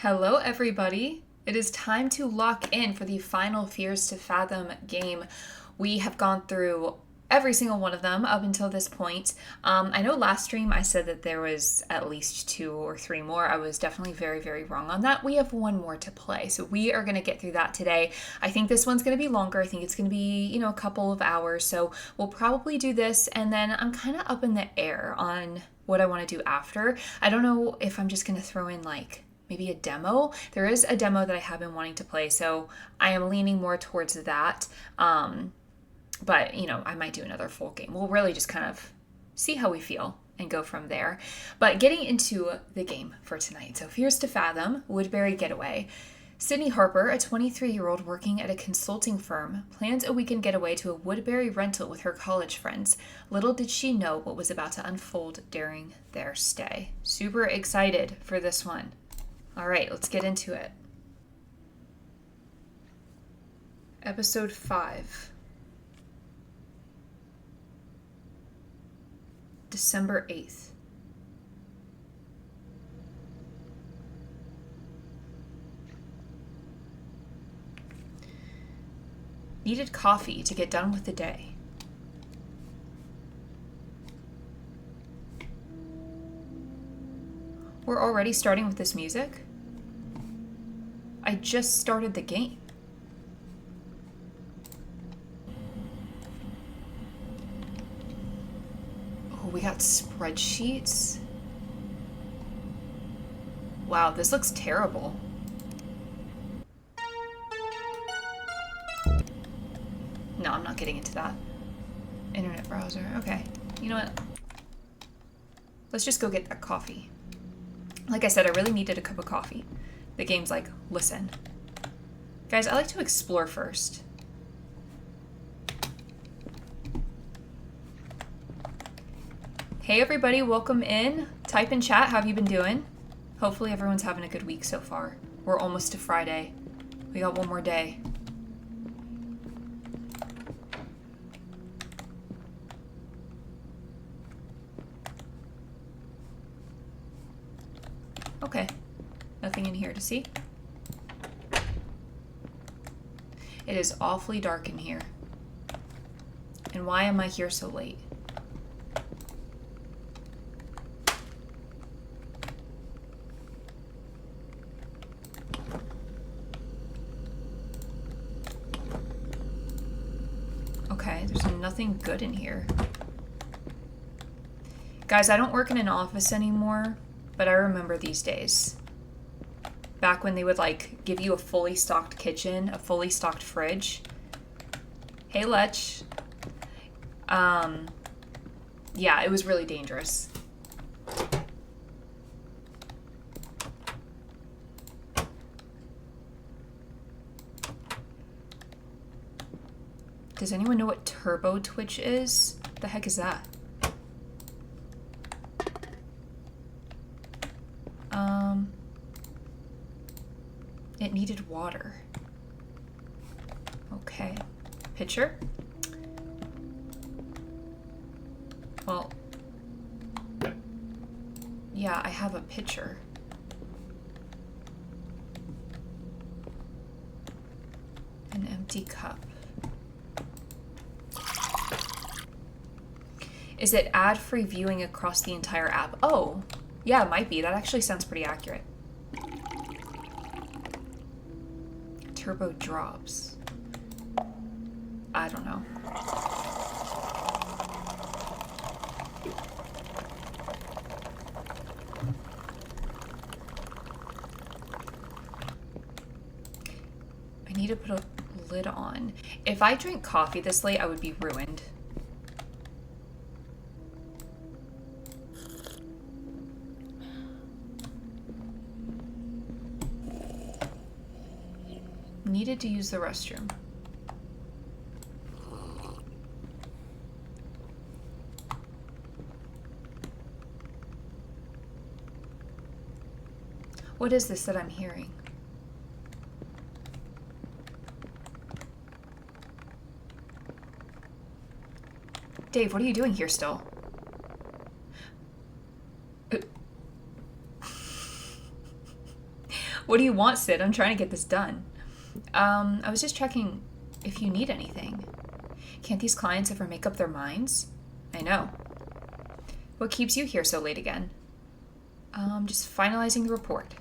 Hello, everybody. It is time to lock in for the final Fears to Fathom game. We have gone through every single one of them up until this point. I know last stream I said that there was at least 2 or 3 more. I was definitely very, very wrong on that. We have 1 more to play, so we are going to get through that today. I think this one's going to be longer. I think it's going to be, a couple of hours, so we'll probably do this, and then I'm kind of up in the air on what I want to do after. I don't know if I'm just going to throw in, maybe a demo. There is a demo that I have been wanting to play, so I am leaning more towards that. But, I might do another full game. We'll really just kind of see how we feel and go from there. But getting into the game for tonight. So Fears to Fathom, Woodbury Getaway. Sydney Harper, a 23-year-old working at a consulting firm, plans a weekend getaway to a Woodbury rental with her college friends. Little did she know what was about to unfold during their stay. Super excited for this one. All right, let's get into it. Episode 5. December 8th. Needed coffee to get done with the day. We're already starting with this music? I just started the game. Oh, we got spreadsheets. Wow, this looks terrible. No, I'm not getting into that. Internet browser. Okay. You know what? Let's just go get that coffee. Like I said, I really needed a cup of coffee. The game's like, listen. Guys, I like to explore first. Hey everybody, welcome in. Type in chat, how have you been doing? Hopefully everyone's having a good week so far. We're almost to Friday. We got 1 more day. Okay, nothing in here to see. It is awfully dark in here. And why am I here so late? Okay, there's nothing good in here. Guys, I don't work in an office anymore. But I remember these days. Back when they would give you a fully stocked kitchen, a fully stocked fridge. Hey Lech. Yeah, it was really dangerous. Does anyone know what turbo twitch is? What the heck is that? It needed water. Okay. Pitcher? Well, yeah, I have a pitcher. An empty cup. Is it ad-free viewing across the entire app? Oh, yeah, it might be. That actually sounds pretty accurate. Turbo drops. I don't know. I need to put a lid on. If I drink coffee this late, I would be ruined. Needed to use the restroom. What is this that I'm hearing? Dave, what are you doing here still? What do you want, Sid? I'm trying to get this done. I was just checking if you need anything. Can't these clients ever make up their minds? I know. What keeps you here so late again? Just finalizing the report.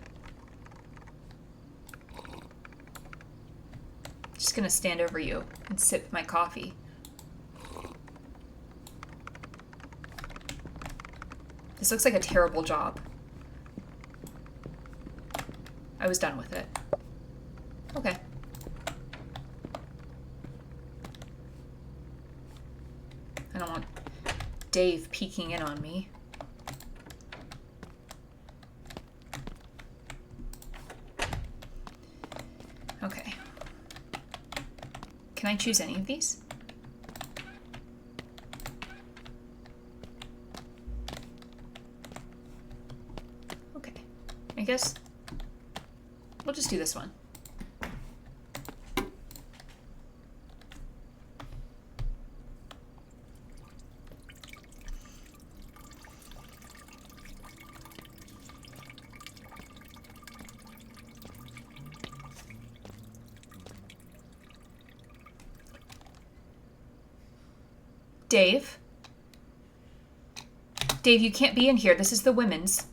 Just gonna stand over you and sip my coffee. This looks like a terrible job. I was done with it. Okay. I don't want Dave peeking in on me. Okay. Can I choose any of these? Okay. I guess we'll just do this one. Dave? Dave, you can't be in here. This is the women's.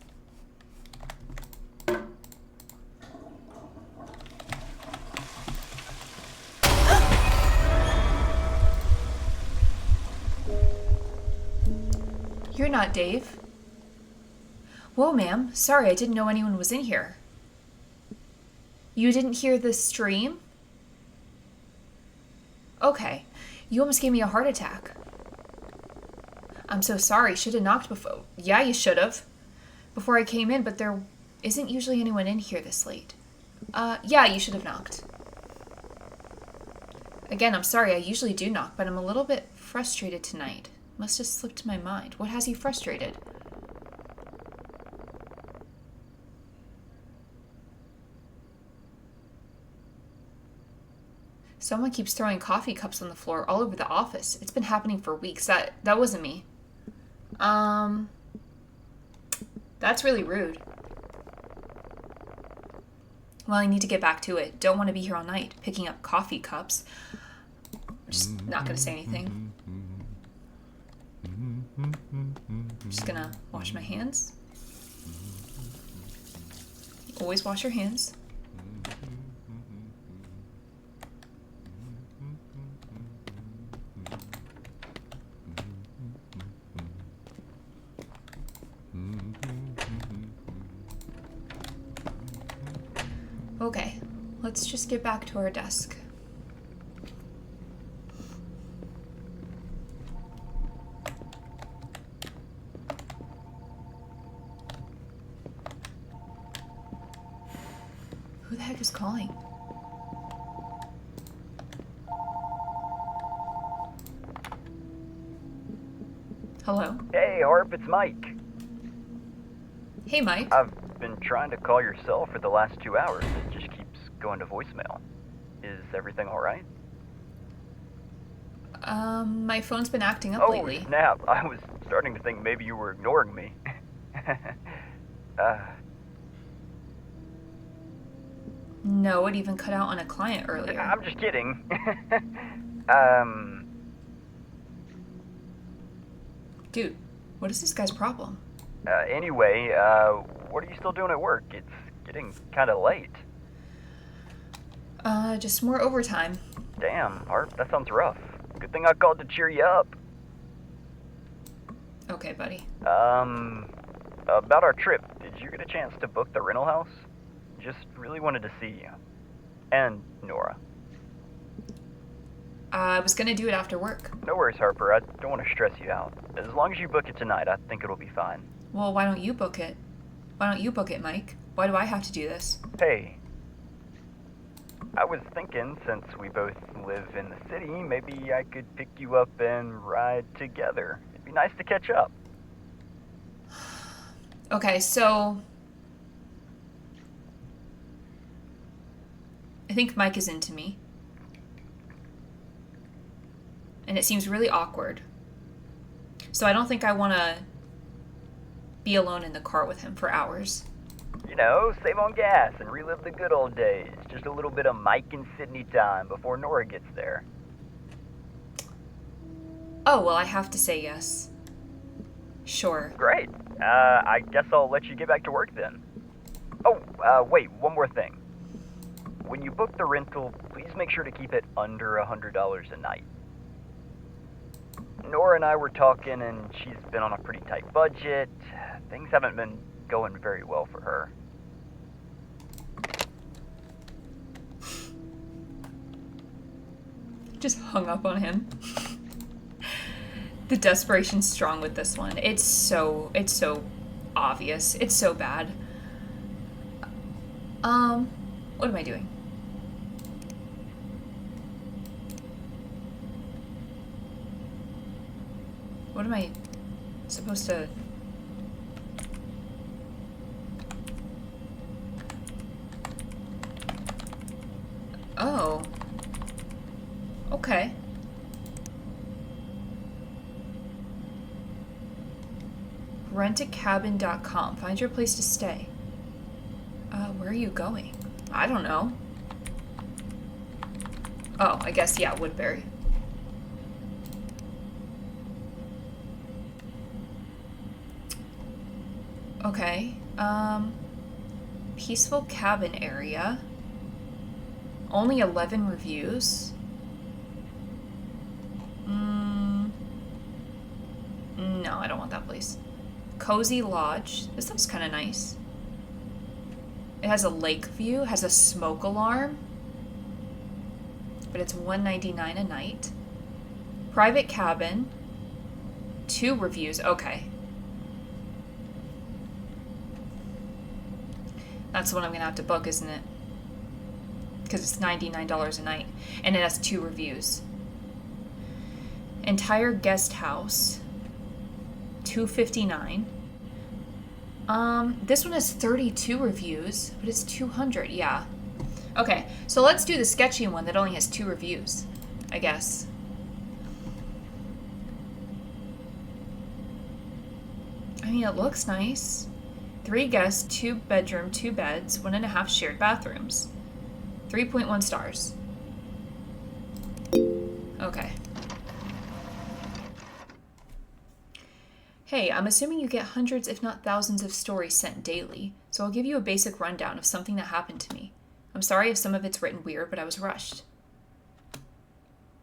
You're not Dave. Whoa, ma'am. Sorry, I didn't know anyone was in here. You didn't hear the stream? Okay. You almost gave me a heart attack. I'm so sorry. Should have knocked before. Yeah, you should have. Before I came in, but there isn't usually anyone in here this late. Yeah, you should have knocked. Again, I'm sorry. I usually do knock, but I'm a little bit frustrated tonight. Must have slipped my mind. What has you frustrated? Someone keeps throwing coffee cups on the floor all over the office. It's been happening for weeks. That wasn't me. That's really rude. Well, I need to get back to it. Don't want to be here all night picking up coffee cups. I'm just not going to say anything. I'm just going to wash my hands. Always wash your hands. Okay, let's just get back to our desk. Who the heck is calling? Hello? Hey, Harp, it's Mike. Hey, Mike. I've been trying to call your cell for the last 2 hours. It just keeps going to voicemail. Is everything alright? My phone's been acting up lately. Oh, snap. I was starting to think maybe you were ignoring me. No, it even cut out on a client earlier. I'm just kidding. Dude, what is this guy's problem? Anyway, what are you still doing at work? It's getting kind of late. Just more overtime. Damn, Harp, that sounds rough. Good thing I called to cheer you up. Okay, buddy. About our trip, did you get a chance to book the rental house? Just really wanted to see you. And Nora. I was gonna do it after work. No worries, Harper. I don't want to stress you out. As long as you book it tonight, I think it'll be fine. Well, why don't you book it? Why don't you book it, Mike? Why do I have to do this? Hey. I was thinking, since we both live in the city, maybe I could pick you up and ride together. It'd be nice to catch up. Okay, so I think Mike is into me. And it seems really awkward. So I don't think I want to be alone in the car with him for hours. You know, save on gas and relive the good old days. Just a little bit of Mike and Sydney time before Nora gets there. Oh, well, I have to say yes. Sure. Great. I guess I'll let you get back to work then. Oh, wait, one more thing. When you book the rental, please make sure to keep it under $100 a night. Nora and I were talking, and she's been on a pretty tight budget. Things haven't been going very well for her. Just hung up on him. The desperation's strong with this one. It's so obvious. It's so bad. What am I doing? What am I supposed to... Oh. Okay. Rentacabin.com. Find your place to stay. Where are you going? I don't know. Oh, I guess, yeah, Woodbury. Okay. Peaceful cabin area. Only 11 reviews. No, I don't want that place. Cozy Lodge. This looks kind of nice. It has a lake view, has a smoke alarm. But it's $199 a night. Private cabin. 2 reviews. Okay. That's the one I'm going to have to book, isn't it? Because it's $99 a night. And it has 2 reviews. Entire guest house. $259. This one has 32 reviews, but it's $200. Yeah. Okay, so let's do the sketchy one that only has 2 reviews, I guess. I mean, it looks nice. 3 guests, 2 bedroom, 2 beds, 1.5 shared bathrooms. 3.1 stars. Okay. Hey, I'm assuming you get hundreds if not thousands of stories sent daily, so I'll give you a basic rundown of something that happened to me. I'm sorry if some of it's written weird, but I was rushed.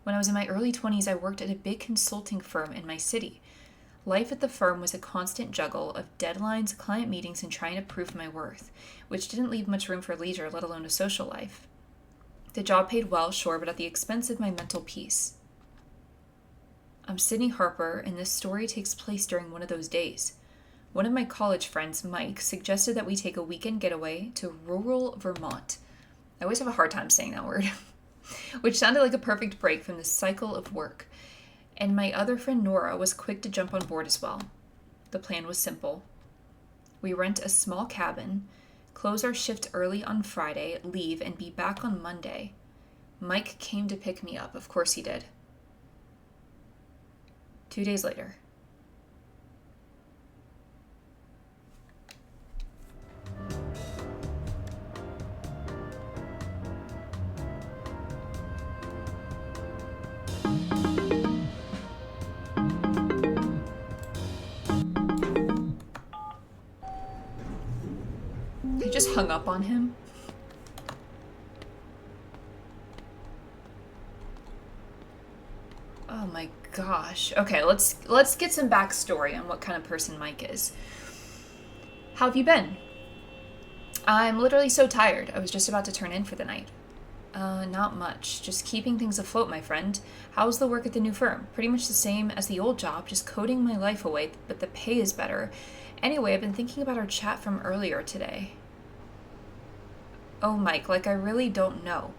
When I was in my early 20s, I worked at a big consulting firm in my city. Life at the firm was a constant juggle of deadlines, client meetings, and trying to prove my worth, which didn't leave much room for leisure, let alone a social life. The job paid well, sure, but at the expense of my mental peace. I'm Sydney Harper, and this story takes place during one of those days. One of my college friends, Mike, suggested that we take a weekend getaway to rural Vermont. I always have a hard time saying that word. Which sounded like a perfect break from the cycle of work. And my other friend Nora was quick to jump on board as well. The plan was simple. We rent a small cabin, close our shift early on Friday, leave, and be back on Monday. Mike came to pick me up. Of course he did. 2 days later. I just hung up on him. Oh my gosh. Okay, let's get some backstory on what kind of person Mike is. How have you been? I'm literally so tired. I was just about to turn in for the night. Not much. Just keeping things afloat, my friend. How's the work at the new firm? Pretty much the same as the old job, just coding my life away, but the pay is better. Anyway, I've been thinking about our chat from earlier today. Oh, Mike, like I really don't know.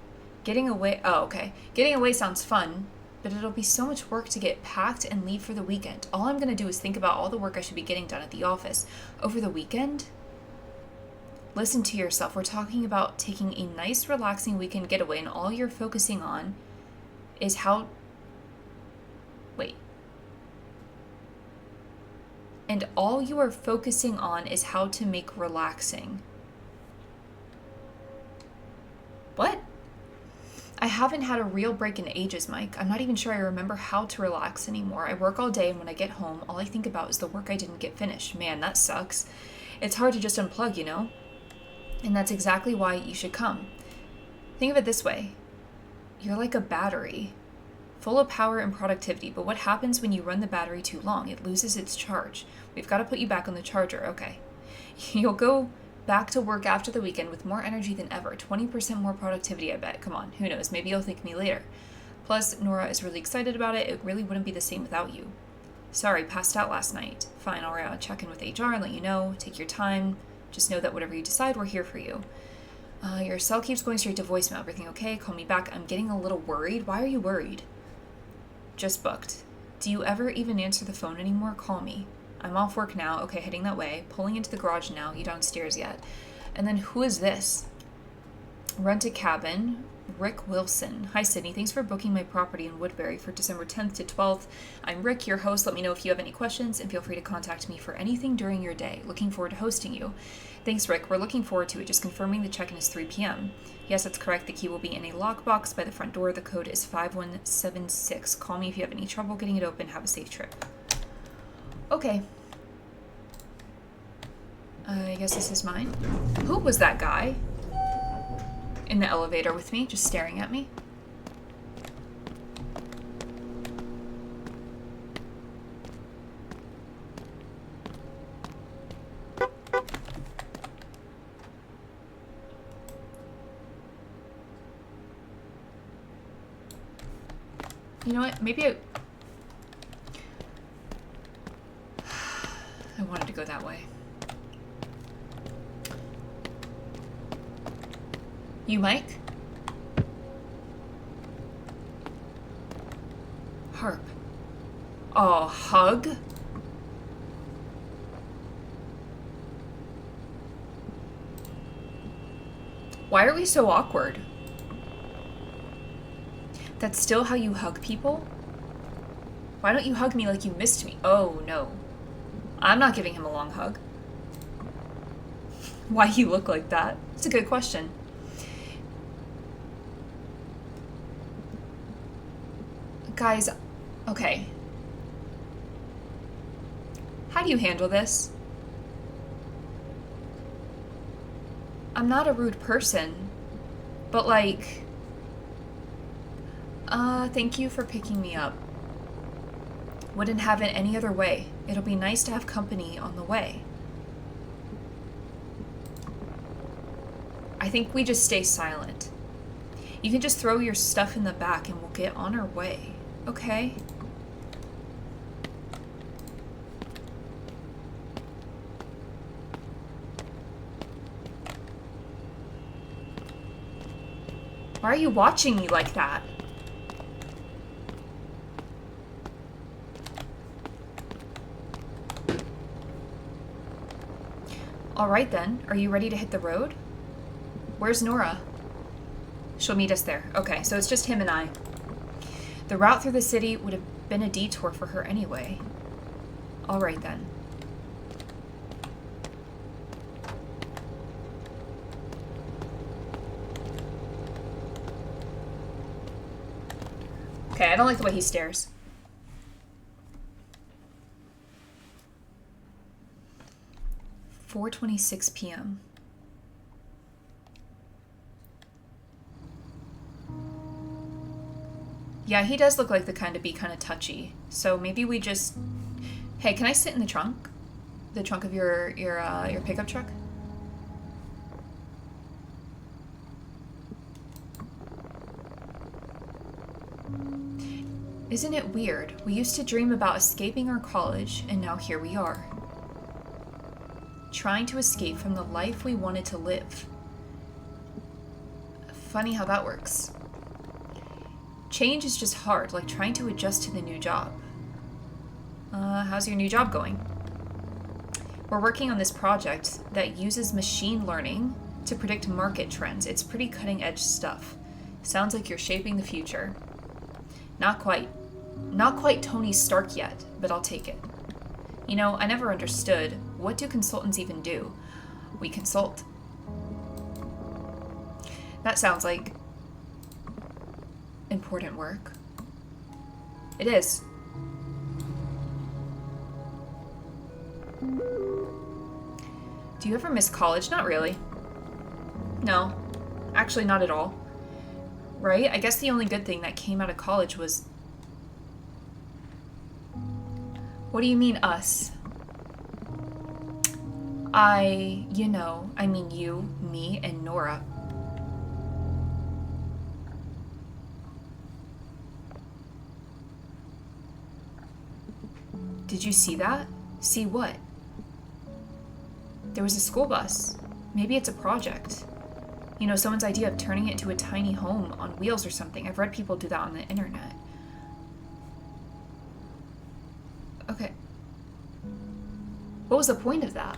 Getting away sounds fun, but it'll be so much work to get packed and leave for the weekend. All I'm gonna do is think about all the work I should be getting done at the office. Over the weekend? Listen to yourself. We're talking about taking a nice, relaxing weekend getaway, and all you're focusing on is how... Wait. And all you are focusing on is how to make relaxing What? I haven't had a real break in ages, Mike. I'm not even sure I remember how to relax anymore. I work all day, and when I get home, all I think about is the work I didn't get finished. Man, that sucks. It's hard to just unplug, you know? And that's exactly why you should come. Think of it this way. You're like a battery, full of power and productivity, but what happens when you run the battery too long? It loses its charge. We've got to put you back on the charger, okay. You'll go back to work after the weekend with more energy than ever. 20% more productivity, I bet. Come on, who knows? Maybe you'll thank me later. Plus, Nora is really excited about it. It really wouldn't be the same without you. Sorry, passed out last night. Fine, I'll check in with HR and let you know. Take your time. Just know that whatever you decide, we're here for you. Your cell keeps going straight to voicemail. Everything okay? Call me back. I'm getting a little worried. Why are you worried? Just booked. Do you ever even answer the phone anymore? Call me. I'm off work now. Okay, heading that way. Pulling into the garage now. You downstairs yet? And then who is this? Rent a cabin. Rick Wilson. Hi, Sydney. Thanks for booking my property in Woodbury for December 10th to 12th. I'm Rick, your host. Let me know if you have any questions, and feel free to contact me for anything during your day. Looking forward to hosting you. Thanks, Rick. We're looking forward to it. Just confirming the check-in is 3 p.m. Yes, that's correct. The key will be in a lockbox by the front door. The code is 5176. Call me if you have any trouble getting it open. Have a safe trip. Okay. I guess this is mine. Who was that guy in the elevator with me, just staring at me? You know what? Maybe I wanted to go that way. You, Mike? Harp. Oh, hug? Why are we so awkward? That's still how you hug people? Why don't you hug me like you missed me? Oh, no. I'm not giving him a long hug. Why he look like that? It's a good question. Guys, okay. How do you handle this? I'm not a rude person, but like, thank you for picking me up. Wouldn't have it any other way. It'll be nice to have company on the way. I think we just stay silent. You can just throw your stuff in the back and we'll get on our way. Okay. Why are you watching me like that? All right then, are you ready to hit the road? Where's Nora? She'll meet us there. Okay, so it's just him and I. The route through the city would have been a detour for her anyway. All right then. Okay, I don't like the way he stares. "4:26 p.m. Yeah, he does look like the kind to be kind of touchy. So maybe we just... Hey, can I sit in the trunk? The trunk of your pickup truck? Isn't it weird? We used to dream about escaping our college, and now here we are. Trying to escape from the life we wanted to live. Funny how that works. Change is just hard, like trying to adjust to the new job. How's your new job going? We're working on this project that uses machine learning to predict market trends. It's pretty cutting-edge stuff. Sounds like you're shaping the future. Not quite. Not quite Tony Stark yet, but I'll take it. You know, I never understood, what do consultants even do? We consult. That sounds like important work. It is. Do you ever miss college? Not really. No. Actually, not at all. Right? I guess the only good thing that came out of college was... What do you mean, us? I mean you, me, and Nora. Did you see that? See what? There was a school bus. Maybe it's a project. You know, someone's idea of turning it into a tiny home on wheels or something. I've read people do that on the internet. Okay. What was the point of that?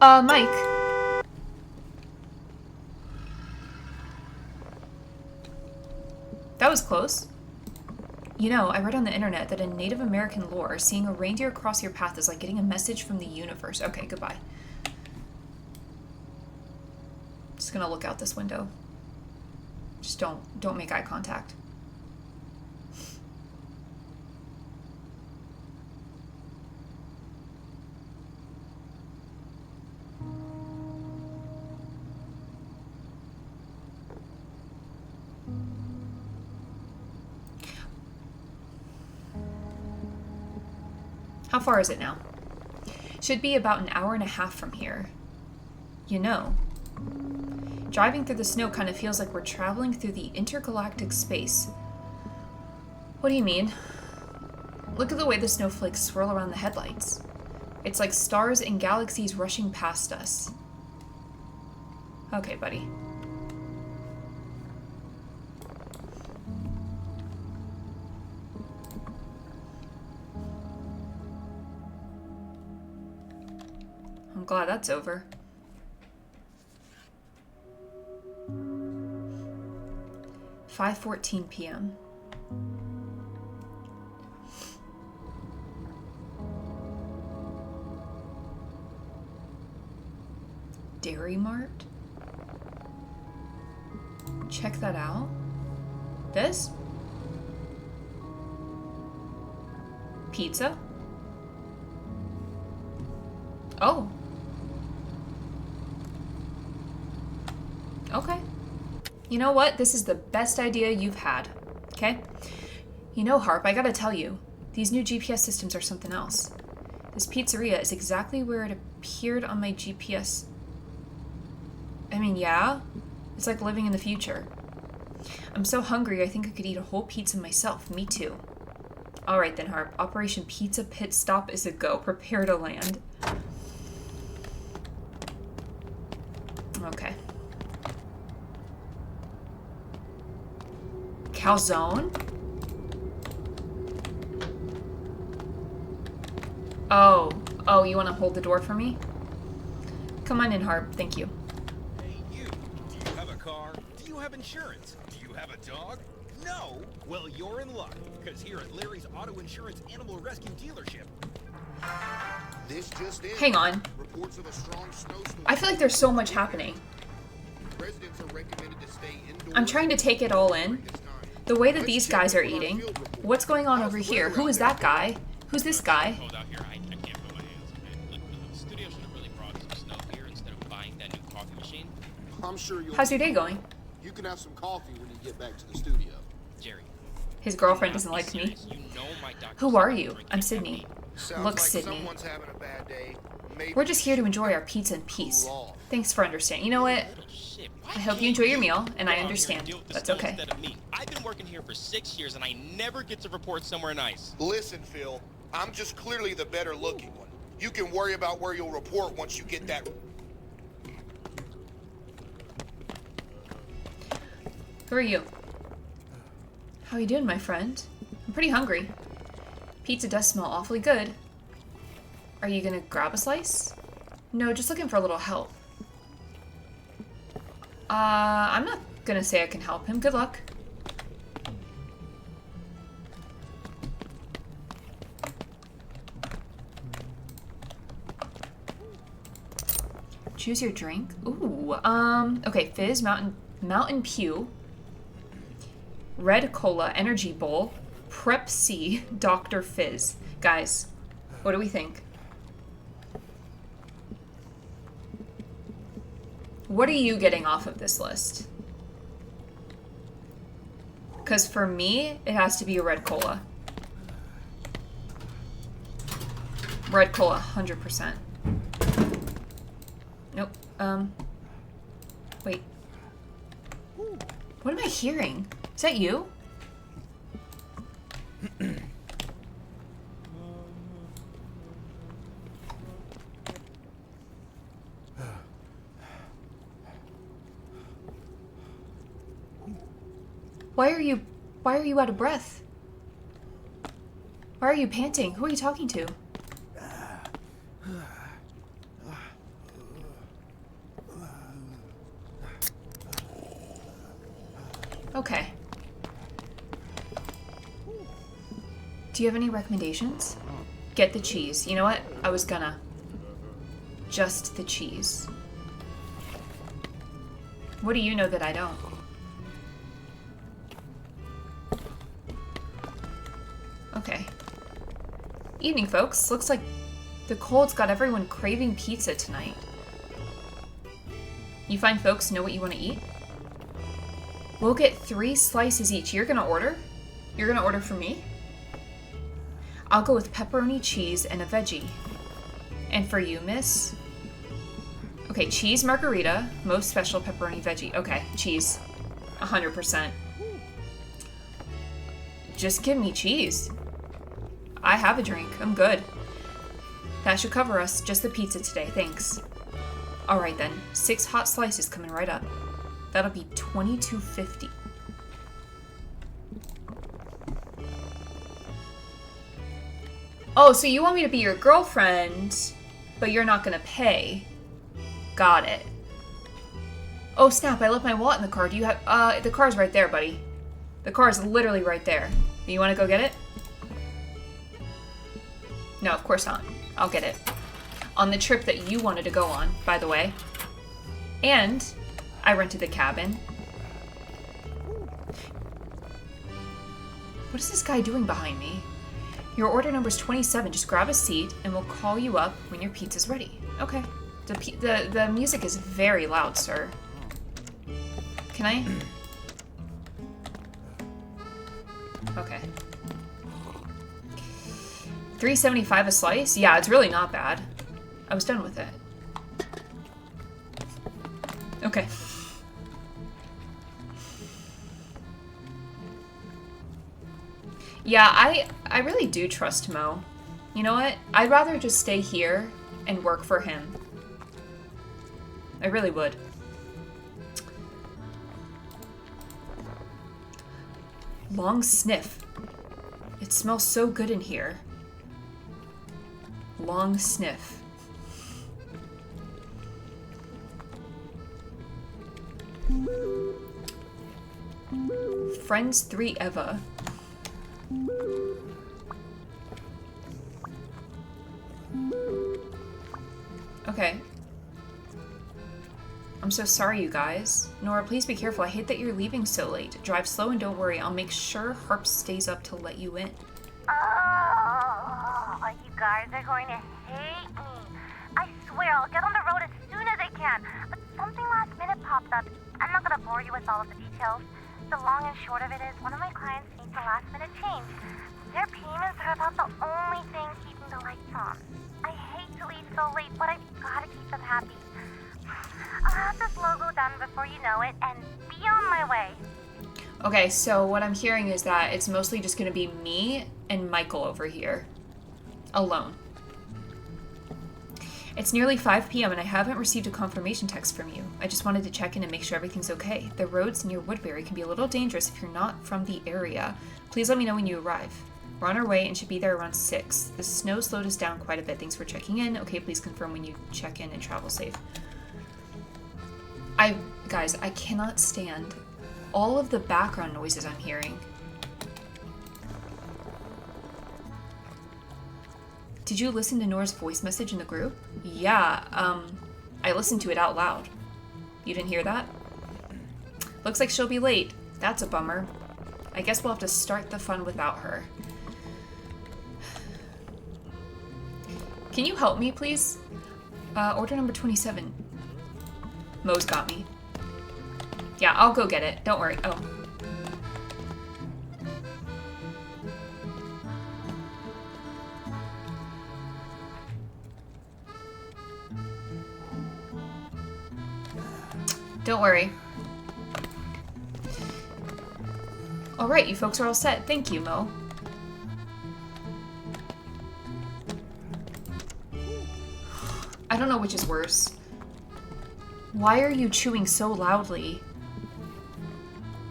Mike. That was close. You know, I read on the internet that in Native American lore, seeing a reindeer cross your path is like getting a message from the universe. Okay, goodbye. Just gonna look out this window. Just don't make eye contact. How far is it now? Should be about an hour and a half from here. You know, driving through the snow kind of feels like we're traveling through the intergalactic space. What do you mean? Look at the way the snowflakes swirl around the headlights. It's like stars and galaxies rushing past us. Okay, buddy. I'm glad that's over. "5:14 p.m. Dairy Mart? Check that out. This? Pizza? Oh. Okay. You know what? This is the best idea you've had. Okay? You know, Harp, I gotta tell you, these new GPS systems are something else. This pizzeria is exactly where it appeared on my GPS. I mean, yeah, it's like living in the future. I'm so hungry, I think I could eat a whole pizza myself. Me too. All right then, Harp. Operation Pizza Pit Stop is a go. Prepare to land. Okay. Calzone? Oh, you want to hold the door for me? Come on in, Harp. Thank you. Hey, you. Do you have a car? Do you have insurance? Do you have a dog? No? Well, you're in luck, because here at Larry's Auto Insurance Animal Rescue Dealership. This just in. Hang on. Reports of a strong snowstorm. I feel like there's so much happening. Residents are recommended to stay indoors. I'm trying to take it all in. The way that these guys are eating. What's going on over here? Who is that guy? Who's this guy? Cold out here. I can't feel my hands. Okay? The studio should have really brought some snow here instead of buying that new coffee machine. I'm sure you'll. How's your day going? You can have some coffee when you get back to the studio. Jerry. His girlfriend doesn't like me. You know my doctor Who are you? I'm Sydney. Sounds Look, like Sydney. someone's having a bad day. Maybe We're just here to enjoy our pizza in peace. Thanks for understanding. You know what? I hope you enjoy your meal, and I understand. That's okay. I've been working here for 6 years, and I never get to report somewhere nice. Listen, Phil. I'm just clearly the better looking one. You can worry about where you'll report once you get that. Who are you? How are you doing, my friend? I'm pretty hungry. Pizza does smell awfully good. Are you gonna grab a slice? No, just looking for a little help. I'm not gonna say I can help him. Good luck. Choose your drink. Ooh, okay, Fizz, Mountain Pew, Red Cola, Energy Bowl, Prep C, Dr. Fizz. Guys, what do we think? What are you getting off of this list? Because for me, it has to be a Red Cola. Red Cola, 100%. Nope. Wait. What am I hearing? Is that you? Why are you out of breath? Why are you panting? Who are you talking to? Okay. Do you have any recommendations? Get the cheese. You know what? I was gonna. Just the cheese. What do you know that I don't? Okay. Evening, folks. Looks like the cold's got everyone craving pizza tonight. You fine folks know what you want to eat? We'll get 3 slices each. You're gonna order? You're gonna order for me? I'll go with pepperoni, cheese, and a veggie. And for you, miss? Okay, cheese margarita, most special pepperoni veggie. Okay, cheese. 100%. Just give me cheese. I have a drink. I'm good. That should cover us. Just the pizza today. Thanks. Alright then. 6 hot slices coming right up. That'll be $22.50. Oh, so you want me to be your girlfriend, but you're not gonna pay. Got it. Oh snap, I left my wallet in the car. Do you have, the car's right there, buddy. The car's literally right there. You wanna go get it? No, of course not. I'll get it. On the trip that you wanted to go on, by the way. And I rented the cabin. What is this guy doing behind me? Your order number's 27. Just grab a seat and we'll call you up when your pizza's ready. Okay. The music is very loud, sir. Can I? Okay. $3.75 a slice? Yeah, it's really not bad. I was done with it. Okay. Yeah, I really do trust Mo. You know what? I'd rather just stay here and work for him. I really would. Long sniff. It smells so good in here. Long sniff. Friends 3 Eva. Okay. I'm so sorry, you guys. Nora, please be careful. I hate that you're leaving so late. Drive slow and don't worry. I'll make sure Harp stays up to let you in. Oh, you guys are going to hate me. I swear I'll get on the road as soon as I can. But something last minute popped up. I'm not going to bore you with all of the details. The long and short of it is one of my clients needs a last minute change. Their payments are about the only thing keeping the lights on. I hate to leave so late, but I've got to keep them happy. I'll have this logo done before you know it and be on my way. Okay, so what I'm hearing is that it's mostly just going to be me and Michael over here. Alone. It's nearly 5 p.m. and I haven't received a confirmation text from you. I just wanted to check in and make sure everything's okay. The roads near Woodbury can be a little dangerous if you're not from the area. Please let me know when you arrive. We're on our way and should be there around 6. The snow slowed us down quite a bit. Thanks for checking in. Okay, please confirm when you check in and travel safe. Guys, I cannot stand all of the background noises I'm hearing. Did you listen to Nora's voice message in the group? Yeah, I listened to it out loud. You didn't hear that? Looks like she'll be late. That's a bummer. I guess we'll have to start the fun without her. Can you help me, please? Order number 27. Mo's got me. Yeah, I'll go get it. Don't worry. Oh. Don't worry. Alright, you folks are all set. Thank you, Mo. I don't know which is worse. Why are you chewing so loudly?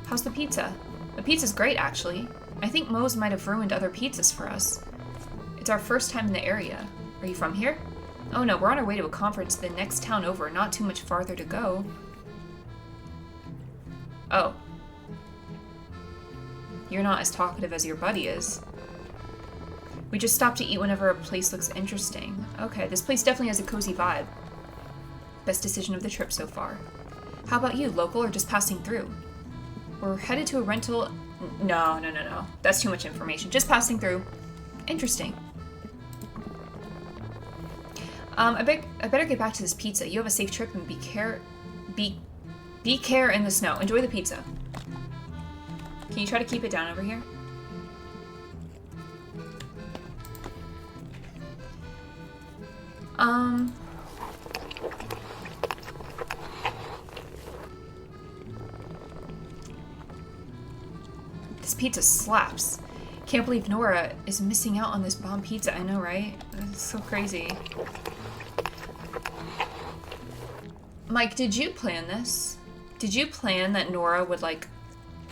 How's the pizza? The pizza's great, actually. I think Mo's might have ruined other pizzas for us. It's our first time in the area. Are you from here? Oh no, we're on our way to a conference the next town over, not too much farther to go. Oh. You're not as talkative as your buddy is. We just stop to eat whenever a place looks interesting. Okay, this place definitely has a cozy vibe. Best decision of the trip so far. How about you, local or just passing through? We're headed to a rental... No. That's too much information. Just passing through. Interesting. I better get back to this pizza. You have a safe trip and be care in the snow. Enjoy the pizza. Can you try to keep it down over here? This pizza slaps. Can't believe Nora is missing out on this bomb pizza. I know, right? It's so crazy. Mike, did you plan this? Did you plan that Nora would, like,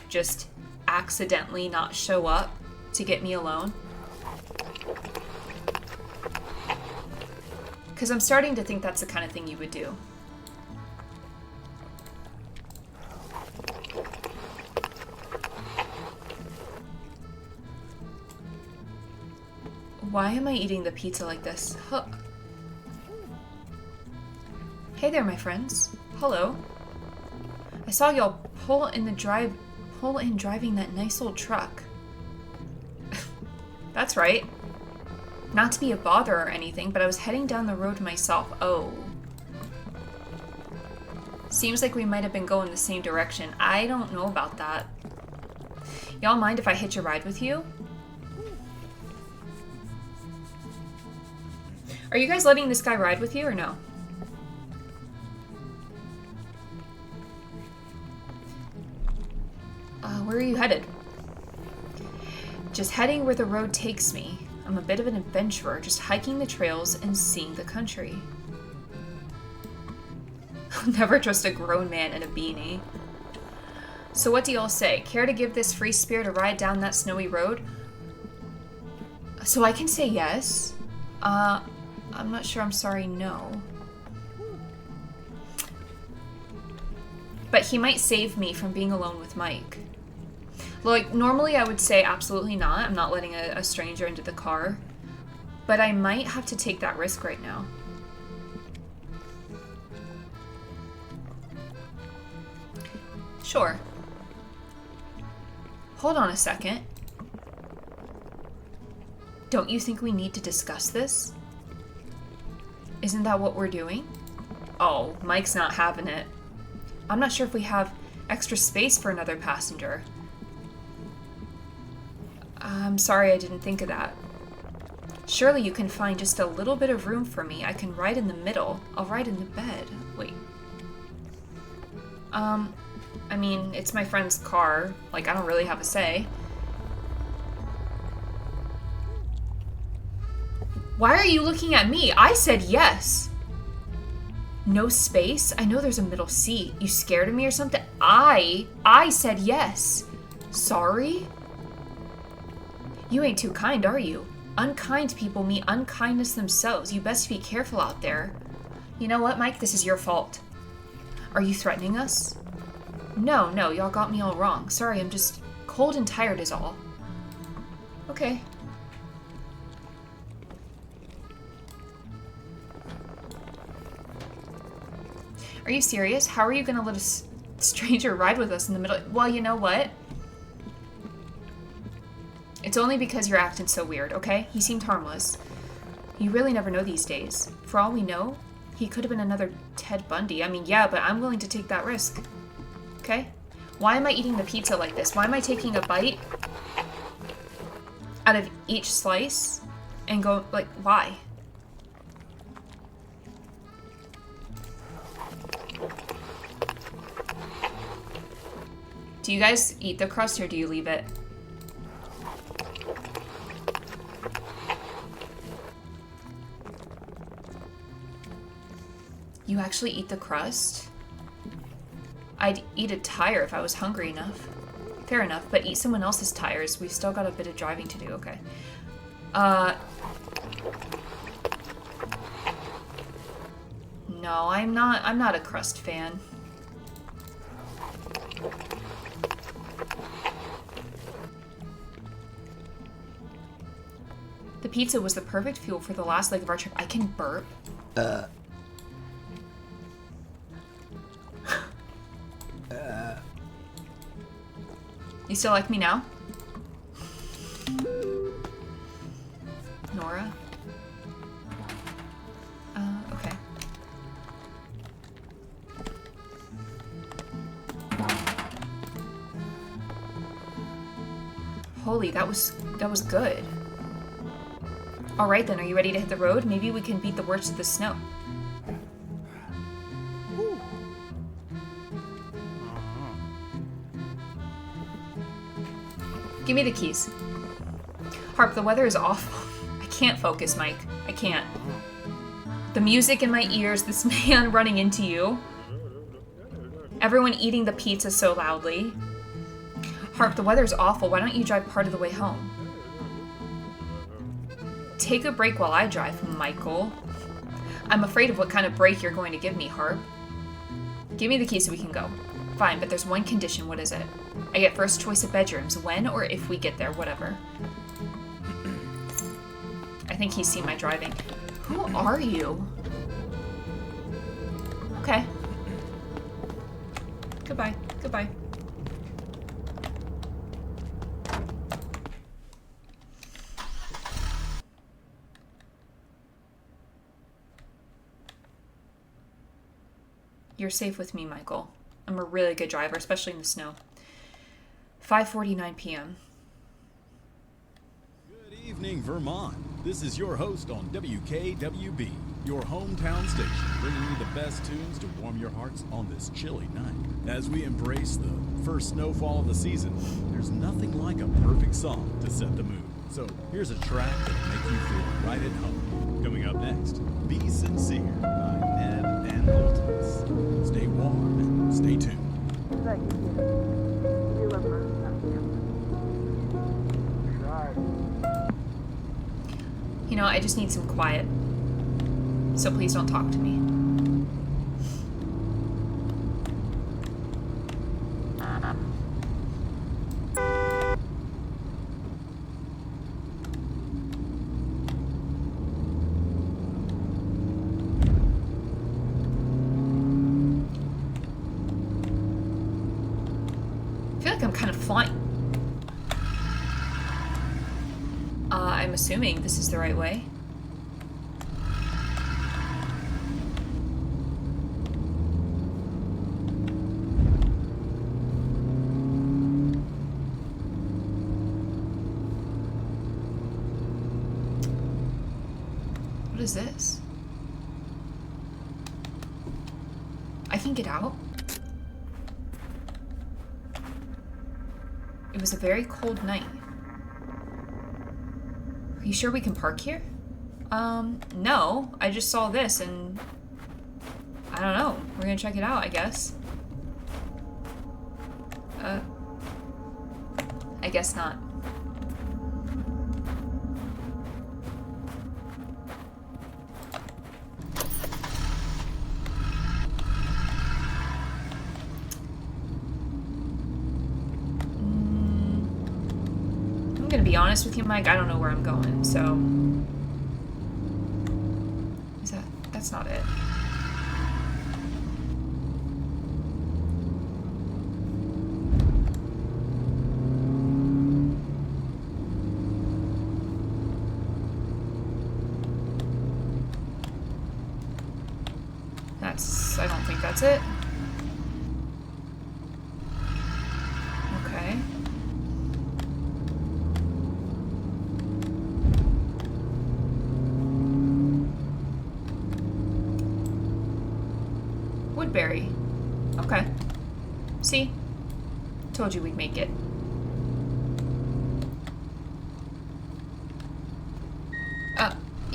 just accidentally not show up to get me alone? Because I'm starting to think that's the kind of thing you would do. Why am I eating the pizza like this? Huh. Hey there, my friends. Hello. I saw y'all pull in driving that nice old truck. That's right. Not to be a bother or anything, but I was heading down the road myself. Oh. Seems like we might have been going the same direction. I don't know about that. Y'all mind if I hitch a ride with you? Are you guys letting this guy ride with you or no? Where are you headed? Just heading where the road takes me. I'm a bit of an adventurer, just hiking the trails and seeing the country. I'll never trust a grown man in a beanie. So what do y'all say? Care to give this free spirit a ride down that snowy road? So I can say yes. I'm not sure I'm sorry, no. But he might save me from being alone with Mike. Like, normally I would say absolutely not. I'm not letting a stranger into the car. But I might have to take that risk right now. Sure. Hold on a second. Don't you think we need to discuss this? Isn't that what we're doing? Oh, Mike's not having it. I'm not sure if we have extra space for another passenger. I'm sorry I didn't think of that. Surely you can find just a little bit of room for me. I can ride in the middle. I'll ride in the bed. Wait. I mean, it's my friend's car. Like, I don't really have a say. Why are you looking at me? I said yes. No space? I know there's a middle seat. You scared of me or something? I said yes. Sorry? You ain't too kind, are you? Unkind people meet unkindness themselves. You best be careful out there. You know what, Mike? This is your fault. Are you threatening us? No, y'all got me all wrong. Sorry, I'm just cold and tired is all. Okay. Are you serious? How are you gonna let a stranger ride with us in the middle? Well, you know what? It's only because you're acting so weird, okay? He seemed harmless. You really never know these days. For all we know, he could have been another Ted Bundy. I mean, yeah, but I'm willing to take that risk. Okay? Why am I eating the pizza like this? Why am I taking a bite out of each slice and go, like, why? Do you guys eat the crust or do you leave it? You actually eat the crust? I'd eat a tire if I was hungry enough. Fair enough, but eat someone else's tires. We've still got a bit of driving to do, okay. No, I'm not a crust fan. The pizza was the perfect fuel for the last leg of our trip. I can burp. You still like me now? Nora? Okay. Holy, that was good. Alright then, are you ready to hit the road? Maybe we can beat the worst of the snow. Give me the keys. Harp, the weather is awful. I can't focus, Mike. I can't. The music in my ears, this man running into you. Everyone eating the pizza so loudly. Harp, the weather is awful. Why don't you drive part of the way home? Take a break while I drive, Michael. I'm afraid of what kind of break you're going to give me, Harp. Give me the keys so we can go. Fine, but there's one condition. What is it? I get first choice of bedrooms. When or if we get there, whatever. I think he's seen my driving. Who are you? Okay. Goodbye. Goodbye. You're safe with me, Michael. I'm a really good driver, especially in the snow. 5:49 p.m. Good evening, Vermont. This is your host on WKWB, your hometown station, bringing you the best tunes to warm your hearts on this chilly night. As we embrace the first snowfall of the season, there's nothing like a perfect song to set the mood. So here's a track that'll make you feel right at home. Coming up next, Be Sincere by Ned and Ultimus. Stay warm and stay tuned. You know, I just need some quiet. So please don't talk to me. I feel like I'm kind of flying. I'm assuming this is the right way. What is this? I can get out? It was a very cold night. Are you sure we can park here? No. I just saw this and... I don't know. We're gonna check it out, I guess. I guess not. I'm gonna be honest with you, Mike, I don't know where I'm going, so... That's not it. I don't think that's it. Okay. Woodbury. Okay. See? Told you we'd make it.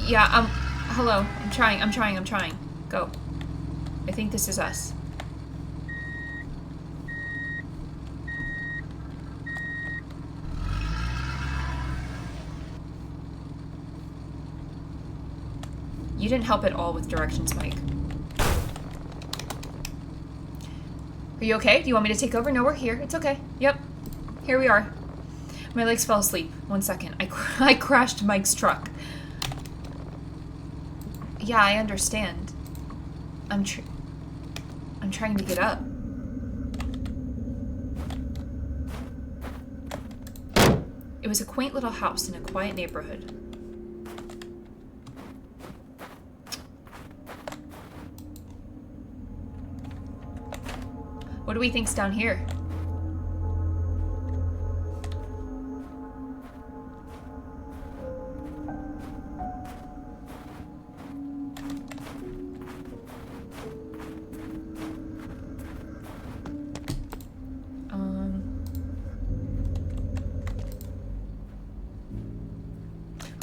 Yeah, hello. I'm trying. Go. I think this is us. You didn't help at all with directions, Mike. Are you okay? Do you want me to take over? No, we're here. It's okay. Yep. Here we are. My legs fell asleep. 1 second. I crashed Mike's truck. Yeah, I understand. I'm trying to get up. It was a quaint little house in a quiet neighborhood. What do we think's down here?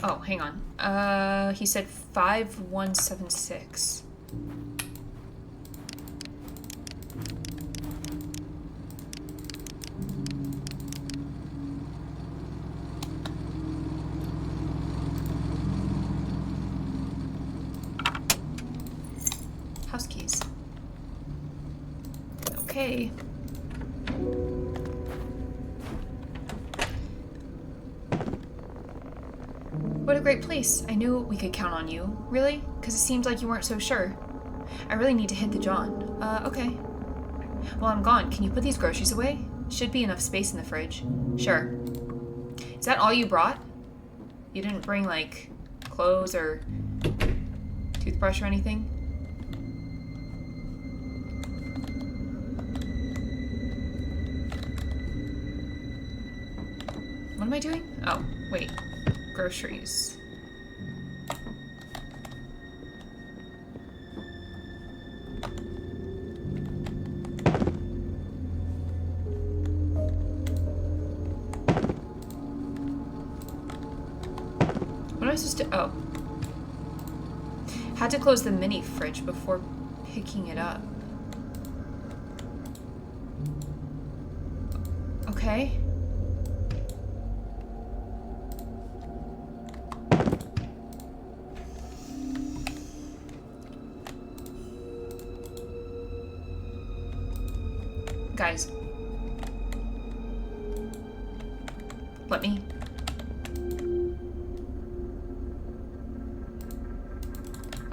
Oh, hang on. He said 5176. House keys. Okay. What a great place. I knew we could count on you. Really? Because it seemed like you weren't so sure. I really need to hit the John. Okay. Well, I'm gone. Can you put these groceries away? Should be enough space in the fridge. Sure. Is that all you brought? You didn't bring, like, clothes or toothbrush or anything? What am I doing? Oh, wait. Groceries. What am I supposed to... Oh. Had to close the mini fridge before picking it up. Okay. Guys. Let me.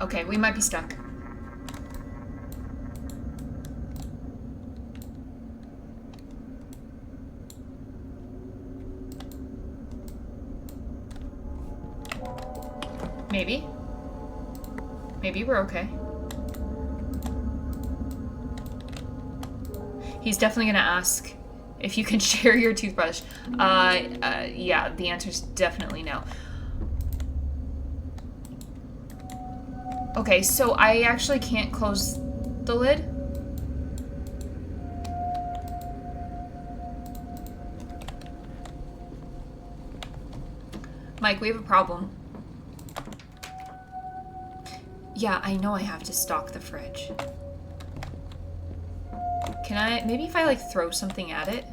Okay, we might be stuck. Maybe. Maybe we're okay. He's definitely gonna ask if you can share your toothbrush. Yeah, the answer's definitely no. Okay, so I actually can't close the lid? Mike, we have a problem. Yeah, I know I have to stock the fridge. Can I, maybe if I like throw something at it?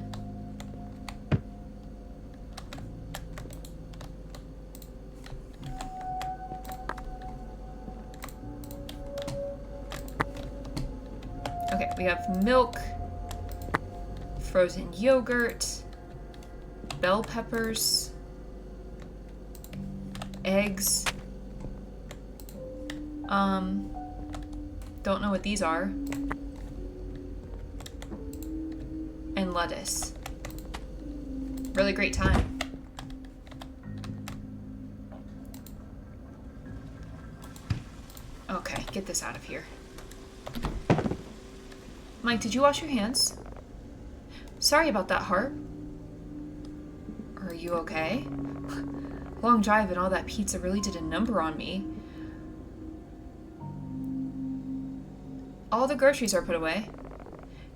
Okay, we have milk, frozen yogurt, bell peppers, eggs. Don't know what these are. And lettuce. Really great time. Okay, get this out of here. Mike, did you wash your hands? Sorry about that, Hart. Are you okay? Long drive and all that pizza really did a number on me. All the groceries are put away.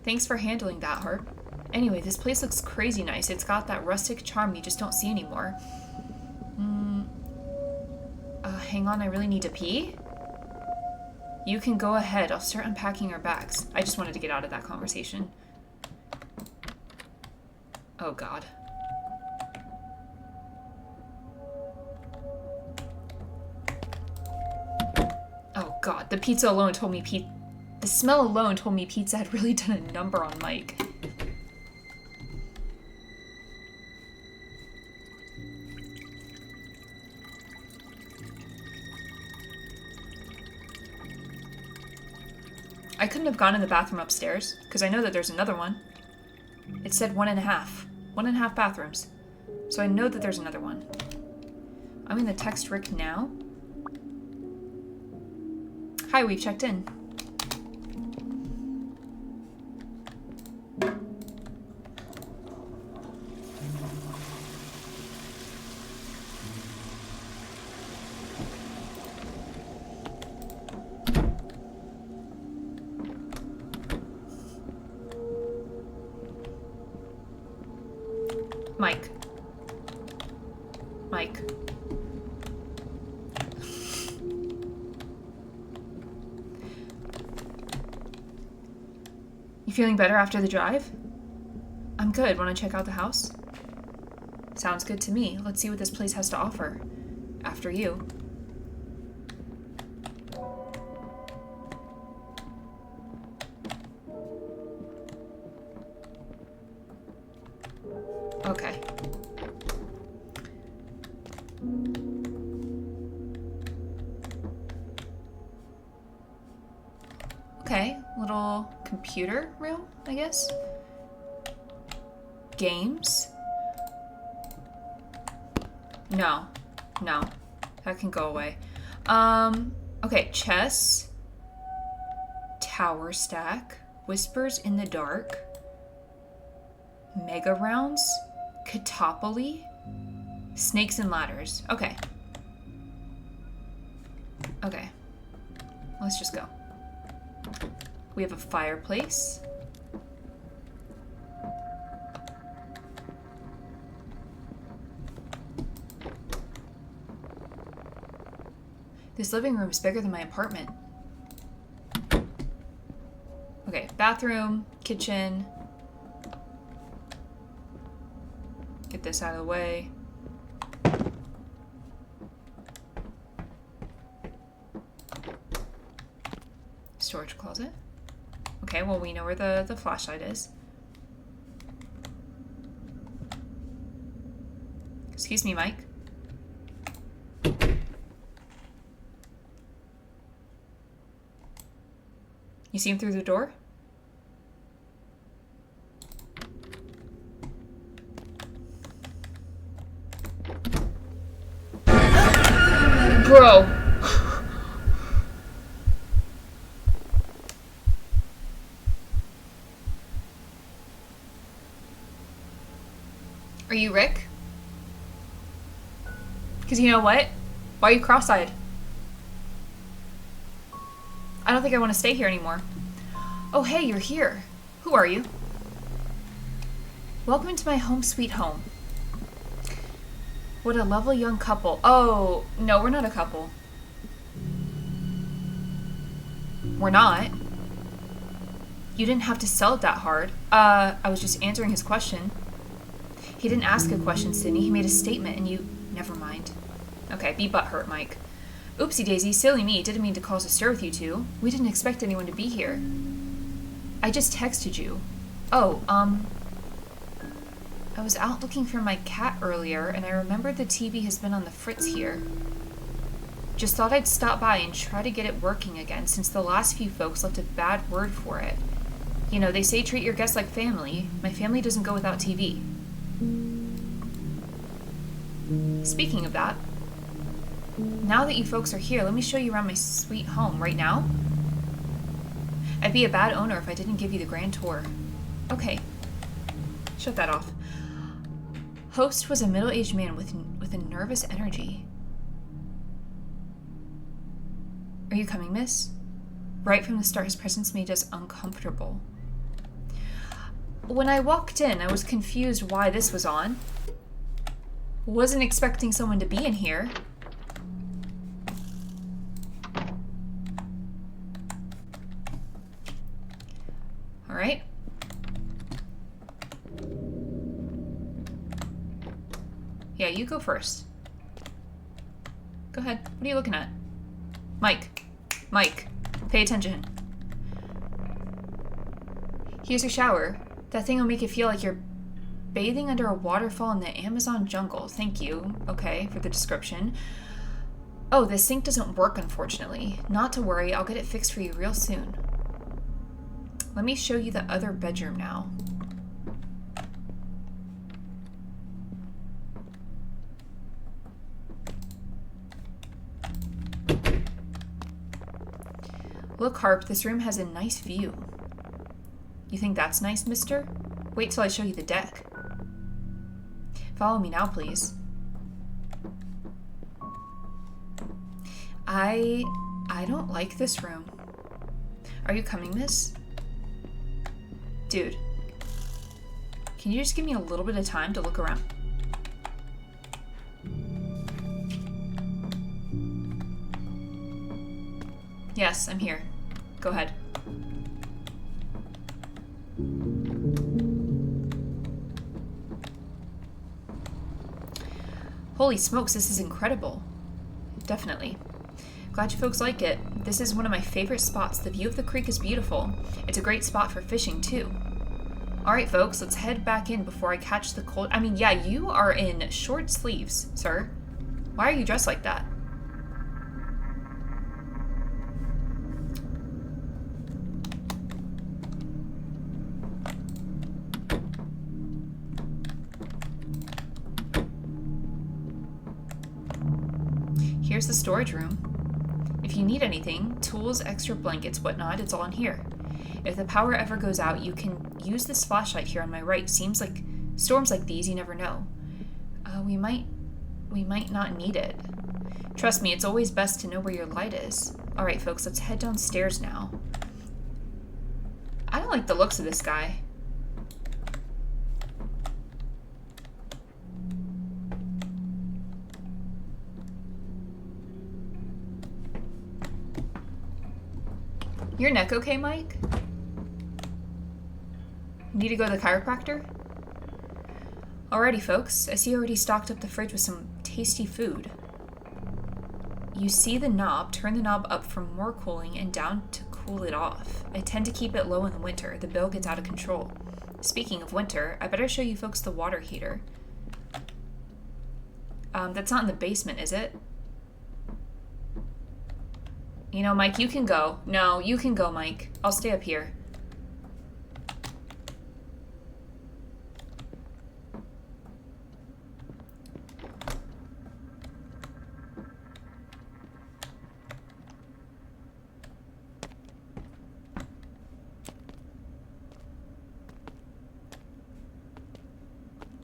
Thanks for handling that, Hart. Anyway, this place looks crazy nice. It's got that rustic charm you just don't see anymore. Hang on, I really need to pee? You can go ahead. I'll start unpacking our bags. I just wanted to get out of that conversation. Oh, God. Oh, God. The pizza alone told me the smell alone told me pizza had really done a number on Mike. I couldn't have gone in the bathroom upstairs, because I know that there's another one. It said 1.5. 1.5 bathrooms. So I know that there's another one. I'm going to text Rick now. Hi, we've checked in. Mike. Mike. You feeling better after the drive? I'm good. Want to check out the house? Sounds good to me. Let's see what this place has to offer. After you. Okay. Okay, little computer room, I guess. Games? No. No. That can go away. Okay, chess. Tower stack. Whispers in the dark. Mega rounds. Catopoly. Snakes and ladders. Okay. Okay. Let's just go. We have a fireplace. This living room is bigger than my apartment. Okay, bathroom, kitchen. Get this out of the way. Storage closet. Okay, well, we know where the flashlight is. Excuse me, Mike. You see him through the door? Bro. Are you Rick? Because you know what? Why are you cross-eyed? I don't think I want to stay here anymore. Oh, hey, you're here. Who are you? Welcome to my home sweet home. What a lovely young couple. Oh, no, we're not a couple. We're not. You didn't have to sell it that hard. I was just answering his question. He didn't ask a question, Sydney. He made a statement and you... Never mind. Okay, be butthurt, Mike. Oopsie daisy, silly me. Didn't mean to cause a stir with you two. We didn't expect anyone to be here. I just texted you. Oh, I was out looking for my cat earlier, and I remembered the TV has been on the fritz here. Just thought I'd stop by and try to get it working again, since the last few folks left a bad word for it. You know, they say treat your guests like family. My family doesn't go without TV. Speaking of that, now that you folks are here, let me show you around my sweet home. Right now? I'd be a bad owner if I didn't give you the grand tour. Okay. Shut that off. Host was a middle-aged man with a nervous energy. Are you coming, miss? Right from the start, his presence made us uncomfortable. When I walked in, I was confused why this was on. Wasn't expecting someone to be in here. All right. Yeah, you go first. Go ahead. What are you looking at? Mike. Mike, pay attention. Here's your shower. That thing will make you feel like you're bathing under a waterfall in the Amazon jungle. Thank you, okay, for the description. Oh, this sink doesn't work, unfortunately. Not to worry, I'll get it fixed for you real soon. Let me show you the other bedroom now. Look, Harp, this room has a nice view. You think that's nice, mister? Wait till I show you the deck. Follow me now, please. I don't like this room. Are you coming, miss? Dude, can you just give me a little bit of time to look around? Yes, I'm here. Go ahead. Holy smokes, this is incredible. Definitely. Glad you folks like it. This is one of my favorite spots. The view of the creek is beautiful. It's a great spot for fishing, too. Alright, folks, let's head back in before I catch the cold. I mean, yeah, you are in short sleeves, sir. Why are you dressed like that? Here's the storage room. If you need anything, tools, extra blankets, whatnot, it's all in here. If the power ever goes out, you can use this flashlight here on my right. Seems like storms like these, you never know. We might not need it. Trust me, it's always best to know where your light is. Alright, folks, let's head downstairs now. I don't like the looks of this guy. Your neck okay, Mike? Need to go to the chiropractor? Alrighty, folks. I see you already stocked up the fridge with some tasty food. You see the knob. Turn the knob up for more cooling and down to cool it off. I tend to keep it low in the winter. The bill gets out of control. Speaking of winter, I better show you folks the water heater. That's not in the basement, is it? You know, Mike, you can go. No, you can go, Mike. I'll stay up here.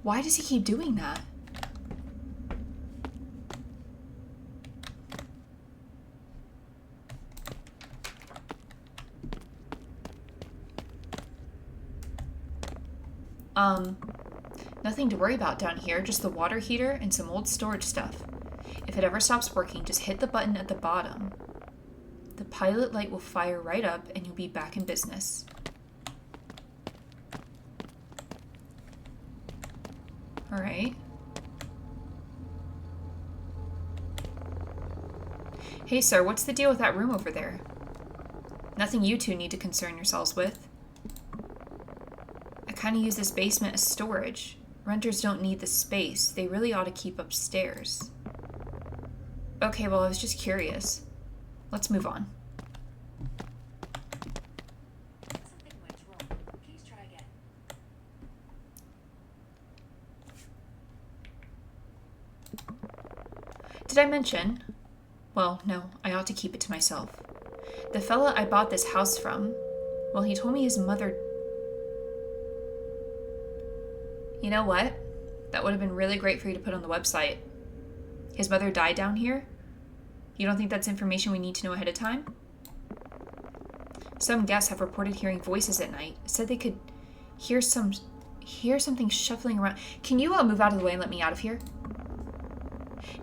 Why does he keep doing that? Nothing to worry about down here, just the water heater and some old storage stuff. If it ever stops working, just hit the button at the bottom. The pilot light will fire right up and you'll be back in business. Alright. Hey sir, what's the deal with that room over there? Nothing you two need to concern yourselves with. I kind of use this basement as storage. Renters don't need the space. They really ought to keep upstairs. Okay, well, I was just curious. Let's move on. Something went wrong. Please try again. Did I mention? Well, no, I ought to keep it to myself. The fella I bought this house from, Well, he told me his mother... You know what? That would have been really great for you to put on the website. His mother died down here? You don't think that's information we need to know ahead of time? Some guests have reported hearing voices at night. Said they could hear something shuffling around. Can you move out of the way and let me out of here?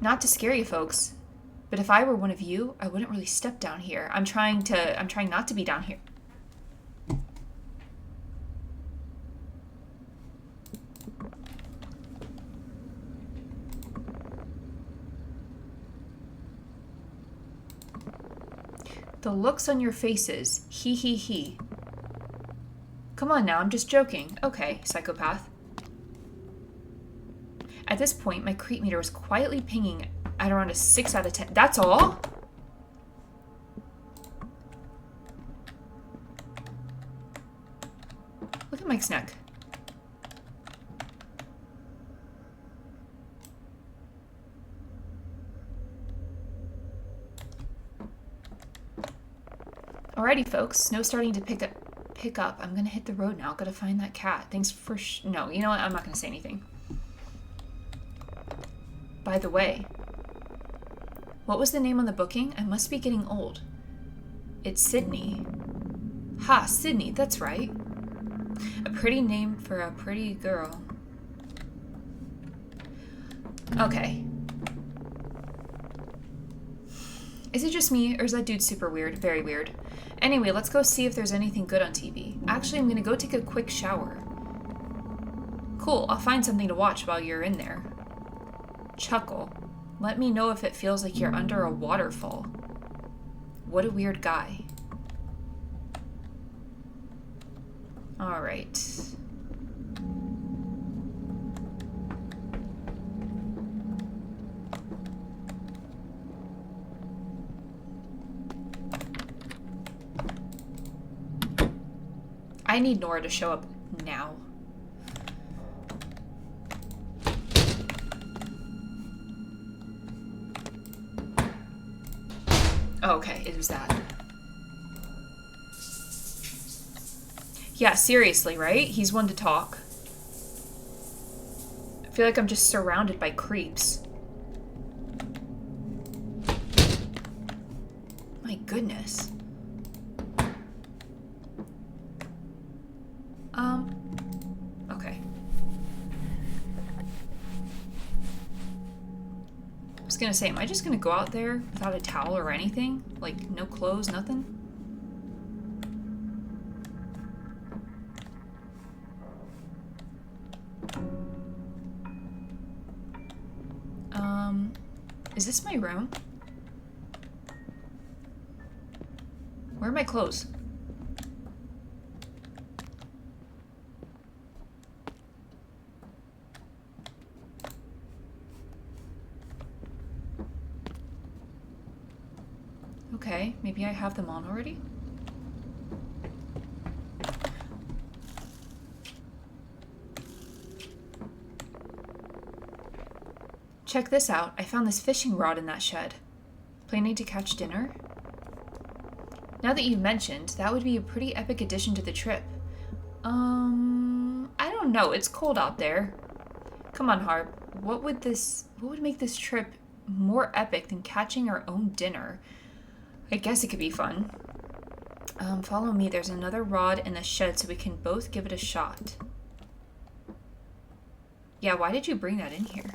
Not to scare you folks, but if I were one of you, I wouldn't really step down here. I'm trying not to be down here. The looks on your faces. He, he, he. Come on now, I'm just joking. Okay, psychopath. At this point, my creep meter was quietly pinging at around a 6 out of 10. That's all? Look at Mike's neck. Alrighty, folks. Snow's starting to pick up. I'm gonna hit the road now. Gotta find that cat. Thanks for no, you know what? I'm not gonna say anything. By the way, what was the name on the booking? I must be getting old. It's Sydney. Ha, Sydney, that's right. A pretty name for a pretty girl. Okay. Is it just me, or is that dude super weird? Very weird. Anyway, let's go see if there's anything good on TV. Actually, I'm gonna go take a quick shower. Cool, I'll find something to watch while you're in there. Chuckle. Let me know if it feels like you're under a waterfall. What a weird guy. Alright. I need Nora to show up now. Oh, okay, it was that. Yeah, seriously, right? He's one to talk. I feel like I'm just surrounded by creeps. My goodness. Okay. I was gonna say, am I just gonna go out there without a towel or anything? Like, no clothes, nothing? Is this my room? Where are my clothes? Okay, maybe I have them on already? Check this out. I found this fishing rod in that shed. Planning to catch dinner? Now that you've mentioned, that would be a pretty epic addition to the trip. I don't know. It's cold out there. Come on, Harp. What would make this trip more epic than catching our own dinner? I guess it could be fun. Follow me. There's another rod in the shed so we can both give it a shot. Yeah, why did you bring that in here?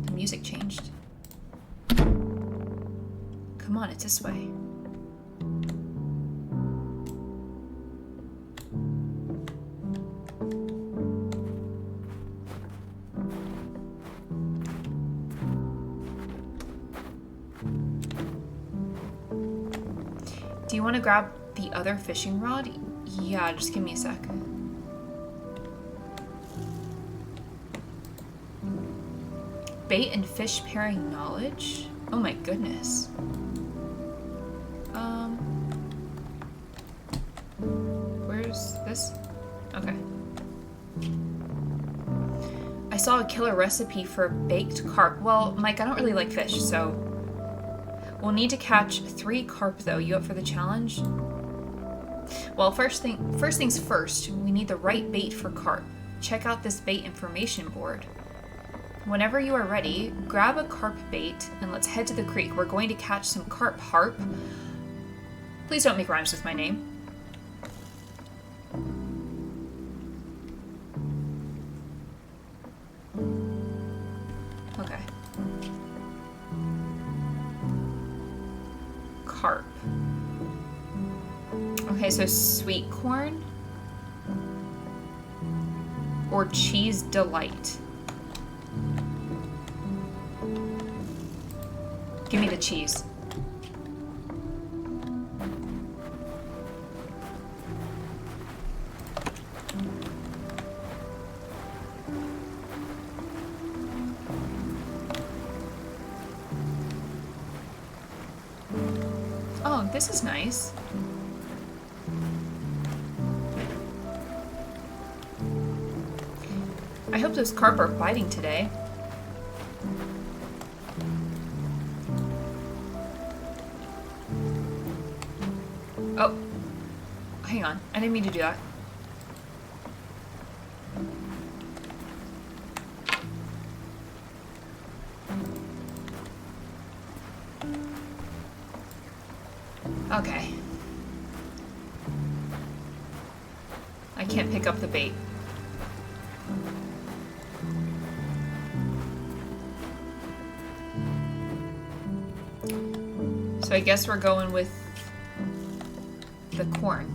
The music changed. Come on, it's this way. Do you want to grab the other fishing rod? Yeah, just give me a sec. Bait and fish pairing knowledge? Oh my goodness. Where's this? Okay. saw a killer recipe for baked carp. Well, Mike, I don't really like fish, so we'll need to catch 3 carp though. You up for the challenge? Well, first things first, we need the right bait for carp. Check out this bait information board. Whenever you are ready, grab a carp bait and let's head to the creek. We're going to catch some carp harp. Please don't make rhymes with my name. Okay. Carp. Okay, so sweet corn or cheese delight. Give me the cheese. Oh, this is nice. I hope those carp are biting today. Oh, hang on. I didn't mean to do that. Okay. I can't pick up the bait. So I guess we're going with the corn.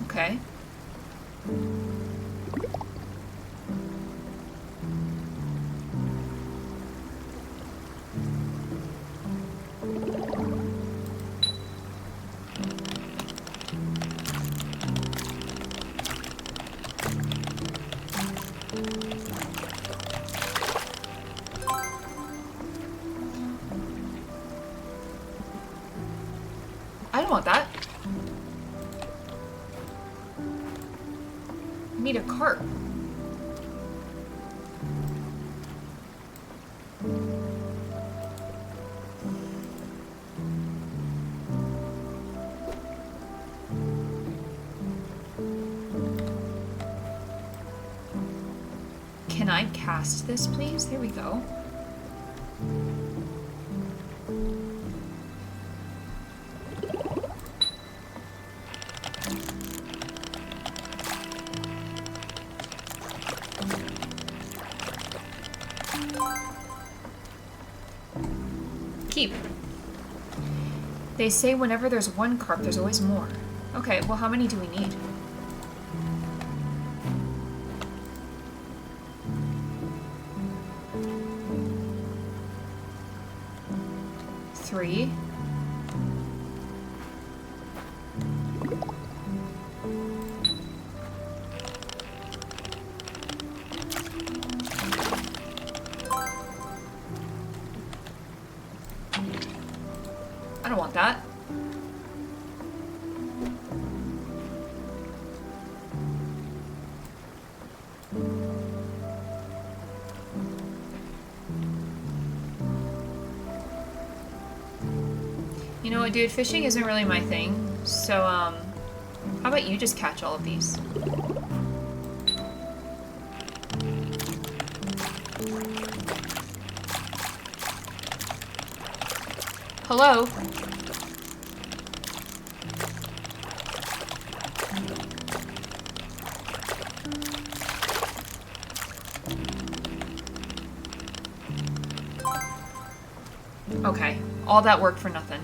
Okay. I don't want that. I need a carp. Can I cast this, please? There we go. Keep. They say whenever there's one carp, there's always more. Okay, well, how many do we need? Three. I don't want that. You know what, dude? Fishing isn't really my thing. So, how about you just catch all of these? Hello? Okay, all that work for nothing.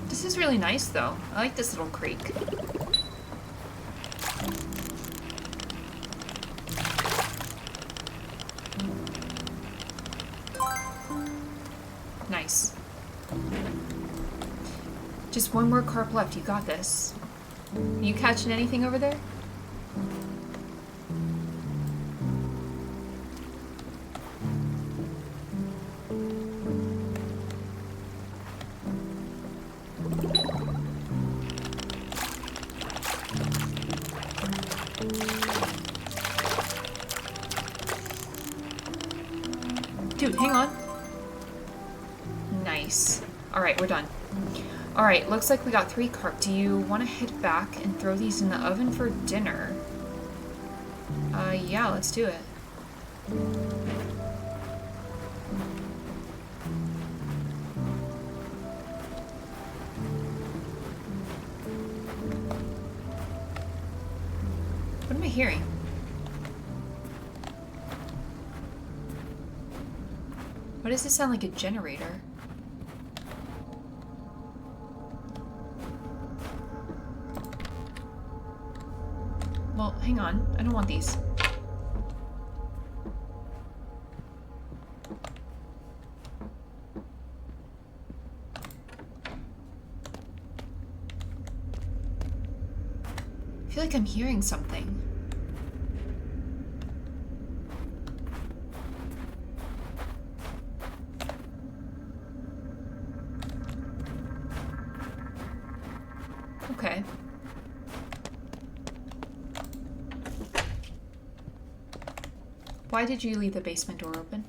This is really nice though. I like this little creek. Just one more carp left. You got this. You catching anything over there? Dude, hang on. Nice. Alright, we're done. Alright, looks like we got 3 carp. Do you want to head back and throw these in the oven for dinner? Yeah, let's do it. What am I hearing? Why does this sound like a generator? Well, hang on. I don't want these. I feel like I'm hearing something. Okay. Why did you leave the basement door open?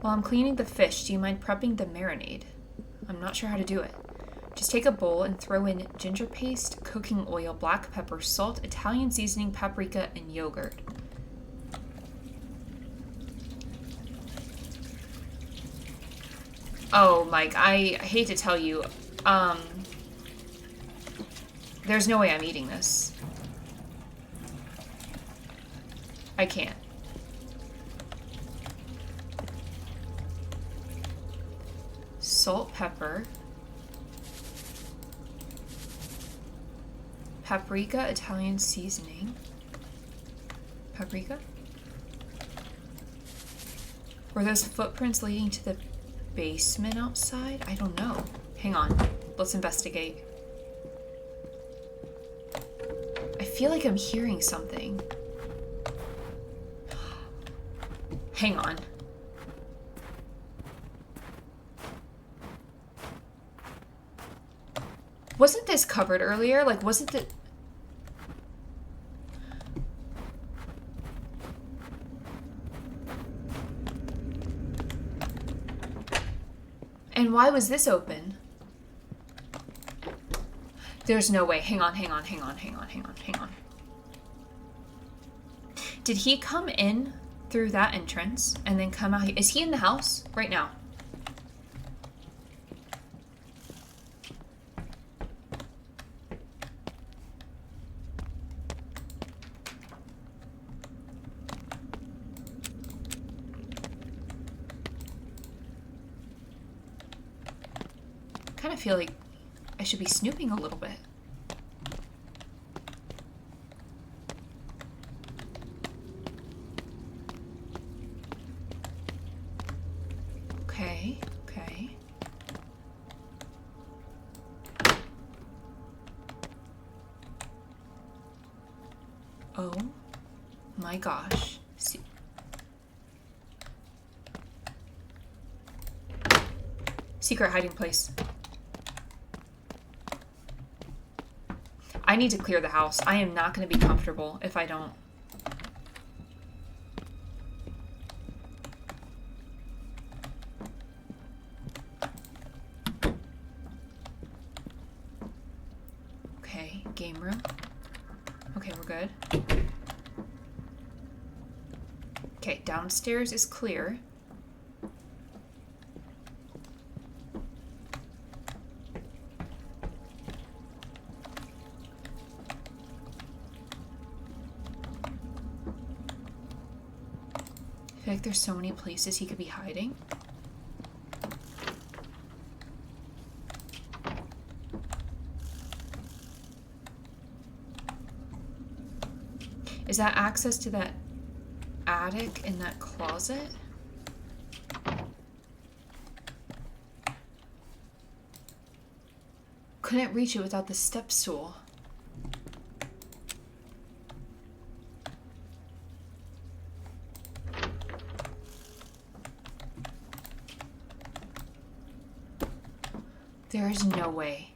While I'm cleaning the fish, do you mind prepping the marinade? I'm not sure how to do it. Just take a bowl and throw in ginger paste, cooking oil, black pepper, salt, Italian seasoning, paprika, and yogurt. Oh, Mike, I hate to tell you, there's no way I'm eating this. I can't. Salt, pepper. Paprika, Italian seasoning. Paprika? Were those footprints leading to the basement outside? I don't know. Hang on. Let's investigate. I feel like I'm hearing something. Hang on. Wasn't this covered earlier? Like, wasn't it... And why was this open? There's no way. Hang on. Did he come in through that entrance and then come out here? Is he in the house right now? I kind of feel like I should be snooping a little bit. Okay. Oh my gosh. Secret hiding place. I need to clear the house. I am not going to be comfortable if I don't. Okay, game room. Okay, we're good. Okay, downstairs is clear. I feel like there's so many places he could be hiding. Is that access to that attic in that closet? couldn't reach it without the step stool. There is no way.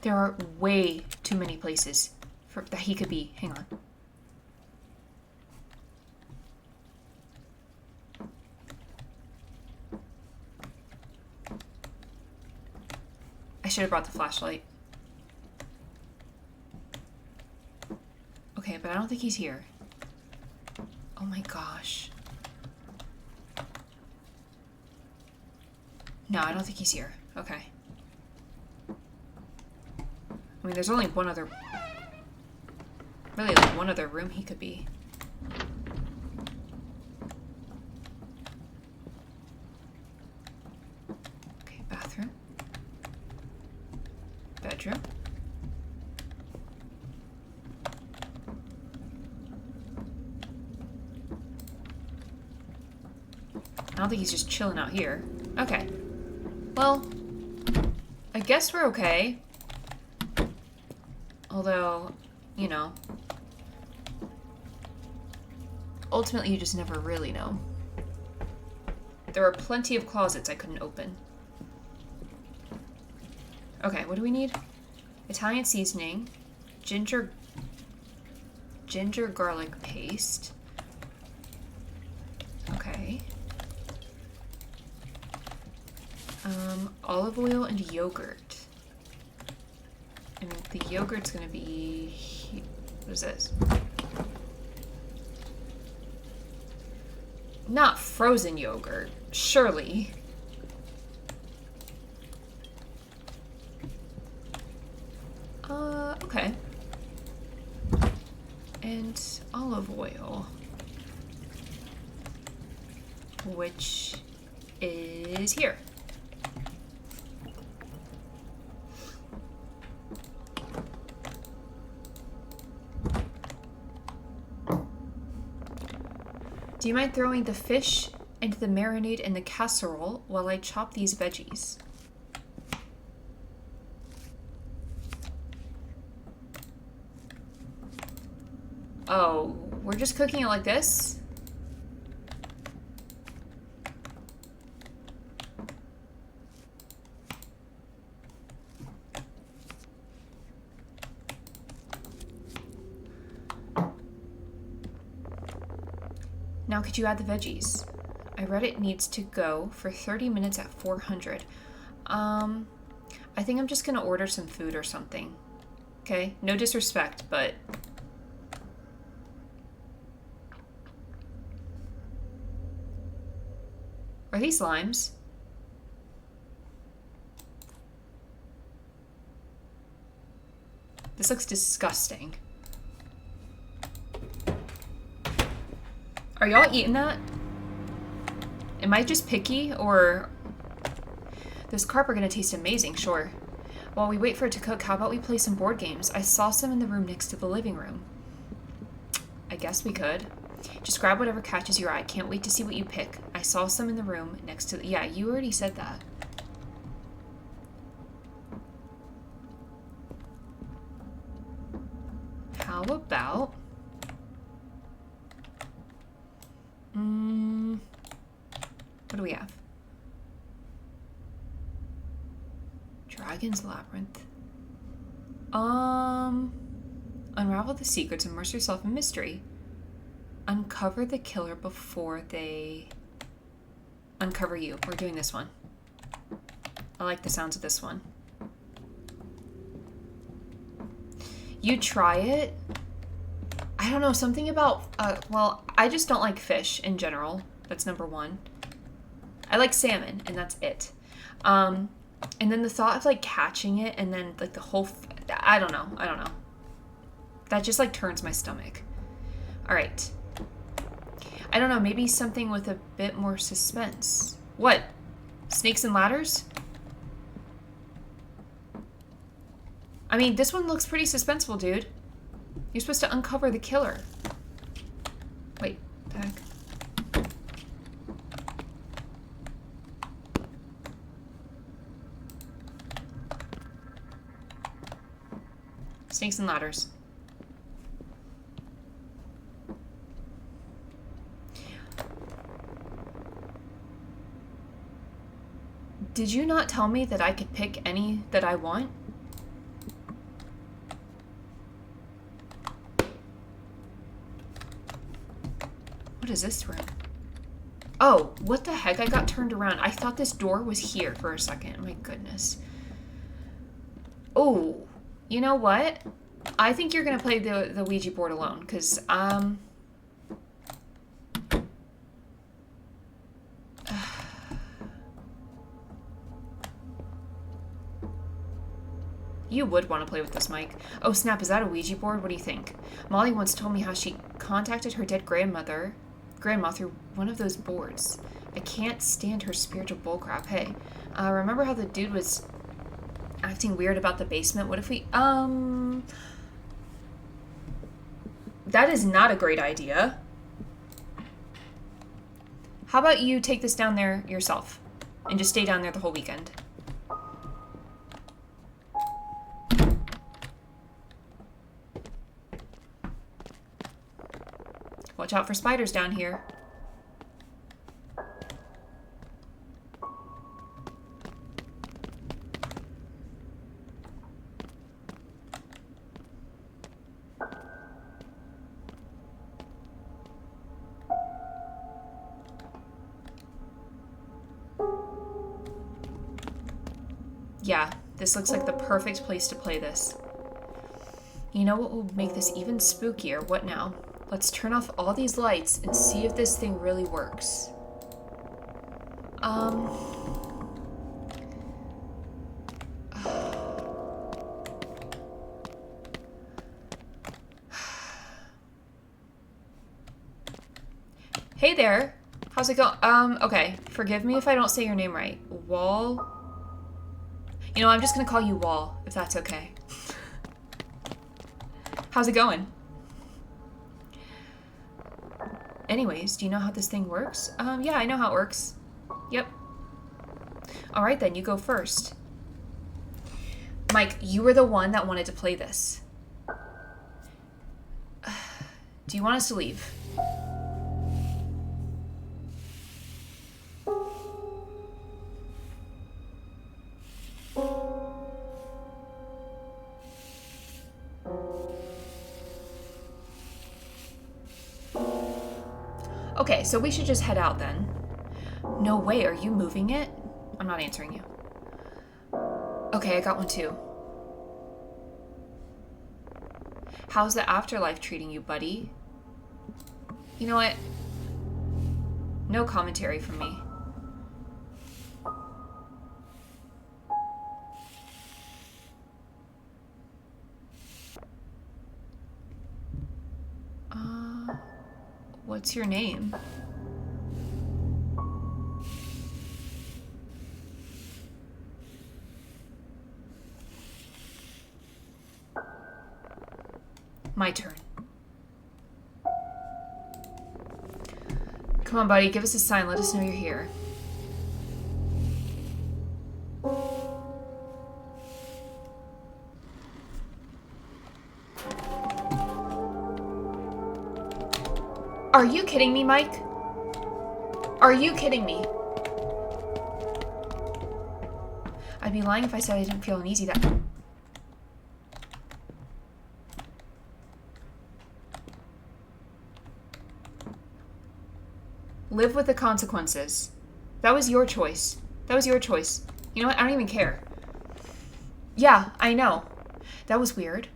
There are way too many places that he could be. Hang on. I should have brought the flashlight. Okay, but I don't think he's here. Oh my gosh. No, I don't think he's here. Okay. I mean, there's only one other... Really, like, one other room he could be. Okay, bathroom. Bedroom. I don't think he's just chilling out here. Okay. Well, I guess we're okay. Although, you know, ultimately you just never really know. There are plenty of closets I couldn't open. Okay, what do we need? Italian seasoning, ginger garlic paste. Okay. Olive oil and yogurt. And the yogurt's gonna be... What is this? Not frozen yogurt, surely. Okay. And olive oil. Which is here. Do you mind throwing the fish and the marinade in the casserole while I chop these veggies? Oh, we're just cooking it like this? Now could you add the veggies? I read it needs to go for 30 minutes at 400. I think I'm just gonna order some food or something. Okay? No disrespect, but... Are these limes? This looks disgusting. Are y'all eating that? Am I just picky, or... Those carp are gonna taste amazing, sure. While we wait for it to cook, how about we play some board games? I saw some in the room next to the living room. I guess we could. Just grab whatever catches your eye. Can't wait to see what you pick. I saw some in the room next to... Yeah, you already said that. How about... What do we have? Dragon's Labyrinth. Unravel the secrets, immerse yourself in mystery. Uncover the killer before they uncover you. We're doing this one. I like the sounds of this one. You try it. I don't know, something about, well, I just don't like fish in general. That's number one. I like salmon, and that's it. And then the thought of, like, catching it, and then, like, the whole, I don't know. That just, like, turns my stomach. All right. I don't know, maybe something with a bit more suspense. What? Snakes and ladders? I mean, this one looks pretty suspenseful, dude. You're supposed to uncover the killer. Wait, the heck? Snakes and ladders. Did you not tell me that I could pick any that I want? What is this room? Oh, what the heck? I got turned around. I thought this door was here for a second. My goodness. Oh, you know what? I think you're gonna play the Ouija board alone, because, you would want to play with this, Mike. Oh, snap, is that a Ouija board? What do you think? Molly once told me how she contacted her dead grandma through one of those boards. I can't stand her spiritual bullcrap. Hey, remember how the dude was acting weird about the basement? What if we, that is not a great idea. How about you take this down there yourself and just stay down there the whole weekend? Watch out for spiders down here. Yeah, this looks like the perfect place to play this. You know what will make this even spookier? What now? Let's turn off all these lights and see if this thing really works. Hey there. How's it going? Okay. Forgive me if I don't say your name right. Wall? You know, I'm just gonna call you Wall, if that's okay. How's it going? Anyways, do you know how this thing works? Yeah, I know how it works. Yep. Alright then, you go first. Mike, you were the one that wanted to play this. Do you want us to leave? Okay, so we should just head out then. No way, are you moving it? I'm not answering you. Okay, I got one too. How's the afterlife treating you, buddy? You know what? No commentary from me. What's your name? My turn. Come on, buddy, give us a sign. Let us know you're here. Are you kidding me, Mike? Are you kidding me? I'd be lying if I said I didn't feel uneasy that... Live with the consequences. That was your choice. That was your choice. You know what? I don't even care. Yeah, I know. That was weird.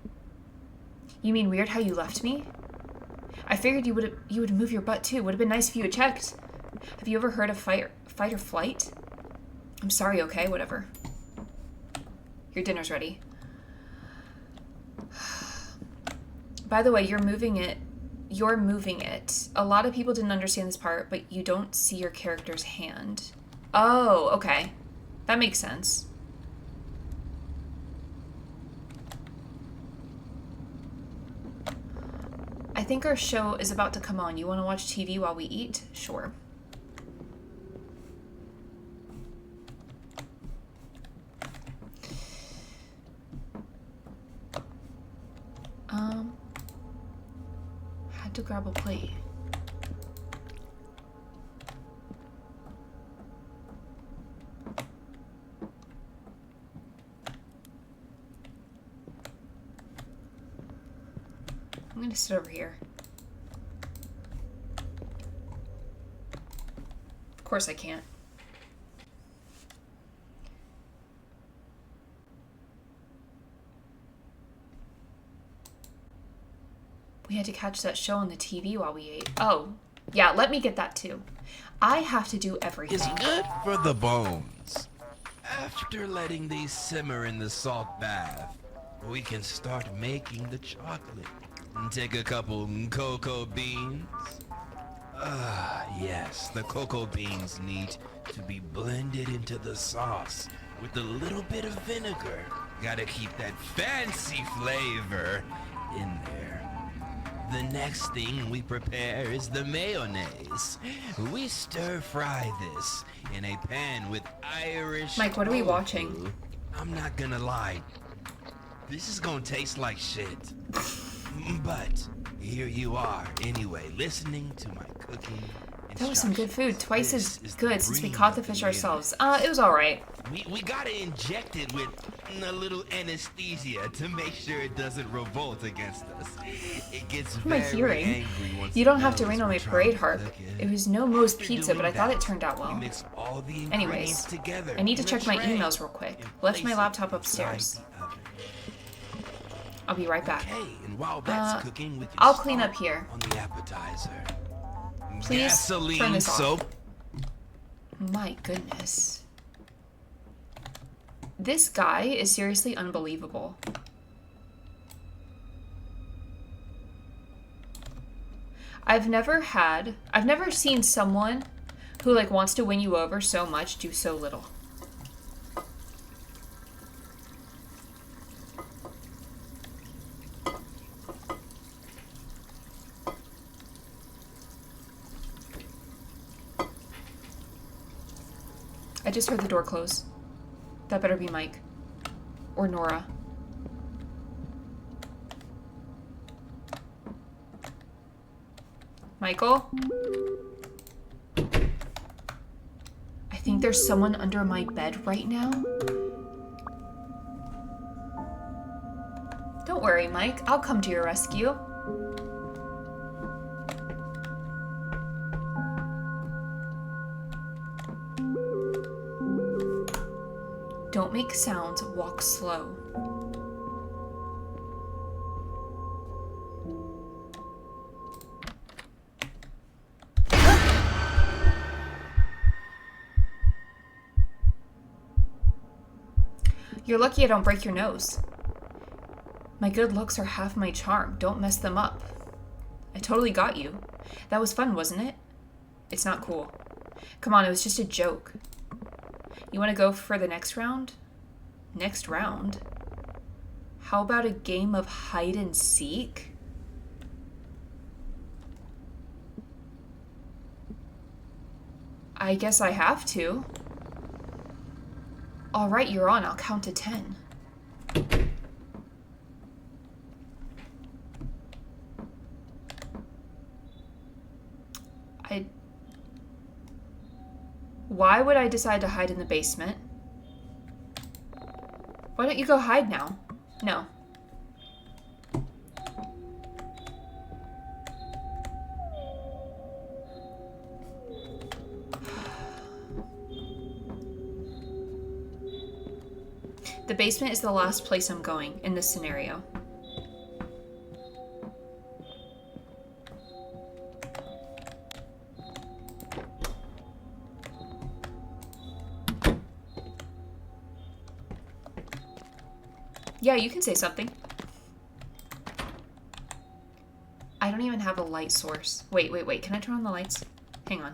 You mean weird how you left me? I figured you would move your butt too. Would have been nice if you had checked. Have you ever heard of fight or flight? I'm sorry, okay? Whatever. Your dinner's ready. By the way, you're moving it. You're moving it. A lot of people didn't understand this part, but you don't see your character's hand. Oh, okay. That makes sense. I think our show is about to come on. You want to watch TV while we eat? Sure. Had to grab a plate. I'm gonna sit over here. Of course I can't. We had to catch that show on the TV while we ate. Oh, yeah, let me get that too. I have to do everything. It's good for the bones. After letting these simmer in the salt bath, we can start making the chocolate. Take a couple cocoa beans. Yes, the cocoa beans need to be blended into the sauce with a little bit of vinegar. Gotta keep that fancy flavor in there. The next thing we prepare is the mayonnaise. We stir fry this in a pan with Irish Mike, what are we tofu. watching? I'm not gonna lie. This is gonna taste like shit. But here you are, anyway, listening to my cooking. That was some good food. Twice This as is the good since we breed caught the of fish community. ourselves. It was alright. We gotta inject it with a little anesthesia to make sure it doesn't revolt against us. It gets What am I very hearing? angry once You it don't have to knows rain on we're my trying parade to harp. cook It was no Moe's After pizza, but I doing thought that, it turned out we well. mix all the ingredients Anyways, together I need to in a check my tray emails real quick. and Left my place laptop it upstairs. inside the oven. I'll be right back. Okay, and while that's cooking, we can I'll clean start up here. on the appetizer. Please Gasoline turn this off. soap. My goodness. This guy is seriously unbelievable. I've never seen someone who like wants to win you over so much do so little. I just heard the door close. That better be Mike. Or Nora. Michael? I think there's someone under my bed right now. Don't worry, Mike. I'll come to your rescue. Don't make sounds, walk slow. You're lucky I don't break your nose. My good looks are half my charm. Don't mess them up. I totally got you. That was fun, wasn't it? It's not cool. Come on, it was just a joke. You want to go for the next round? Next round? How about a game of hide and seek? I guess I have to. All right, you're on. I'll count to 10. Why would I decide to hide in the basement? Why don't you go hide now? No. The basement is the last place I'm going in this scenario. Yeah, you can say something. I don't even have a light source. Wait. Can I turn on the lights? Hang on.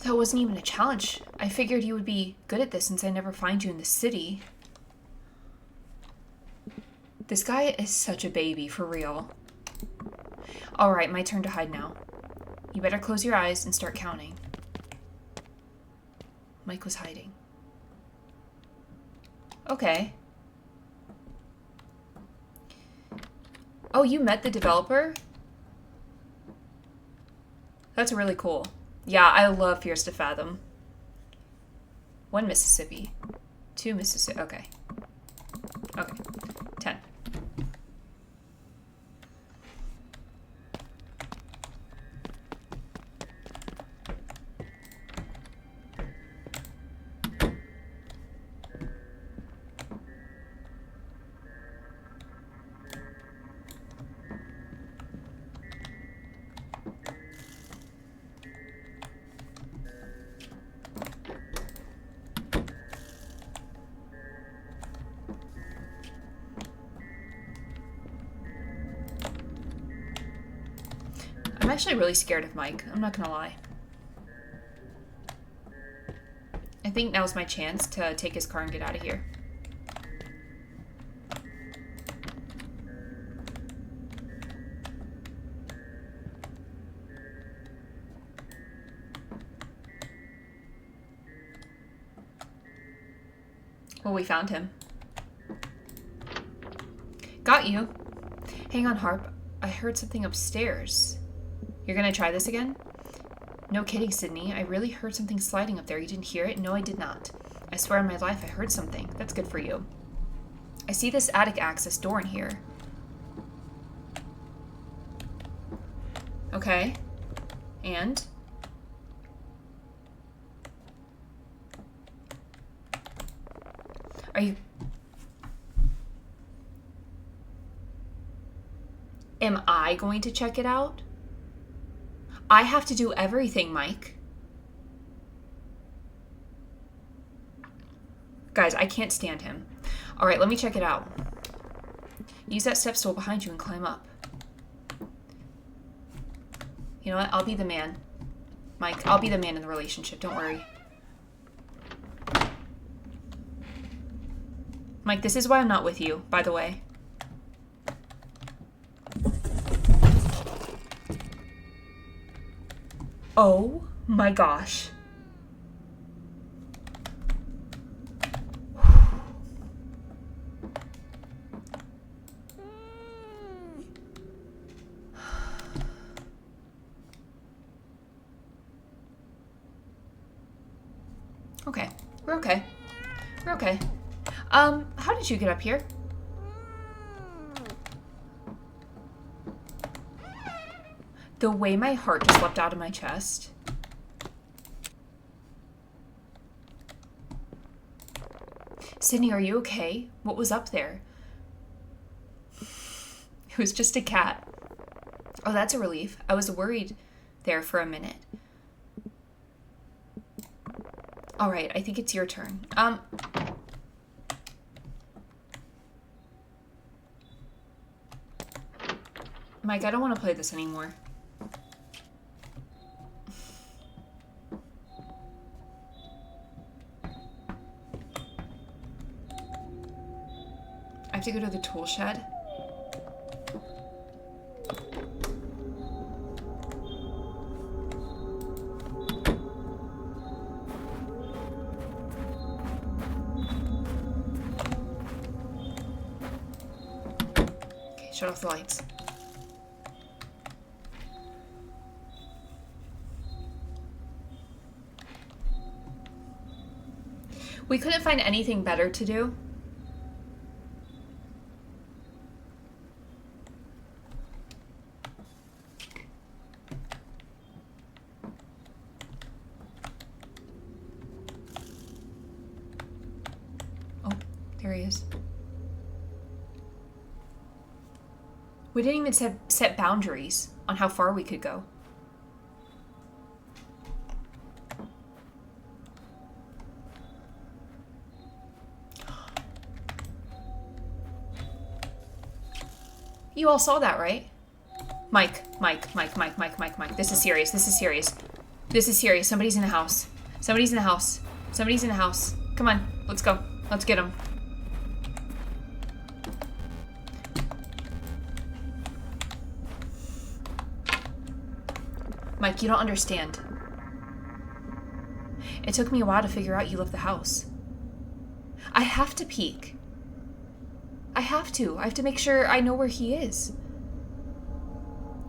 That wasn't even a challenge. I figured you would be good at this since I never find you in the city. This guy is such a baby, for real. Alright, my turn to hide now. You better close your eyes and start counting. Mike was hiding. Okay. Oh, you met the developer? That's really cool. Yeah, I love Fears to Fathom. 1 Mississippi. 2 Mississippi. Okay. Okay. 10. I'm actually really scared of Mike. I'm not gonna lie. I think now's my chance to take his car and get out of here. Well, we found him. Got you. Hang on, Harp. I heard something upstairs. You're gonna try this again? No kidding, Sydney. I really heard something sliding up there. You didn't hear it? No, I did not. I swear on my life I heard something. That's good for you. I see this attic access door in here. Okay. And? Are you... Am I going to check it out? I have to do everything, Mike. Guys, I can't stand him. Alright, let me check it out. Use that step stool behind you and climb up. You know what? I'll be the man. Mike, I'll be the man in the relationship. Don't worry. Mike, this is why I'm not with you, by the way. Oh my gosh. Okay, we're okay. We're okay. How did you get up here? The way my heart just leapt out of my chest. Sydney, are you okay? What was up there? It was just a cat. Oh, that's a relief. I was worried there for a minute. All right, I think it's your turn. Mike, I don't want to play this anymore. I have to go to the tool shed. Okay, shut off the lights. We couldn't find anything better to do. Oh, there he is. We didn't even set boundaries on how far we could go. You all saw that, right? Mike. This is serious. This is serious. This is serious. Somebody's in the house. Somebody's in the house. Somebody's in the house. Come on. Let's go. Let's get him. Mike, you don't understand. It took me a while to figure out you left the house. I have to peek. I have to. I have to make sure I know where he is.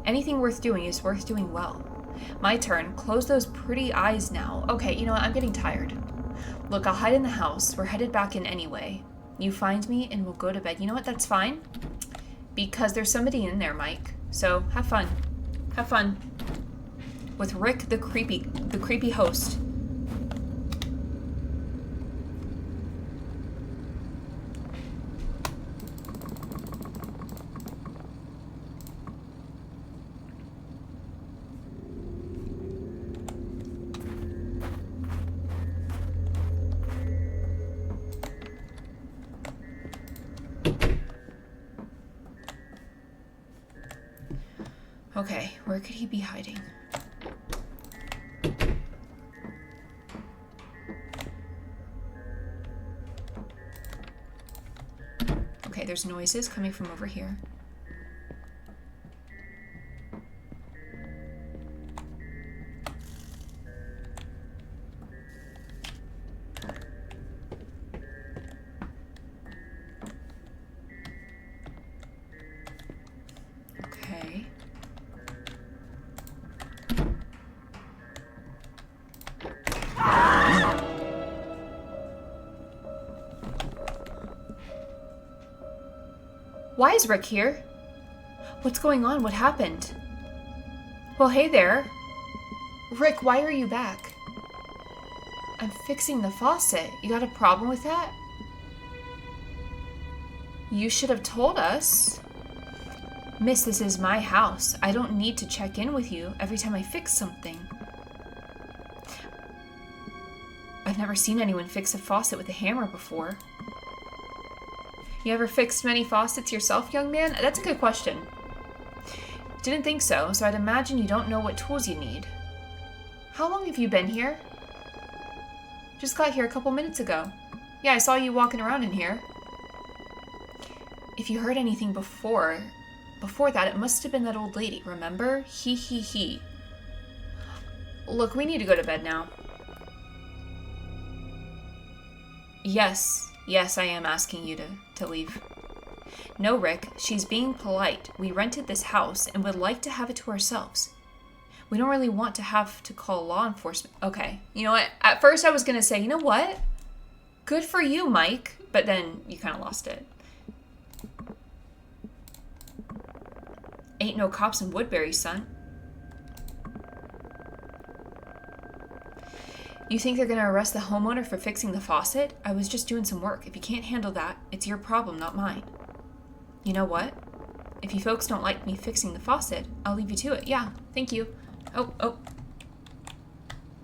Anything worth doing is worth doing well. My turn. Close those pretty eyes now. Okay, you know what? I'm getting tired. Look, I'll hide in the house. We're headed back in anyway. You find me and we'll go to bed. You know what? That's fine. Because there's somebody in there, Mike. So, have fun. Have fun. With Rick, the creepy host. Okay, where could he be hiding? Okay, there's noises coming from over here. Okay. Why is Rick here? What's going on? What happened? Well, hey there. Rick, why are you back? I'm fixing the faucet. You got a problem with that? You should have told us. Miss, this is my house. I don't need to check in with you every time I fix something. I've never seen anyone fix a faucet with a hammer before. You ever fixed many faucets yourself, young man? That's a good question. Didn't think so, so I'd imagine you don't know what tools you need. How long have you been here? Just got here a couple minutes ago. Yeah, I saw you walking around in here. If you heard anything before that, it must have been that old lady, remember? He. Look, we need to go to bed now. Yes, I am asking you to leave. No, Rick, she's being polite. We rented this house and would like to have it to ourselves. We don't really want to have to call law enforcement. Okay, you know what? At first I was going to say, you know what? Good for you, Mike. But then you kind of lost it. Ain't no cops in Woodbury, son. You think they're going to arrest the homeowner for fixing the faucet? I was just doing some work. If you can't handle that, it's your problem, not mine. You know what? If you folks don't like me fixing the faucet, I'll leave you to it. Yeah, thank you. Oh.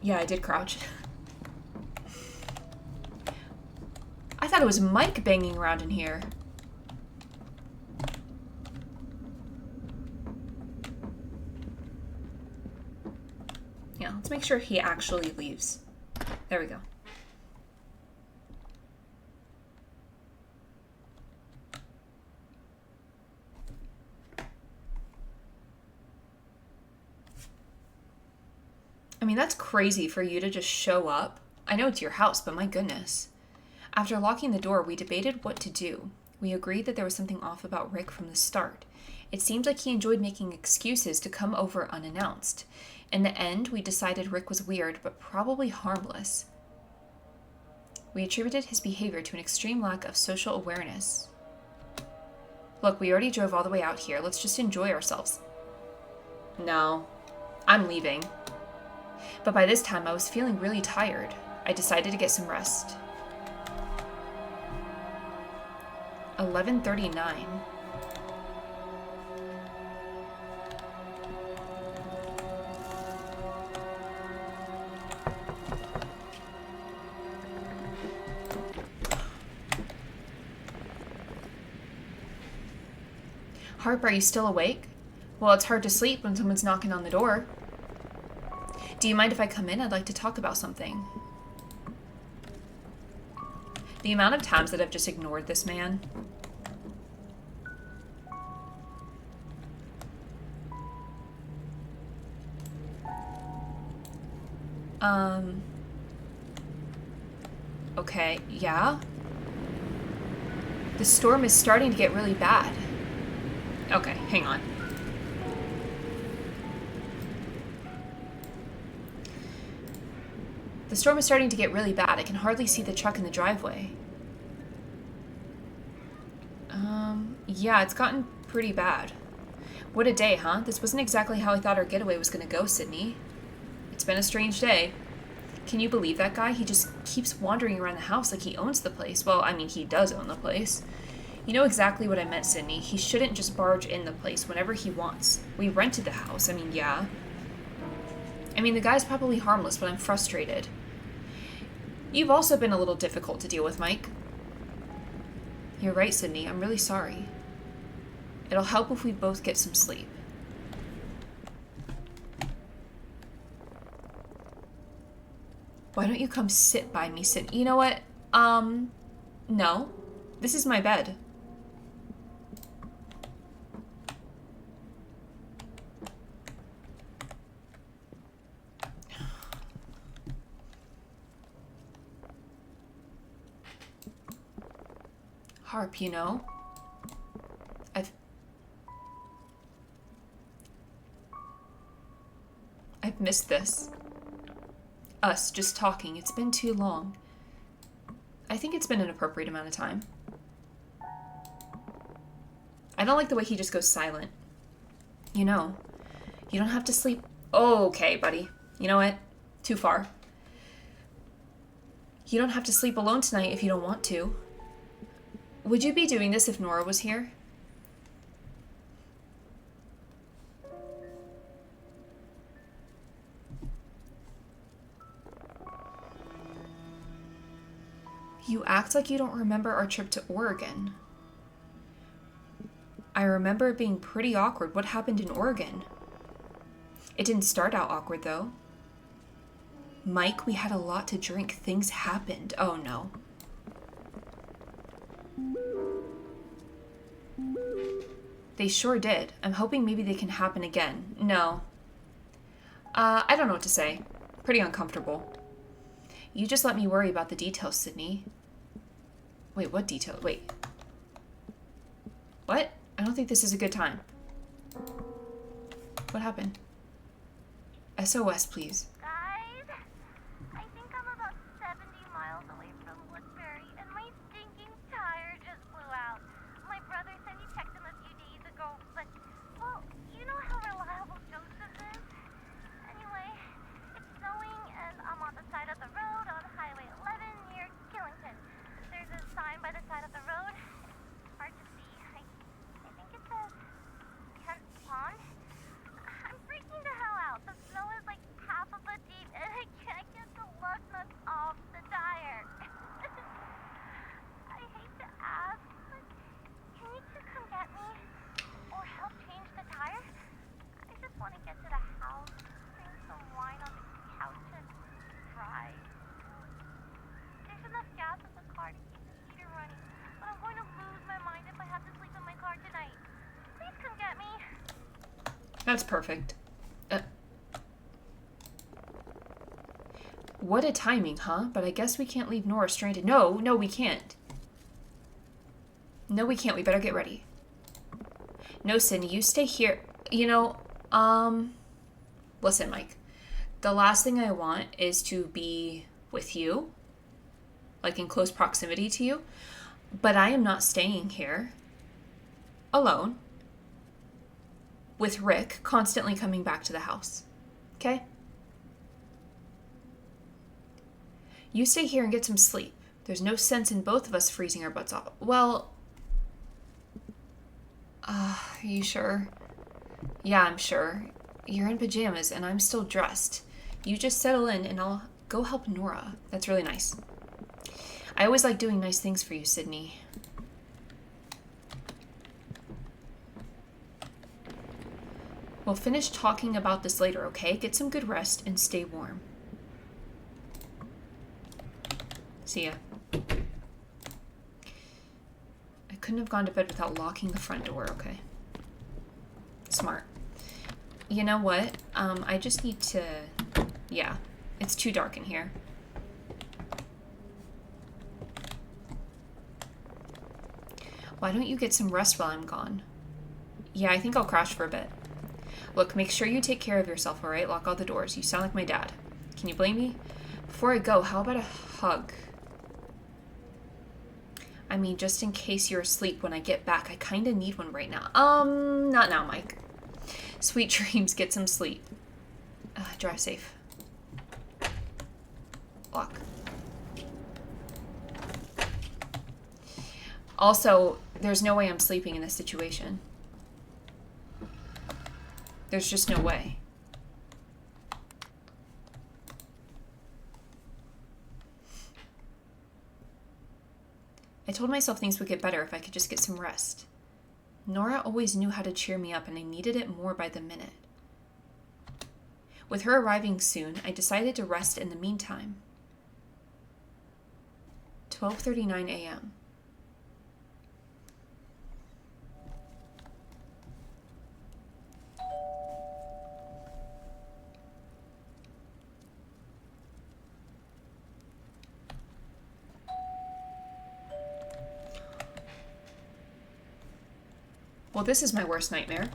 Yeah, I did crouch. I thought it was Mike banging around in here. Yeah, let's make sure he actually leaves. There we go. I mean, that's crazy for you to just show up. I know it's your house, but my goodness. After locking the door, we debated what to do. We agreed that there was something off about Rick from the start. It seemed like he enjoyed making excuses to come over unannounced. In the end, we decided Rick was weird, but probably harmless. We attributed his behavior to an extreme lack of social awareness. Look, we already drove all the way out here. Let's just enjoy ourselves. No, I'm leaving. But by this time, I was feeling really tired. I decided to get some rest. 11:39. Harp, are you still awake? Well, it's hard to sleep when someone's knocking on the door. Do you mind if I come in? I'd like to talk about something. The amount of times that I've just ignored this man. Okay, yeah. The storm is starting to get really bad. Okay, hang on. The storm is starting to get really bad. I can hardly see the truck in the driveway. Yeah, it's gotten pretty bad. What a day, huh? This wasn't exactly how I thought our getaway was gonna go, Sydney. It's been a strange day. Can you believe that guy? He just keeps wandering around the house like he owns the place. Well, I mean, he does own the place. You know exactly what I meant, Sydney. He shouldn't just barge in the place whenever he wants. We rented the house. I mean, yeah. I mean, the guy's probably harmless, but I'm frustrated. You've also been a little difficult to deal with, Mike. You're right, Sydney. I'm really sorry. It'll help if we both get some sleep. Why don't you come sit by me, Sydney? You know what? No. This is my bed. Harp, you know? I've missed this. Us just talking. It's been too long. I think it's been an appropriate amount of time. I don't like the way he just goes silent. You know, you don't have to sleep. Oh, okay, buddy. You know what? Too far. You don't have to sleep alone tonight if you don't want to. Would you be doing this if Nora was here? You act like you don't remember our trip to Oregon. I remember it being pretty awkward. What happened in Oregon? It didn't start out awkward, though. Mike, we had a lot to drink. Things happened. Oh, no. They sure did. I'm hoping maybe they can happen again. No. I don't know what to say. Pretty uncomfortable. You just let me worry about the details, Sydney. Wait, what detail? Wait. What? I don't think this is a good time. What happened? SOS, please. Guys, I think I'm about 70 miles away from Woodbury, and my stinking tire just blew out. My brother said he checked them a few days ago, but, well, you know how reliable Joseph is. Anyway, it's snowing, and I'm on the side of the road on Highway 11 near Killington. There's a sign by the side of the road. It's hard to see. I think it says Kent Pond. I'm freaking the hell out. The snow is like half a foot deep, and I can't get the lug nuts off the tire. I hate to ask, but can you two come get me? Or help change the tire? I just want to get to the house, drink some wine on the couch, and drive. There's enough gas in the car to keep the heater running, but I'm going to lose my mind if I have to sleep in my car tonight. Please come get me. That's perfect. What a timing, huh? But I guess we can't leave Nora stranded. No, we can't. No, we can't. We better get ready. No, Sydney, you stay here. You know, listen, Mike. The last thing I want is to be with you. Like in close proximity to you. But I am not staying here. Alone. With Rick constantly coming back to the house. Okay? You stay here and get some sleep. There's no sense in both of us freezing our butts off. Well, are you sure? Yeah, I'm sure. You're in pajamas and I'm still dressed. You just settle in and I'll go help Nora. That's really nice. I always like doing nice things for you, Sydney. Well, We'll finish talking about this later, okay? Get some good rest and stay warm. See ya. I couldn't have gone to bed without locking the front door, okay? Smart. You know what? I just need to... Yeah, it's too dark in here. Why don't you get some rest while I'm gone? Yeah, I think I'll crash for a bit. Look, make sure you take care of yourself, alright? Lock all the doors. You sound like my dad. Can you blame me? Before I go, how about a hug? I mean, just in case you're asleep when I get back. I kinda need one right now. Not now, Mike. Sweet dreams. Get some sleep. Drive safe. Lock. Also, there's no way I'm sleeping in this situation. There's just no way. I told myself things would get better if I could just get some rest. Nora always knew how to cheer me up, and I needed it more by the minute. With her arriving soon, I decided to rest in the meantime. 12:39 a.m. Well, this is my worst nightmare.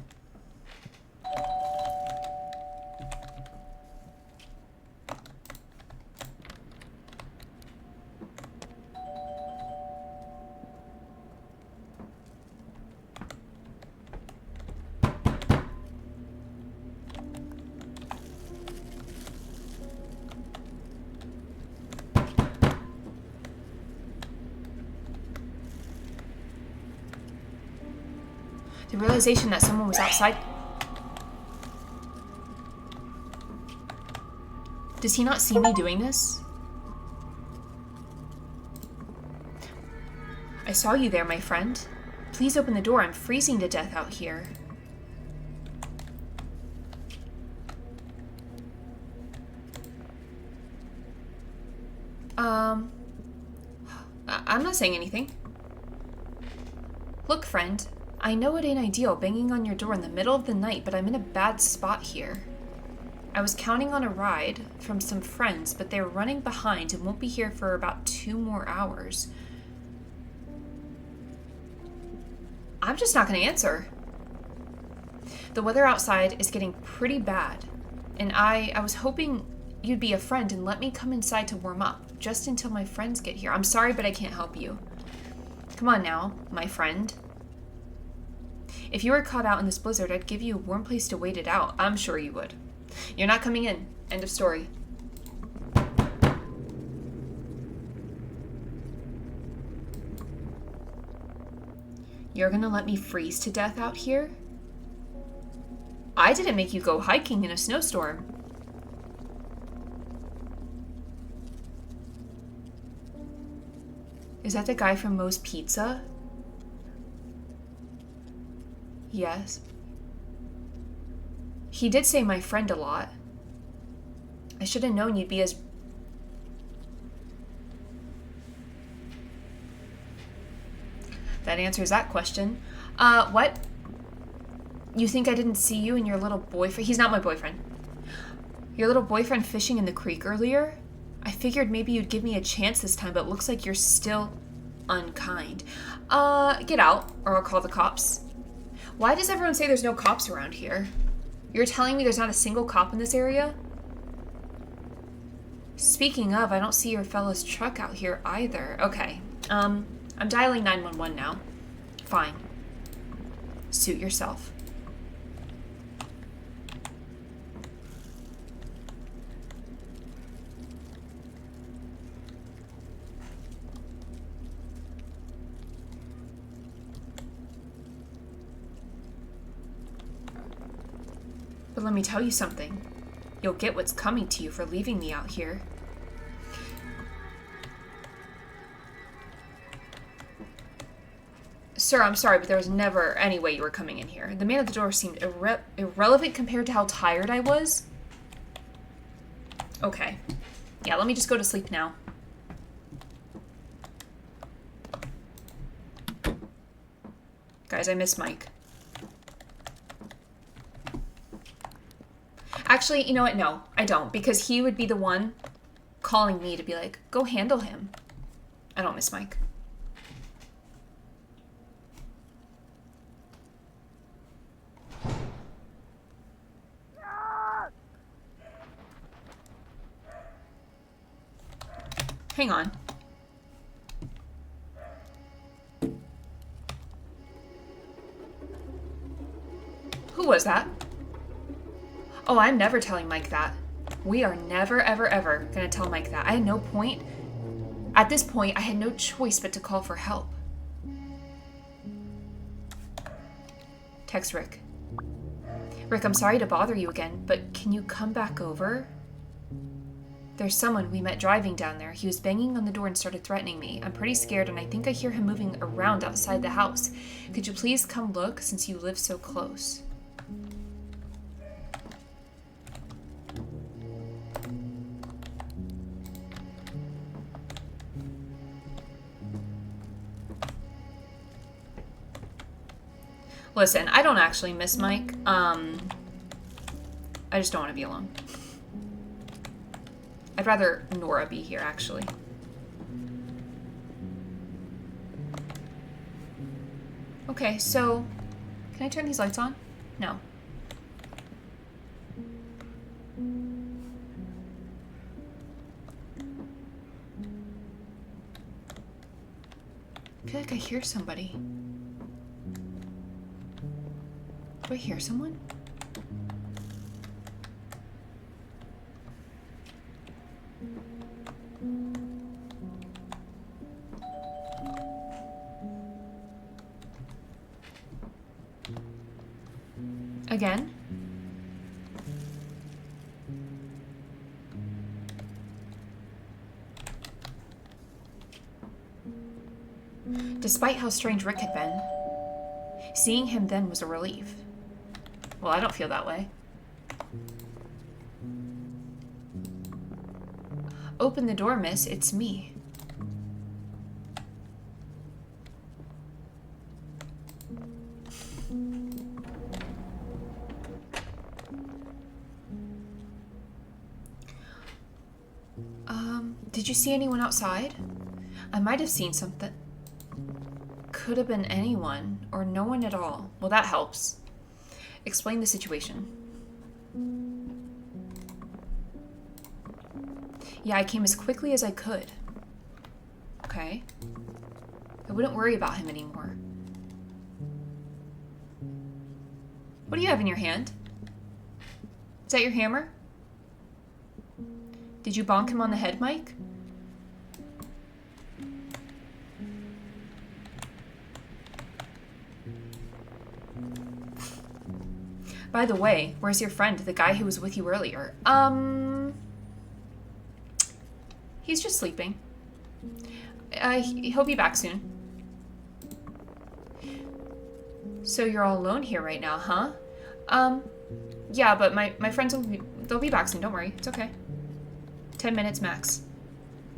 The realization that someone was outside. Does he not see me doing this? I saw you there, my friend. Please open the door. I'm freezing to death out here. I'm not saying anything. Look, friend. I know it ain't ideal banging on your door in the middle of the night, but I'm in a bad spot here. I was counting on a ride from some friends, but they're running behind and won't be here for about 2 more hours. I'm just not going to answer. The weather outside is getting pretty bad, and I was hoping you'd be a friend and let me come inside to warm up, just until my friends get here. I'm sorry, but I can't help you. Come on now, my friend. If you were caught out in this blizzard, I'd give you a warm place to wait it out. I'm sure you would. You're not coming in. End of story. You're gonna let me freeze to death out here? I didn't make you go hiking in a snowstorm. Is that the guy from Moe's Pizza? Yes. He did say my friend a lot. I should have known you'd be as... That answers that question. What? You think I didn't see you and your little boyfriend? He's not my boyfriend. Your little boyfriend fishing in the creek earlier? I figured maybe you'd give me a chance this time, but it looks like you're still unkind. Get out, or I'll call the cops. Why does everyone say there's no cops around here? You're telling me there's not a single cop in this area? Speaking of, I don't see your fella's truck out here either. Okay, I'm dialing 911 now. Fine. Suit yourself. But let me tell you something. You'll get what's coming to you for leaving me out here. Sir, I'm sorry, but there was never any way you were coming in here. The man at the door seemed irrelevant compared to how tired I was. Okay. Yeah, let me just go to sleep now. Guys, I miss Mike. Actually, you know what? No, I don't. Because he would be the one calling me to be like, go handle him. I don't miss Mike. Hang on. Who was that? Oh, I'm never telling Mike that. We are never, ever, ever gonna tell Mike that. I had no point. At this point, I had no choice but to call for help. Text Rick. Rick, I'm sorry to bother you again, but can you come back over? There's someone we met driving down there. He was banging on the door and started threatening me. I'm pretty scared and I think I hear him moving around outside the house. Could you please come look since you live so close? Listen, I don't actually miss Mike. I just don't want to be alone. I'd rather Nora be here, actually. Okay, so... Can I turn these lights on? No. I feel like I hear somebody. Do I hear someone? Again? Despite how strange Rick had been, seeing him then was a relief. Well, I don't feel that way. Open the door, miss. It's me. Did you see anyone outside? I might have seen something. Could have been anyone, or no one at all. Well, that helps. Explain the situation. Yeah, I came as quickly as I could. Okay. I wouldn't worry about him anymore. What do you have in your hand? Is that your hammer? Did you bonk him on the head, Mike? By the way, where's your friend, the guy who was with you earlier? He's just sleeping. He'll be back soon. So you're all alone here right now, huh? Yeah, but my friends they'll be back soon, don't worry. It's okay. 10 minutes max.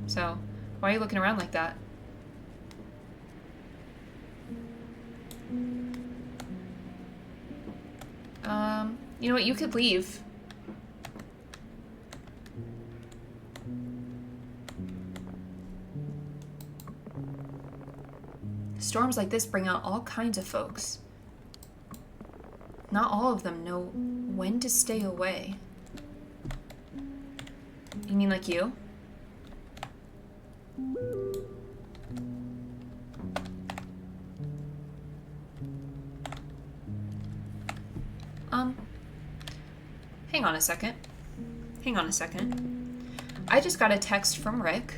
So, why are you looking around like that? You know what? You could leave. Storms like this bring out all kinds of folks. Not all of them know when to stay away. You mean like you? Hang on a second. Hang on a second. I just got a text from Rick.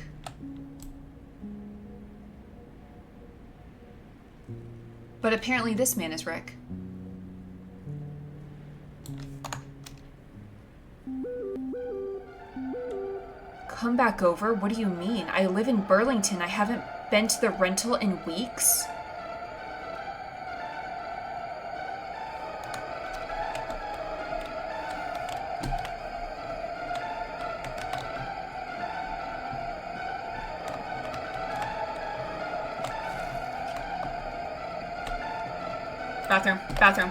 But apparently this man is Rick. Come back over? What do you mean? I live in Burlington. I haven't been to the rental in weeks. Bathroom. Bathroom.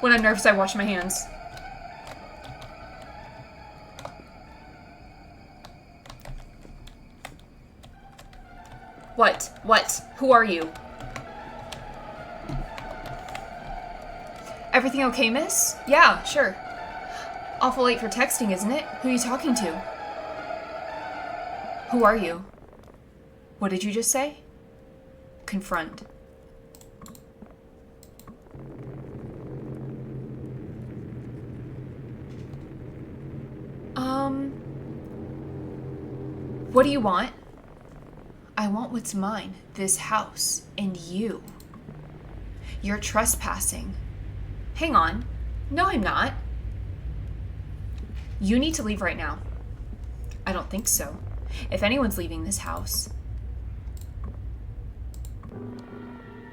When I'm nervous, I wash my hands. What? What? Who are you? Everything okay, miss? Yeah, sure. Awful late for texting, isn't it? Who are you talking to? Who are you? What did you just say? Confront. What do you want? I want what's mine, this house, and you. You're trespassing. Hang on. No, I'm not. You need to leave right now. I don't think so. If anyone's leaving this house,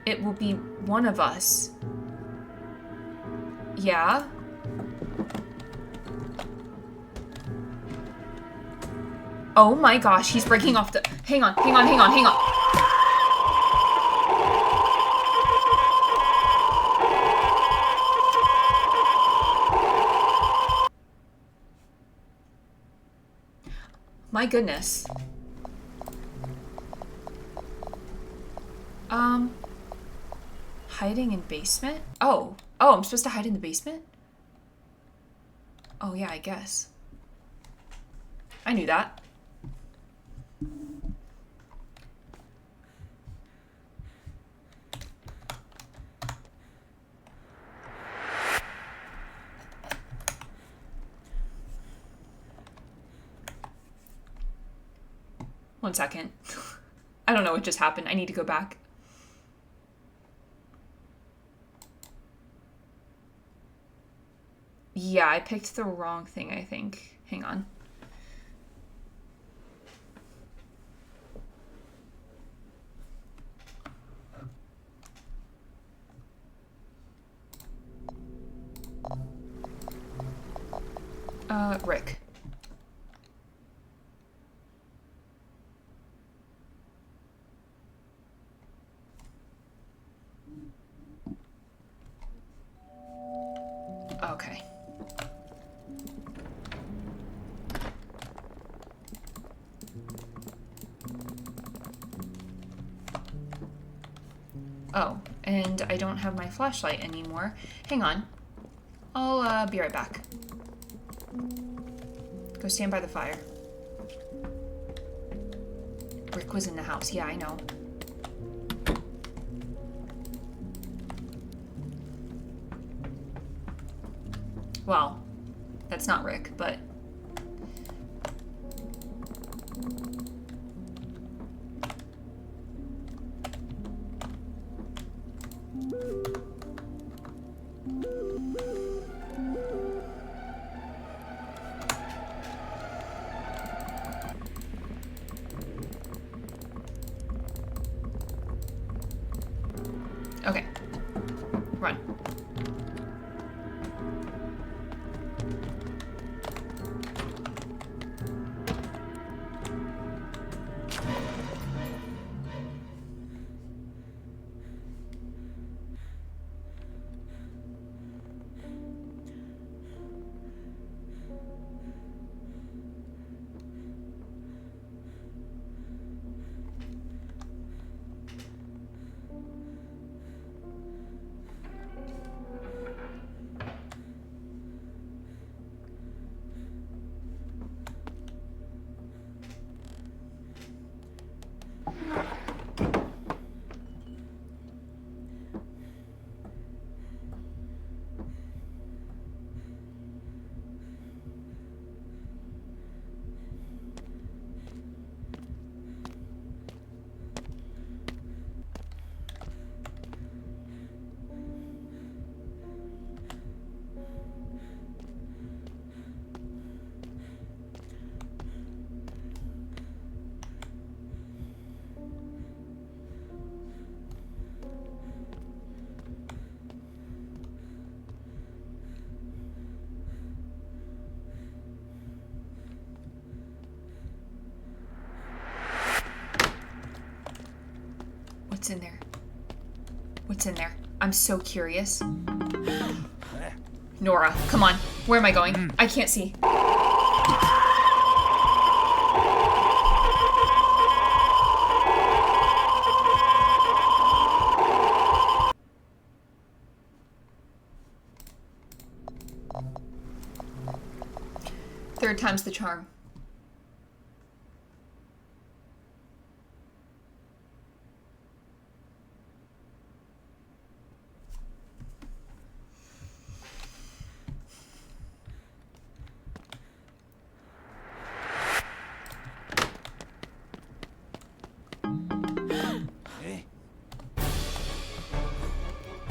it will be one of us. Yeah? Oh my gosh, he's breaking off the... Hang on. My goodness. Hiding in basement? Oh, I'm supposed to hide in the basement? Oh yeah, I guess. I knew that. One second. I don't know what just happened. I need to go back. Yeah, I picked the wrong thing, I think. Hang on. Rick. Okay. Oh, and I don't have my flashlight anymore. Hang on. I'll be right back. Go stand by the fire. Rick was in the house. Yeah, I know. Well, that's not Rick, but... Okay. Run. What's in there? I'm so curious. Nora, come on. Where am I going? I can't see. Third time's the charm.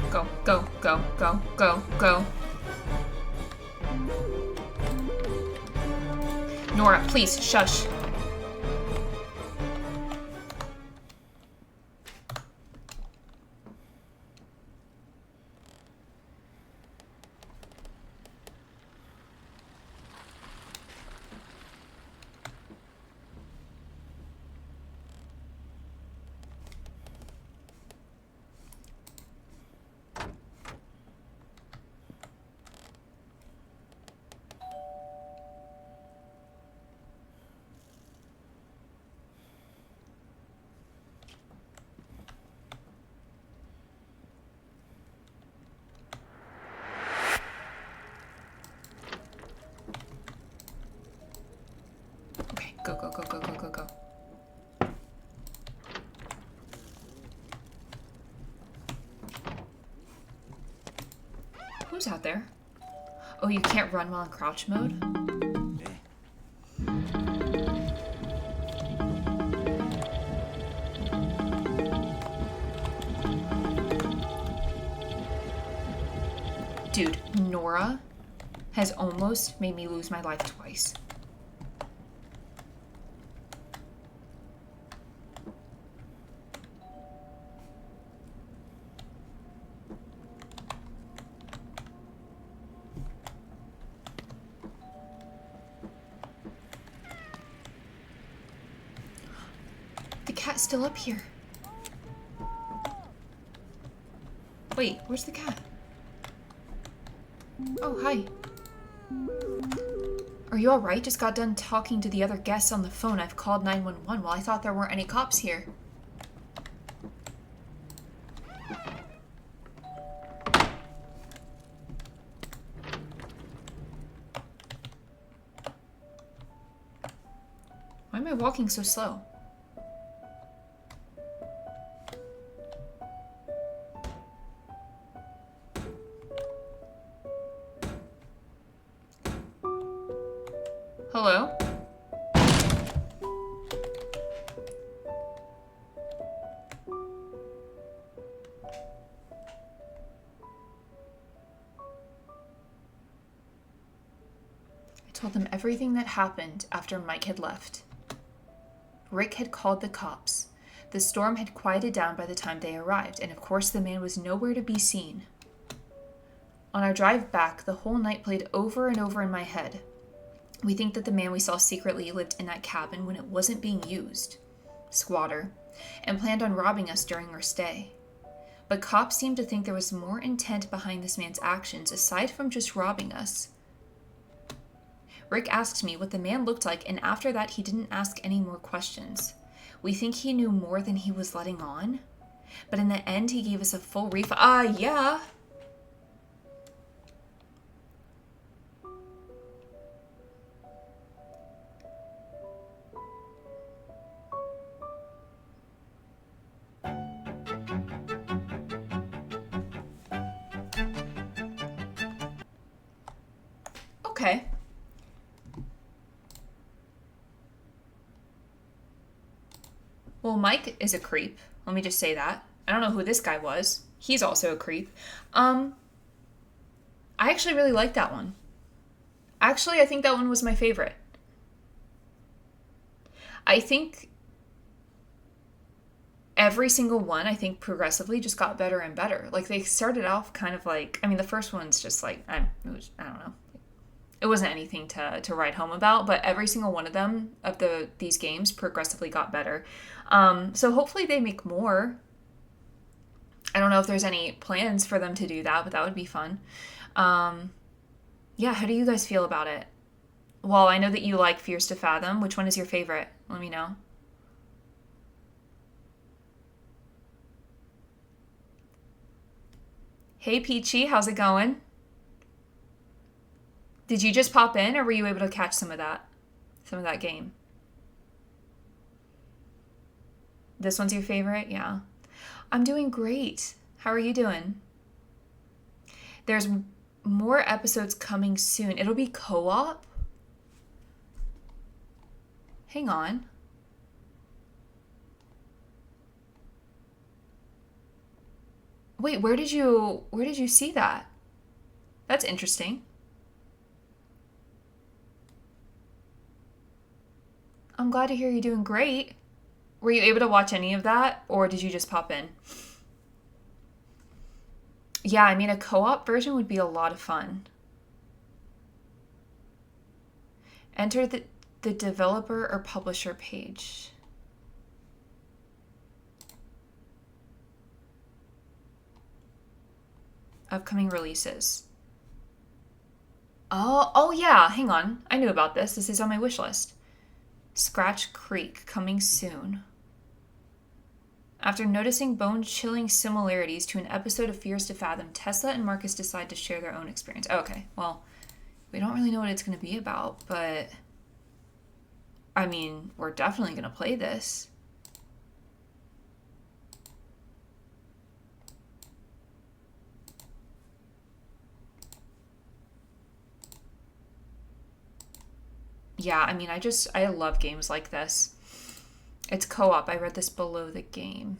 Go, go, go, go, go, go. Nora, please, shush. Okay, go, go, go, go, go, go, go. Who's out there? Oh, you can't run while in crouch mode? Dude, Nora has almost made me lose my life twice. The cat's still up here. Wait, where's the cat? Oh, hi. Are you alright? Just got done talking to the other guests on the phone. I've called 911. Well, I thought there weren't any cops here. Why am I walking so slow? Hello? I told them everything that happened after Mike had left. Rick had called the cops. The storm had quieted down by the time they arrived, and of course the man was nowhere to be seen. On our drive back, the whole night played over and over in my head. We think that the man we saw secretly lived in that cabin when it wasn't being used, squatter, and planned on robbing us during our stay. But cops seemed to think there was more intent behind this man's actions aside from just robbing us. Rick asked me what the man looked like, and after that he didn't ask any more questions. We think he knew more than he was letting on, but in the end he gave us a full refund. Yeah. Okay. Well, Mike is a creep. Let me just say that. I don't know who this guy was. He's also a creep. I actually really like that one. Actually, I think that one was my favorite. I think every single one, I think progressively just got better and better. Like, they started off kind of like, I mean, the first one's just like, I don't know. It wasn't anything to write home about, but every single one of them, of these games, progressively got better. So hopefully they make more. I don't know if there's any plans for them to do that, but that would be fun. Yeah, how do you guys feel about it? Well, I know that you like Fears to Fathom. Which one is your favorite? Let me know. Hey, Peachy, how's it going? Did you just pop in, or were you able to catch some of that? Some of that game? This one's your favorite? Yeah. I'm doing great. How are you doing? There's more episodes coming soon. It'll be co-op? Hang on. Wait, where did you see that? That's interesting. I'm glad to hear you're doing great. Were you able to watch any of that, or did you just pop in? Yeah, I mean, a co-op version would be a lot of fun. Enter the developer or publisher page. Upcoming releases. Oh yeah, hang on. I knew about this. This is on my wish list. Scratch Creek, coming soon. After noticing bone-chilling similarities to an episode of Fears to Fathom, Tessa and Marcus decide to share their own experience. Okay, well, we don't really know what it's going to be about, but I mean, we're definitely going to play this. Yeah, I mean, I love games like this. It's co-op. I read this below the game.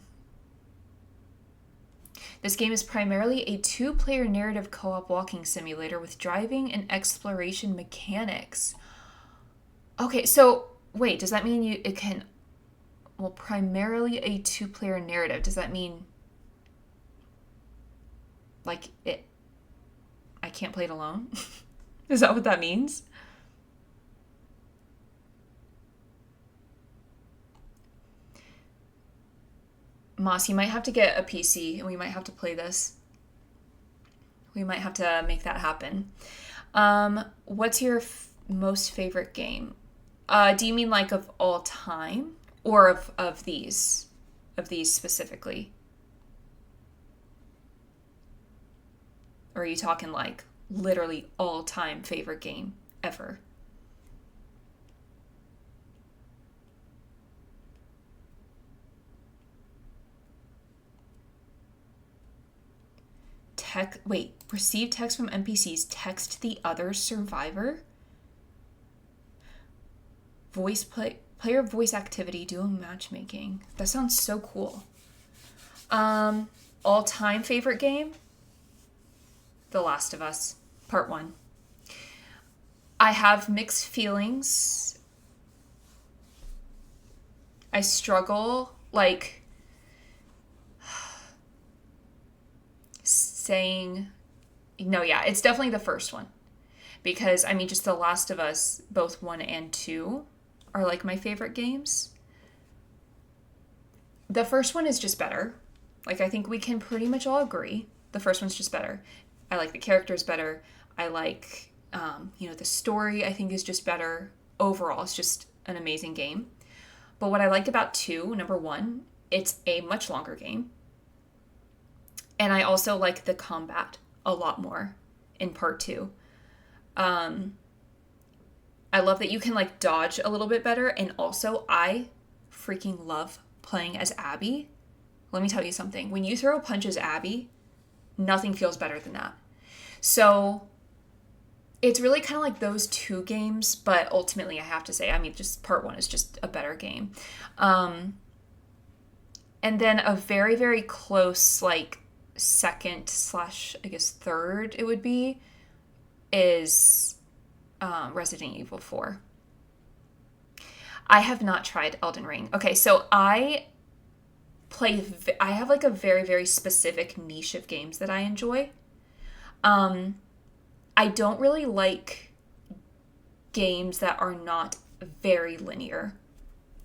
This game is primarily a two-player narrative co-op walking simulator with driving and exploration mechanics. Okay, so wait, does that mean it can, well, primarily a two-player narrative. Does that mean like I can't play it alone? Is that what that means? Moss, you might have to get a PC and we might have to play this. We might have to make that happen. What's your most favorite game? Do you mean like of all time or of these specifically? Or are you talking like literally all time favorite game ever? Receive text from NPCs, text the other survivor. Player voice activity, duo matchmaking. That sounds so cool. All-time favorite game? The Last of Us, Part 1. I have mixed feelings. I struggle, like, saying, no, yeah, it's definitely the first one. Because, I mean, just The Last of Us, both 1 and 2, are like my favorite games. The first one is just better. Like, I think we can pretty much all agree. The first one's just better. I like the characters better. I like, the story I think is just better. Overall, it's just an amazing game. But what I liked about 2, number 1, it's a much longer game. And I also like the combat a lot more in Part 2. I love that you can like dodge a little bit better. And also I freaking love playing as Abby. Let me tell you something. When you throw a punch as Abby, nothing feels better than that. So it's really kind of like those two games, but ultimately I have to say, I mean, just Part 1 is just a better game. And then a very, very close, like, second / I guess third it would be, is Resident Evil 4. I have not tried Elden Ring. Okay, so I have like a very, very specific niche of games that I enjoy. I don't really like games that are not very linear.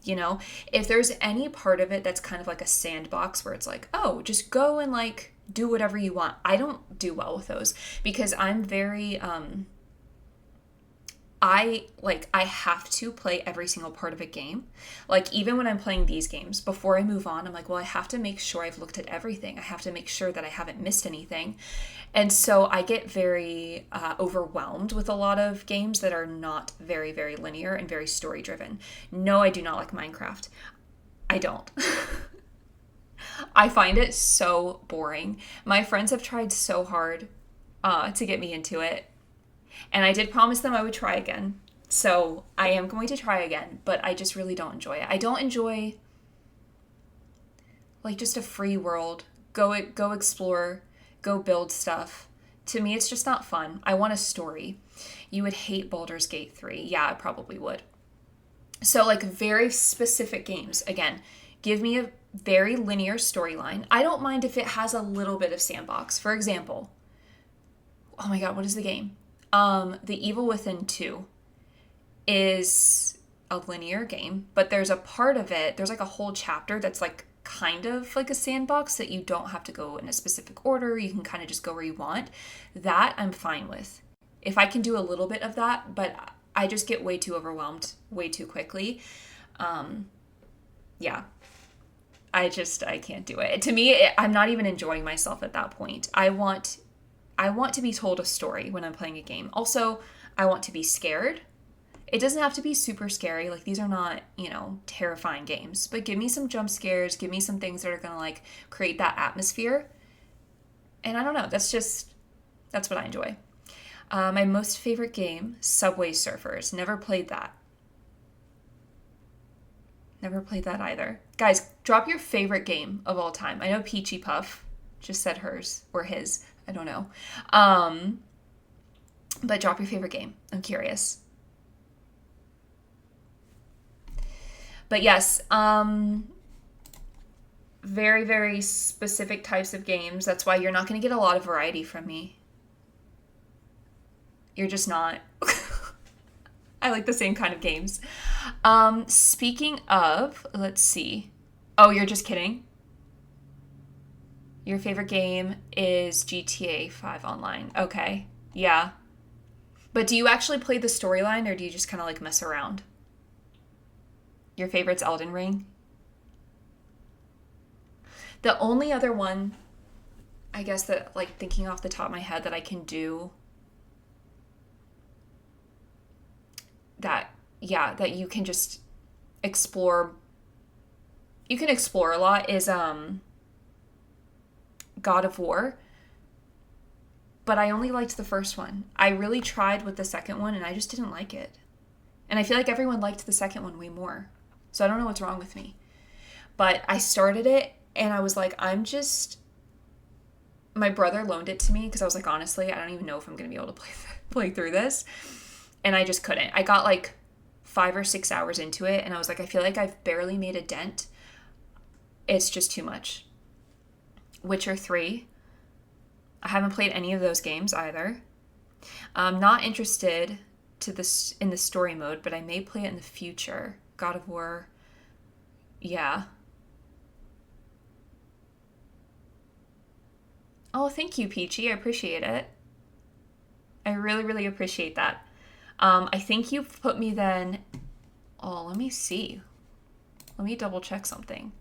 you know? If there's any part of it that's kind of like a sandbox where it's like, oh, just go and like do whatever you want. I don't do well with those because I'm very I have to play every single part of a game. Like even when I'm playing these games, before I move on, I'm like, well, I have to make sure I've looked at everything. I have to make sure that I haven't missed anything. And so I get very overwhelmed with a lot of games that are not very, very linear and very story driven. No, I do not like Minecraft. I don't. I find it so boring. My friends have tried so hard to get me into it. And I did promise them I would try again. So I am going to try again, but I just really don't enjoy it. I don't enjoy like just a free world. Go explore, go build stuff. To me, it's just not fun. I want a story. You would hate Baldur's Gate 3. Yeah, I probably would. So like very specific games. Again, give me a very linear storyline. I don't mind if it has a little bit of sandbox. For example, oh my God, what is the game? The Evil Within 2 is a linear game, but there's a part of it, there's like a whole chapter that's like kind of like a sandbox that you don't have to go in a specific order. You can kind of just go where you want. That I'm fine with. If I can do a little bit of that, but I just get way too overwhelmed way too quickly. Yeah. I can't do it. To me, I'm not even enjoying myself at that point. I want to be told a story when I'm playing a game. Also, I want to be scared. It doesn't have to be super scary. Like, these are not, terrifying games. But give me some jump scares. Give me some things that are going to, like, create that atmosphere. And I don't know. That's what I enjoy. My most favorite game, Subway Surfers. Never played that. Never played that either. Guys, drop your favorite game of all time. I know Peachy Puff just said hers or his. I don't know. But drop your favorite game. I'm curious. But yes, very, very specific types of games. That's why you're not going to get a lot of variety from me. You're just not. I like the same kind of games. Speaking of, let's see. Oh, you're just kidding? Your favorite game is GTA 5 Online. Okay. Yeah. But do you actually play the storyline or do you just kind of like mess around? Your favorite's Elden Ring? The only other one, I guess that like thinking off the top of my head that I can do that you can just explore. You can explore a lot is God of War, but I only liked the first one. I really tried with the second one and I just didn't like it. And I feel like everyone liked the second one way more. So I don't know what's wrong with me. But I started it and I was like, my brother loaned it to me because I was like, honestly, I don't even know if I'm going to be able to play through this. And I just couldn't. I got like 5 or 6 hours into it and I was like, I feel like I've barely made a dent. It's just too much. Witcher 3. I haven't played any of those games either. I'm not interested in the story mode, but I may play it in the future. God of War. Yeah. Oh, thank you, Peachy. I appreciate it. I really, really appreciate that. I think you've put me then... Oh, let me see. Let me double check something.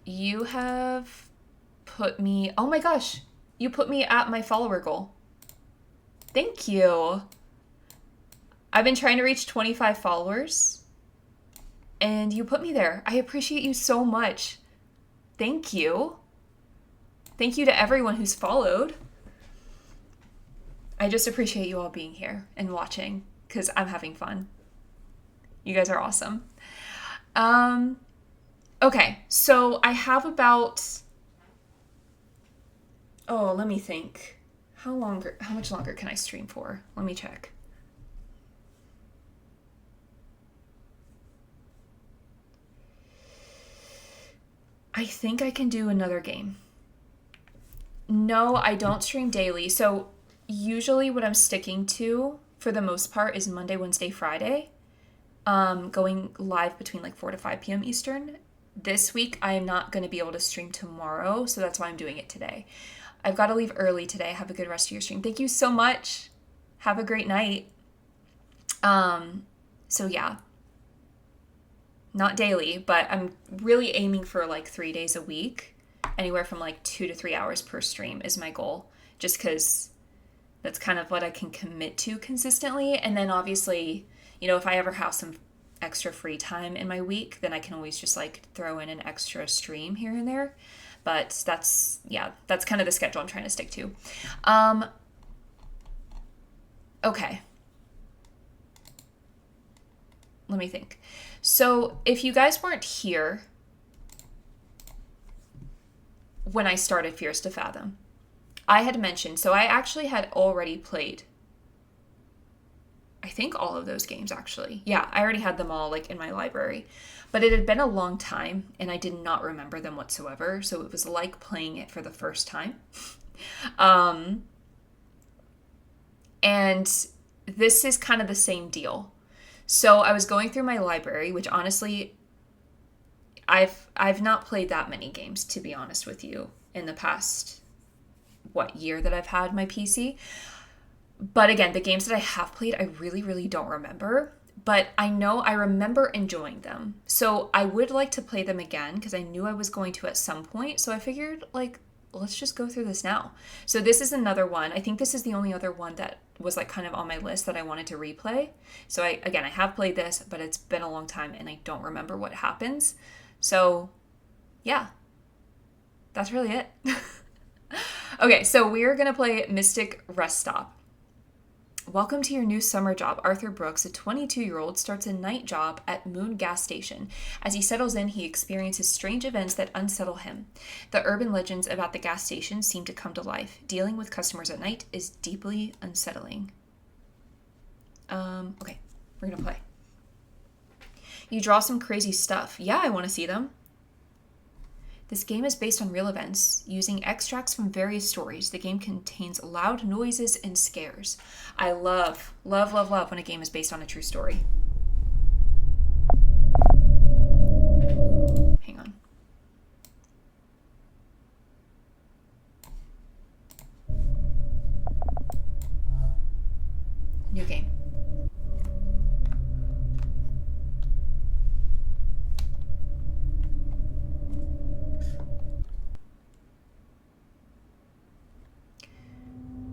You have put me... Oh my gosh. You put me at my follower goal. Thank you. I've been trying to reach 25 followers. And you put me there. I appreciate you so much. Thank you. Thank you to everyone who's followed. I just appreciate you all being here and watching because I'm having fun. You guys are awesome. Okay, so I have about... Oh, let me think. How much longer can I stream for? Let me check. I think I can do another game. No, I don't stream daily. So usually what I'm sticking to for the most part, is Monday, Wednesday, Friday, going live between like 4 to 5 p.m. Eastern. This week, I am not going to be able to stream tomorrow, so that's why I'm doing it today. I've got to leave early today. Have a good rest of your stream. Thank you so much. Have a great night. So yeah, not daily, but I'm really aiming for like 3 days a week. Anywhere from like 2 to 3 hours per stream is my goal, just because that's kind of what I can commit to consistently. And then obviously, you know, if I ever have some extra free time in my week, then I can always just like throw in an extra stream here and there. But that's kind of the schedule I'm trying to stick to. Okay. Let me think. So if you guys weren't here when I started Fears to Fathom, I had mentioned, so I actually had already played, I think, all of those games, actually. Yeah, I already had them all, like, in my library. But it had been a long time, and I did not remember them whatsoever, so it was like playing it for the first time. And this is kind of the same deal. So I was going through my library, which honestly, I've not played that many games, to be honest with you, in the past, year that I've had my PC. But again, the games that I have played, I really, really don't remember. But I know I remember enjoying them. So I would like to play them again because I knew I was going to at some point. So I figured, like, let's just go through this now. So this is another one. I think this is the only other one that was like kind of on my list that I wanted to replay. So I have played this, but it's been a long time and I don't remember what happens. So yeah, that's really it. Okay, so we're going to play Mystic Rest Stop. Welcome to your new summer job. Arthur Brooks, a 22-year-old, starts a night job at Moon Gas Station. As he settles in, he experiences strange events that unsettle him. The urban legends about the gas station seem to come to life. Dealing with customers at night is deeply unsettling. Okay, we're gonna play. You draw some crazy stuff. Yeah, I want to see them. This game is based on real events, using extracts from various stories. The game contains loud noises and scares. I love, love, love, love when a game is based on a true story. Hang on. New game.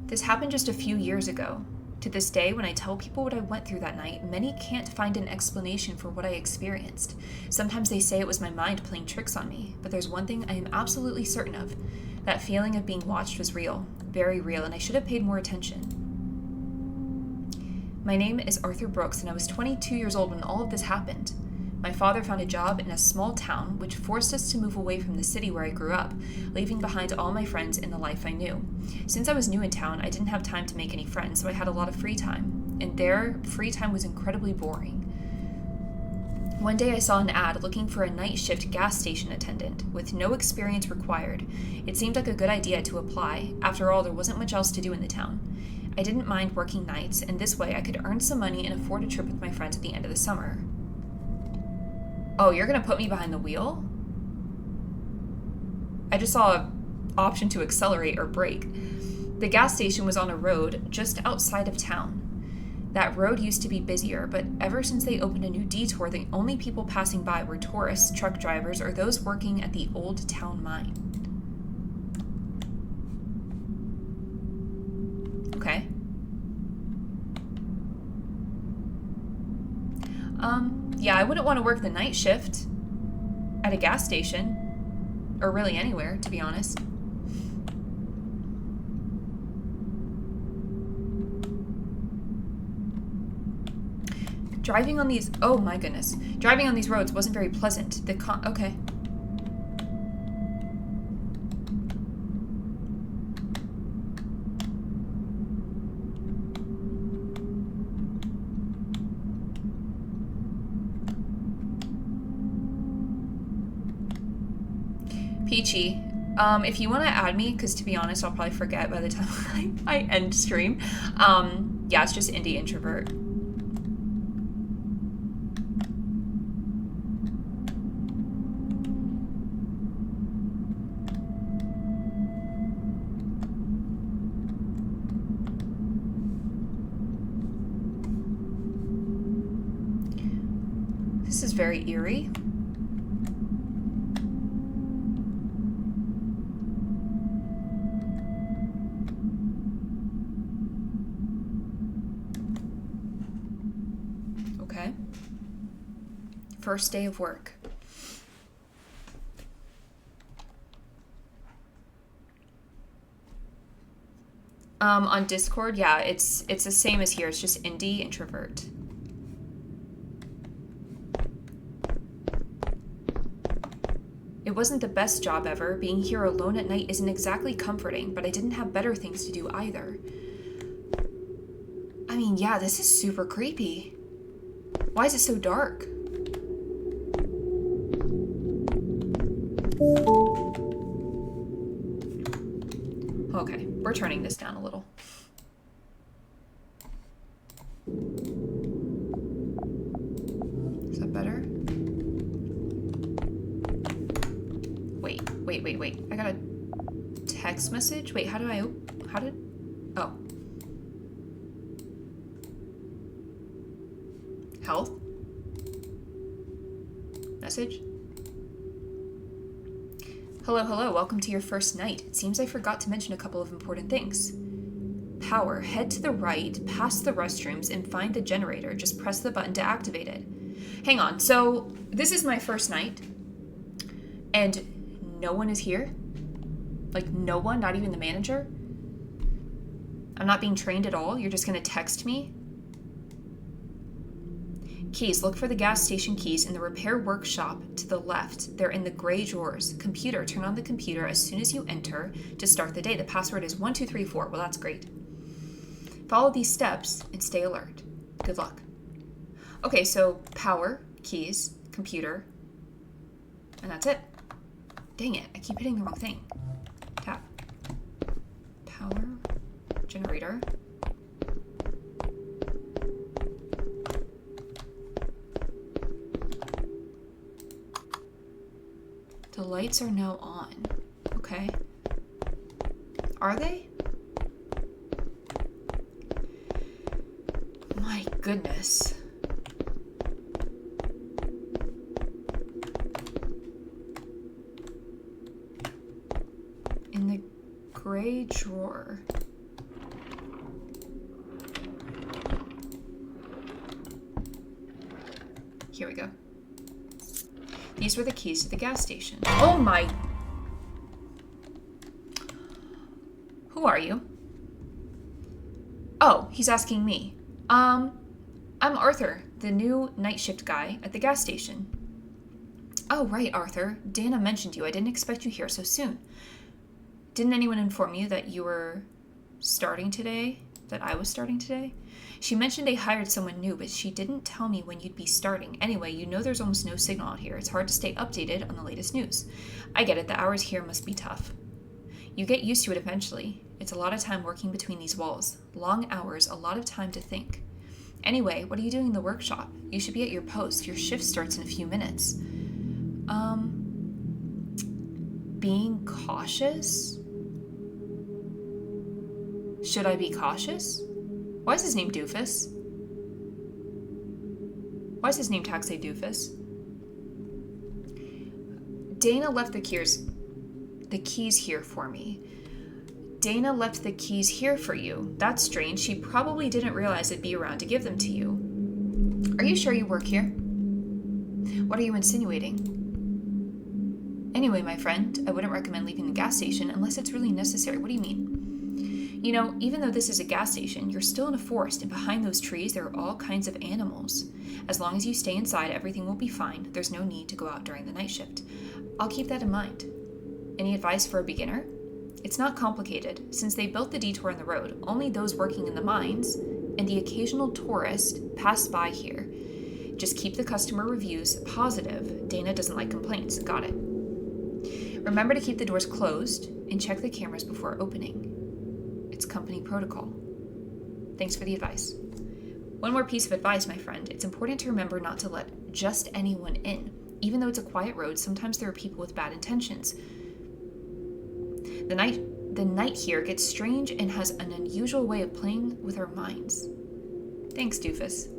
This happened just a few years ago. To this day, when I tell people what I went through that night, many can't find an explanation for what I experienced. Sometimes they say it was my mind playing tricks on me, but there's one thing I am absolutely certain of. That feeling of being watched was real, very real, and I should have paid more attention. My name is Arthur Brooks, and I was 22 years old when all of this happened. My father found a job in a small town, which forced us to move away from the city where I grew up, leaving behind all my friends and the life I knew. Since I was new in town, I didn't have time to make any friends, so I had a lot of free time. And there, free time was incredibly boring. One day I saw an ad looking for a night shift gas station attendant, with no experience required. It seemed like a good idea to apply. After all, there wasn't much else to do in the town. I didn't mind working nights, and this way I could earn some money and afford a trip with my friends at the end of the summer. Oh, you're gonna put me behind the wheel? I just saw an option to accelerate or brake. The gas station was on a road just outside of town. That road used to be busier, but ever since they opened a new detour, the only people passing by were tourists, truck drivers, or those working at the Old Town Mine. Okay. Yeah, I wouldn't want to work the night shift at a gas station, or really anywhere, to be honest. Driving on these, oh my goodness. Driving on these roads wasn't very pleasant. Okay. Peachy, if you want to add me, because to be honest, I'll probably forget by the time I end stream. Yeah, it's just IndieIntrovert. This is very eerie. Okay. First day of work. On Discord, yeah, it's the same as here. It's just IndieIntrovert. It wasn't the best job ever. Being here alone at night isn't exactly comforting, but I didn't have better things to do either. I mean, yeah, this is super creepy. Why is it so dark? Okay, we're turning this down a little. Is that better? Wait. I got a text message? Wait, how did... Oh. Health? Message? Hello, welcome to your first night. It seems I forgot to mention a couple of important things. Power, head to the right, past the restrooms, and find the generator. Just press the button to activate it. Hang on, so this is my first night, and no one is here? Like, no one? Not even the manager? I'm not being trained at all? You're just gonna text me? Keys. Look for the gas station keys in the repair workshop to the left. They're in the gray drawers. Computer. Turn on the computer as soon as you enter to start the day. The password is 1234. Well, that's great. Follow these steps and stay alert. Good luck. Okay, so power, keys, computer, and that's it. Dang it, I keep hitting the wrong thing. Tap. Power, generator. The lights are now on. Okay. Are they? My goodness. In the gray drawer. Here we go. These were the keys to the gas station. Oh my... Who are you? Oh, he's asking me. I'm Arthur, the new night shift guy at the gas station. Oh, right, Arthur. Dana mentioned you. I didn't expect you here so soon. Didn't anyone inform you that you were starting today? That I was starting today? She mentioned they hired someone new, but she didn't tell me when you'd be starting. Anyway, you know there's almost no signal out here. It's hard to stay updated on the latest news. I get it. The hours here must be tough. You get used to it eventually. It's a lot of time working between these walls. Long hours, a lot of time to think. Anyway, what are you doing in the workshop? You should be at your post. Your shift starts in a few minutes. Being cautious? Should I be cautious? Why is his name Doofus? Why is his name Taxi Doofus? Dana left the keys here for me. Dana left the keys here for you. That's strange. She probably didn't realize I'd be around to give them to you. Are you sure you work here? What are you insinuating? Anyway, my friend, I wouldn't recommend leaving the gas station unless it's really necessary. What do you mean? You know, even though this is a gas station, you're still in a forest, and behind those trees there are all kinds of animals. As long as you stay inside, everything will be fine. There's no need to go out during the night shift. I'll keep that in mind. Any advice for a beginner? It's not complicated. Since they built the detour in the road, only those working in the mines and the occasional tourist pass by here. Just keep the customer reviews positive. Dana doesn't like complaints. Got it. Remember to keep the doors closed and check the cameras before opening. It's company protocol. Thanks for the advice. One more piece of advice, my friend. It's important to remember not to let just anyone in. Even though it's a quiet road, sometimes there are people with bad intentions. The night here gets strange and has an unusual way of playing with our minds. Thanks, Doofus.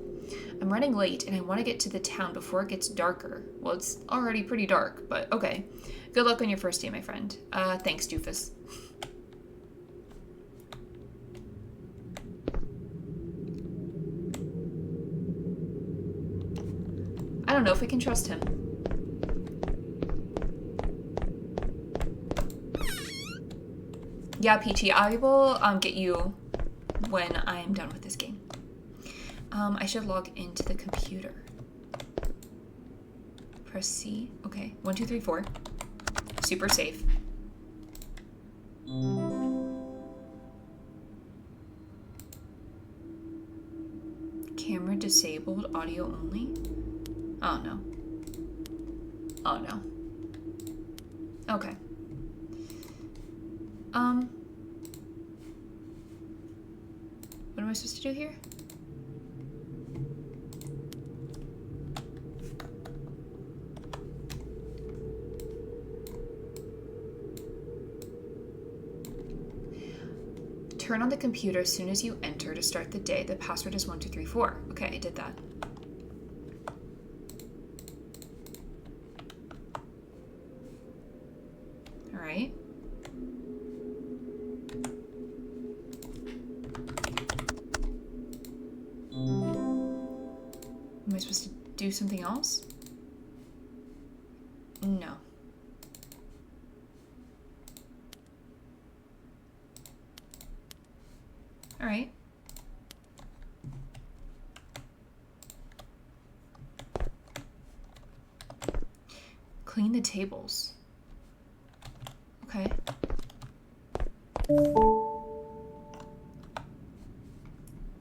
I'm running late and I want to get to the town before it gets darker. Well, it's already pretty dark, but okay. Good luck on your first day, my friend. Thanks, Doofus. I don't know if we can trust him. Yeah, Peachy, I will get you when I am done with this game. I should log into the computer. Press C. Okay. 1, 2, 3, 4. Super safe. Camera disabled, audio only. Oh no. Oh no. Okay. What am I supposed to do here? Turn on the computer as soon as you enter to start the day. The password is 1, 2, 3, 4. Okay, I did that. All right. Am I supposed to do something else? No. All right. Clean the tables. Okay.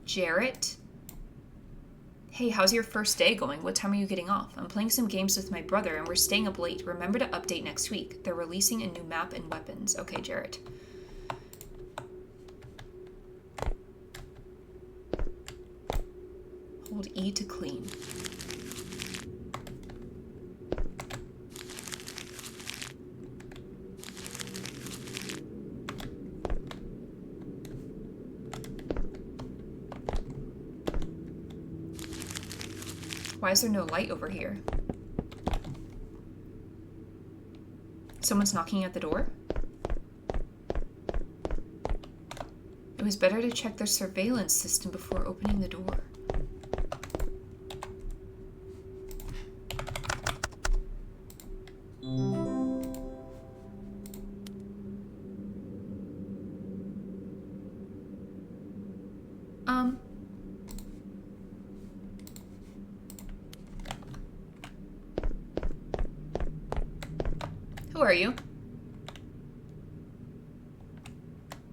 Jarrett? Hey, how's your first day going? What time are you getting off? I'm playing some games with my brother and we're staying up late. Remember to update next week. They're releasing a new map and weapons. Okay, Jarrett. Hold E to clean. Why is there no light over here? Someone's knocking at the door? It was better to check their surveillance system before opening the door. Who are you?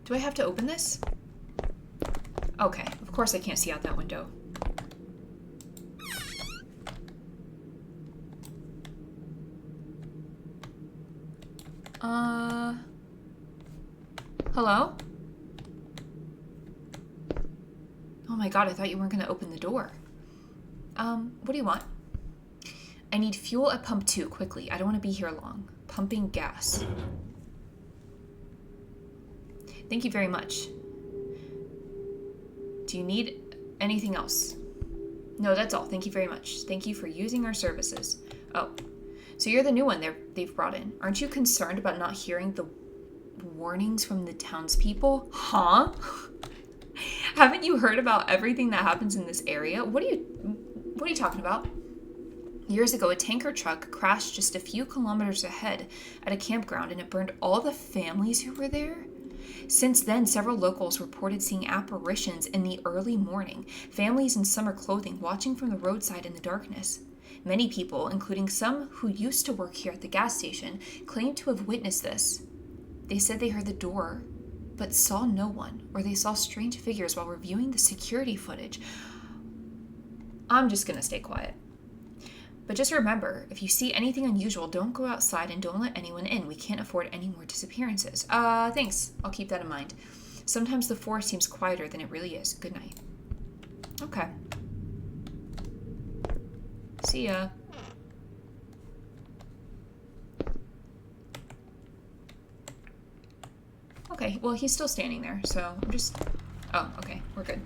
Do I have to open this? Okay, of course I can't see out that window. Hello? Oh my god, I thought you weren't gonna open the door. What do you want? I need fuel at pump 2, quickly. I don't want to be here long. Pumping gas. Thank you very much. Do you need anything else? No, that's all. Thank you very much. Thank you for using our services. Oh, so you're the new one they've brought in. Aren't you concerned about not hearing the warnings from the townspeople? Huh? Haven't you heard about everything that happens in this area? What are you talking about? Years ago, a tanker truck crashed just a few kilometers ahead at a campground and it burned all the families who were there. Since then, several locals reported seeing apparitions in the early morning, families in summer clothing watching from the roadside in the darkness. Many people, including some who used to work here at the gas station, claim to have witnessed this. They said they heard the door, but saw no one, or they saw strange figures while reviewing the security footage. I'm just gonna stay quiet. But just remember, if you see anything unusual, don't go outside and don't let anyone in. We can't afford any more disappearances. Thanks. I'll keep that in mind. Sometimes the forest seems quieter than it really is. Good night. Okay. See ya. Okay, well, he's still standing there, so I'm just... Oh, okay, we're good.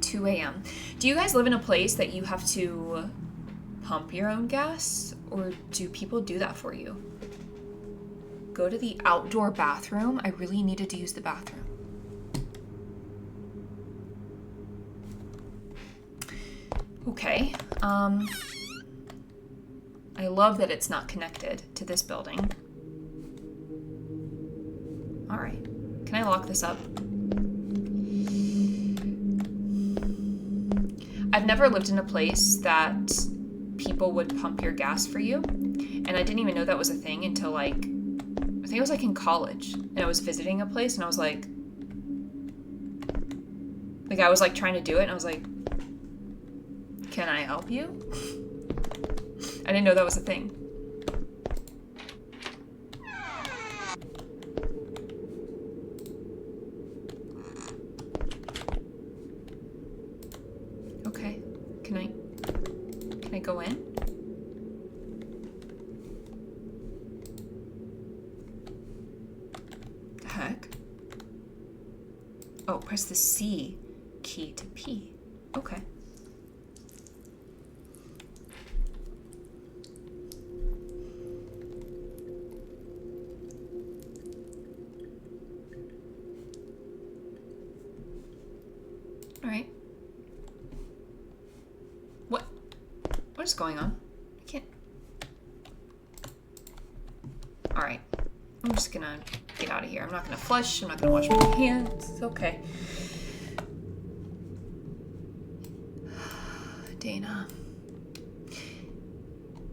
2 a.m. Do you guys live in a place that you have to pump your own gas? Or do people do that for you? Go to the outdoor bathroom. I really needed to use the bathroom. Okay. I love that it's not connected to this building. All right. Can I lock this up? I've never lived in a place that people would pump your gas for you. And I didn't even know that was a thing until like, I think it was like in college. And I was visiting a place and I was like I was like trying to do it and I was like, can I help you? I didn't know that was a thing. Okay, can I go in? The heck? Oh, press the C key to P. Okay. What is going on? I can't... Alright. I'm just gonna get out of here. I'm not gonna flush. I'm not gonna wash my hands. It's okay. Dana.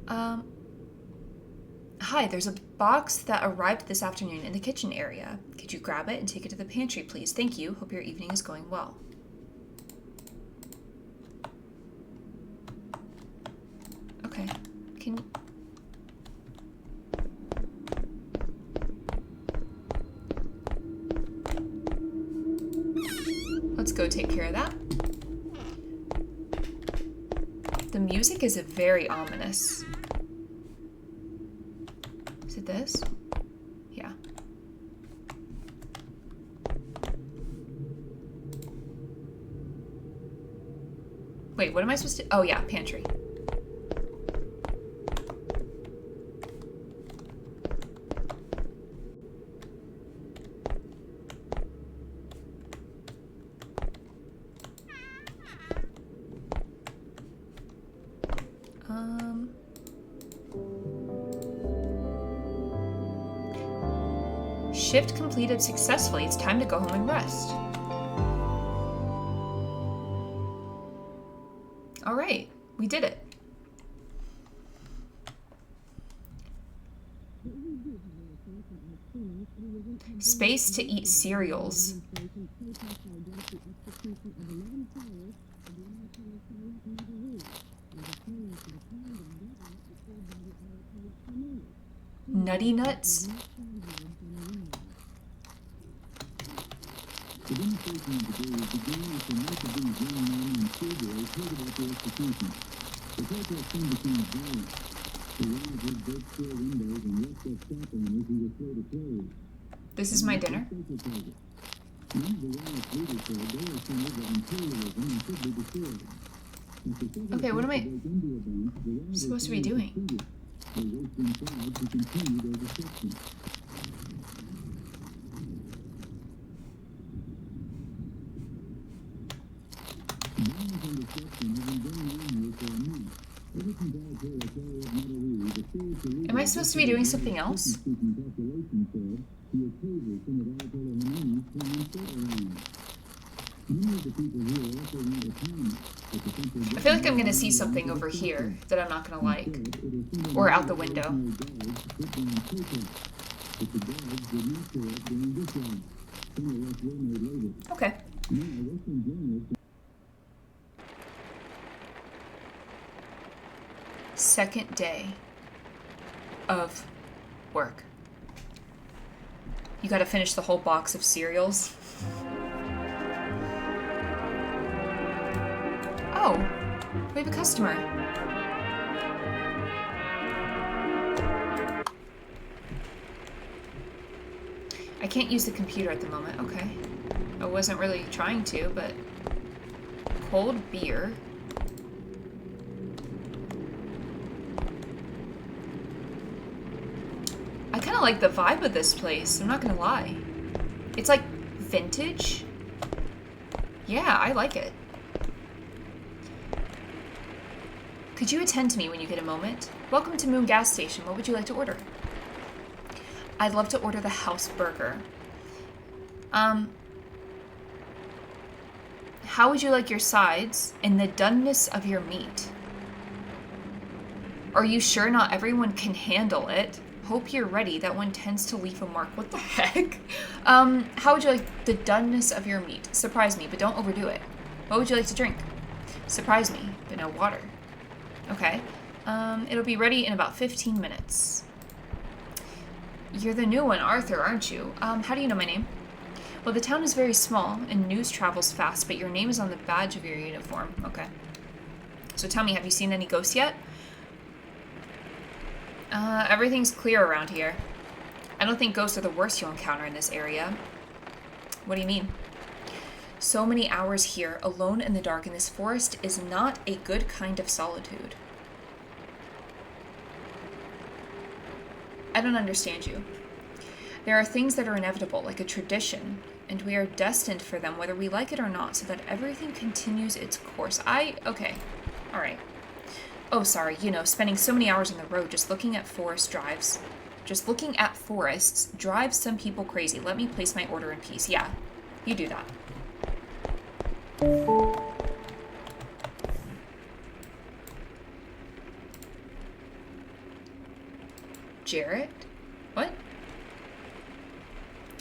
Hi, there's a box that arrived this afternoon in the kitchen area. Could you grab it and take it to the pantry, please? Thank you. Hope your evening is going well. Okay. Can... Let's go take care of that. The music is very ominous. Is it this? Yeah. Wait, what am I supposed to... Oh, yeah, pantry. Shift completed successfully. It's time to go home and rest. All right, we did it. Space to eat cereals. Nutty nuts. This is my dinner. Okay, what am I supposed to be doing? Am I supposed to be doing something else? I feel like I'm gonna see something over here that I'm not gonna like. Or out the window. Okay. Second day of work. You gotta finish the whole box of cereals. Oh, we have a customer. I can't use the computer at the moment. Okay. I wasn't really trying to, but... Cold beer. I kind of like the vibe of this place, I'm not gonna lie. It's like vintage. Yeah, I like it. Could you attend to me when you get a moment? Welcome to Moon Gas Station. What would you like to order? I'd love to order the house burger. How would you like your sides and the doneness of your meat? Are you sure not everyone can handle it? Hope you're ready. That one tends to leave a mark. What the heck? How would you like the doneness of your meat? Surprise me, but don't overdo it. What would you like to drink? Surprise me, but no water. Okay. It'll be ready in about 15 minutes. You're the new one, Arthur, aren't you? How do you know my name? Well, the town is very small, and news travels fast, but your name is on the badge of your uniform. Okay. So tell me, have you seen any ghosts yet? Everything's clear around here. I don't think ghosts are the worst you'll encounter in this area. What do you mean? So many hours here, alone in the dark in this forest, is not a good kind of solitude. I don't understand you. There are things that are inevitable, like a tradition, and we are destined for them whether we like it or not, so that everything continues its course. Okay. Alright. Oh, sorry, you know, spending so many hours on the road just looking at forests drives some people crazy. Let me place my order in peace. Yeah, you do that. Jarrett? What?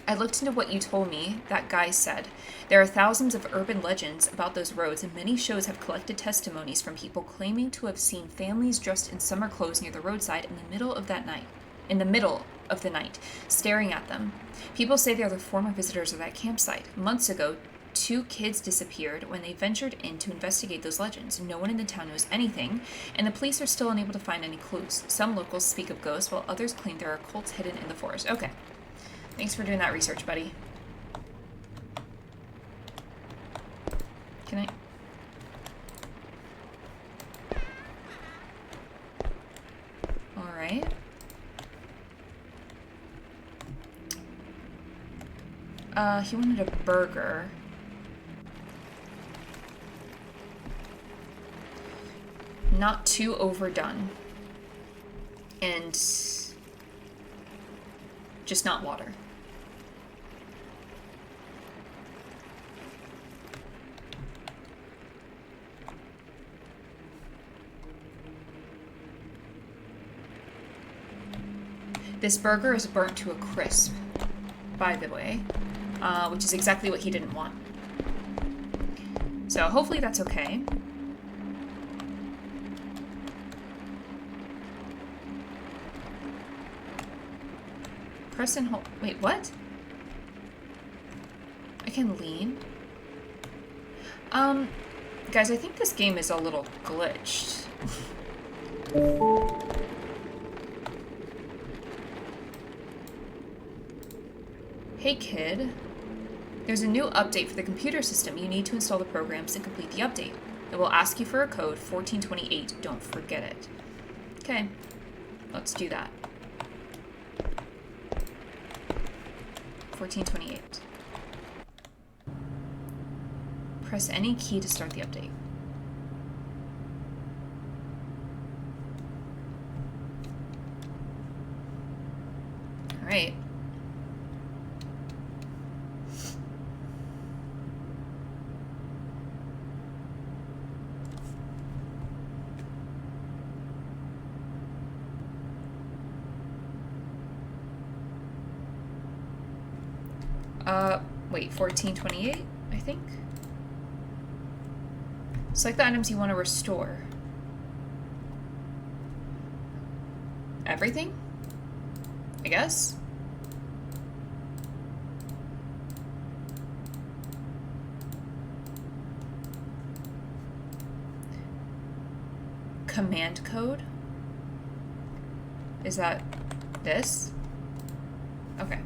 I looked into what you told me, that guy said. There are thousands of urban legends about those roads, and many shows have collected testimonies from people claiming to have seen families dressed in summer clothes near the roadside in the middle of the night, staring at them. People say they're the former visitors of that campsite. Months ago, 2 kids disappeared when they ventured in to investigate those legends. No one in the town knows anything, and the police are still unable to find any clues. Some locals speak of ghosts, while others claim there are cults hidden in the forest. Okay. Thanks for doing that research, buddy. Can I? Alright. He wanted a burger. Not too overdone. And just not water. This burger is burnt to a crisp, by the way, which is exactly what he didn't want. So hopefully that's okay. Press and hold. Wait, what? I can lean? Guys, I think this game is a little glitched. Hey kid, there's a new update for the computer system. You need to install the programs and complete the update. It will ask you for a code, 1428. Don't forget it. Okay, let's do that. 1428. Press any key to start the update. All right. Wait, 1428, I think? Select the items you want to restore. Everything? I guess? command code? Is that this? Okay.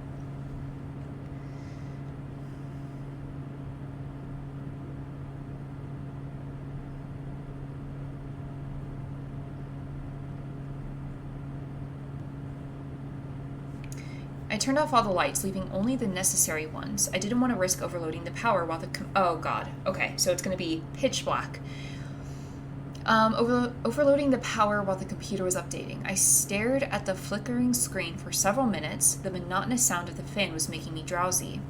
I turned off all the lights, leaving only the necessary ones. I didn't want to risk overloading the power while the oh god. Okay, so it's going to be pitch black. Overloading the power while the computer was updating. I stared at the flickering screen for several minutes. The monotonous sound of the fan was making me drowsy.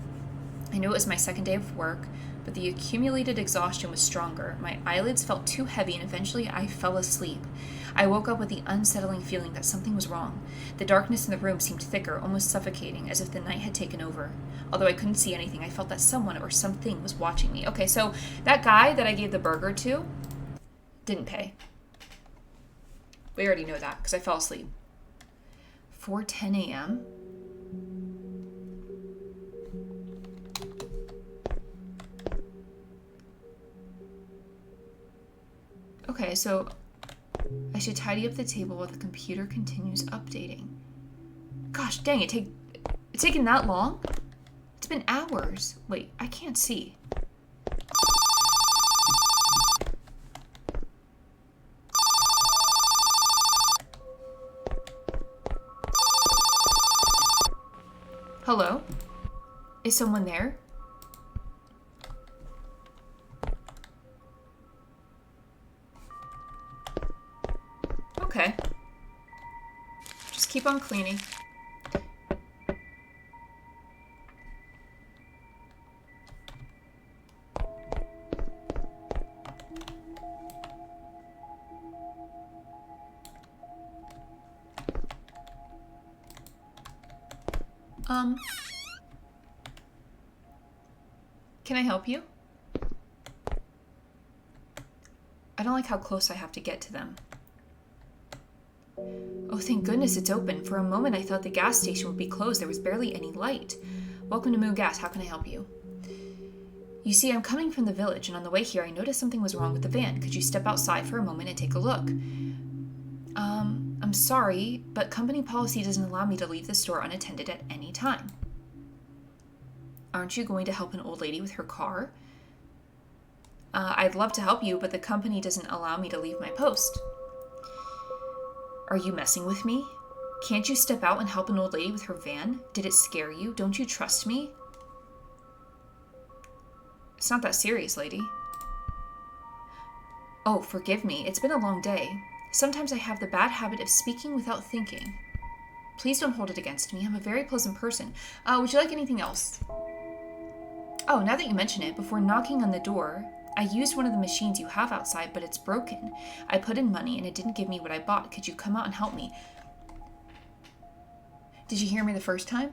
I knew it was my second day of work, but the accumulated exhaustion was stronger. My eyelids felt too heavy, and eventually I fell asleep. I woke up with the unsettling feeling that something was wrong. The darkness in the room seemed thicker, almost suffocating, as if the night had taken over. Although I couldn't see anything, I felt that someone or something was watching me. Okay, so that guy that I gave the burger to didn't pay. We already know that, because I fell asleep. 4:10 a.m.? Okay, so I should tidy up the table while the computer continues updating. Gosh dang, it's taken that long? It's been hours. Wait, I can't see. Hello? Is someone there? Okay. Just keep on cleaning. Can I help you? I don't like how close I have to get to them. Oh, thank goodness it's open. For a moment I thought the gas station would be closed. There was barely any light. Welcome to Moo Gas. How can I help you? You see, I'm coming from the village, and on the way here I noticed something was wrong with the van. Could you step outside for a moment and take a look? I'm sorry, but company policy doesn't allow me to leave the store unattended at any time. Aren't you going to help an old lady with her car? I'd love to help you, but the company doesn't allow me to leave my post. Are you messing with me? Can't you step out and help an old lady with her van? Did it scare you? Don't you trust me? It's not that serious, lady. Oh, forgive me. It's been a long day. Sometimes I have the bad habit of speaking without thinking. Please don't hold it against me. I'm a very pleasant person. Would you like anything else? Oh, now that you mention it, before knocking on the door, I used one of the machines you have outside, but it's broken. I put in money and it didn't give me what I bought. Could you come out and help me? Did you hear me the first time?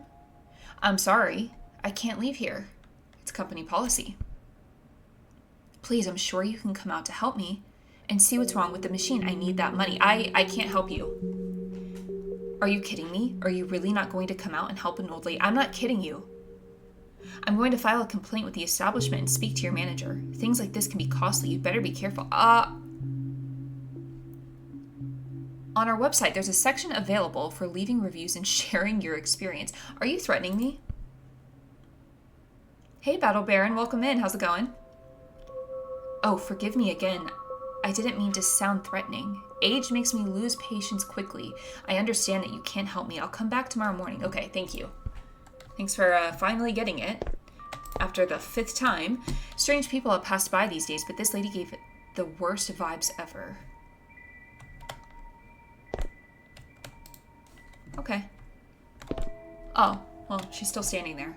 I'm sorry. I can't leave here. It's company policy. Please, I'm sure you can come out to help me and see what's wrong with the machine. I need that money. I can't help you. Are you kidding me? Are you really not going to come out and help an old lady? I'm not kidding you. I'm going to file a complaint with the establishment and speak to your manager. Things like this can be costly. You better be careful. On our website, there's a section available for leaving reviews and sharing your experience. Are you threatening me? Hey, Battle Baron. Welcome in. How's it going? Oh, forgive me again. I didn't mean to sound threatening. Age makes me lose patience quickly. I understand that you can't help me. I'll come back tomorrow morning. Okay, thank you. Thanks for finally getting it. After the 5th time. Strange people have passed by these days, but this lady gave it the worst vibes ever. Okay. Oh, well, she's still standing there.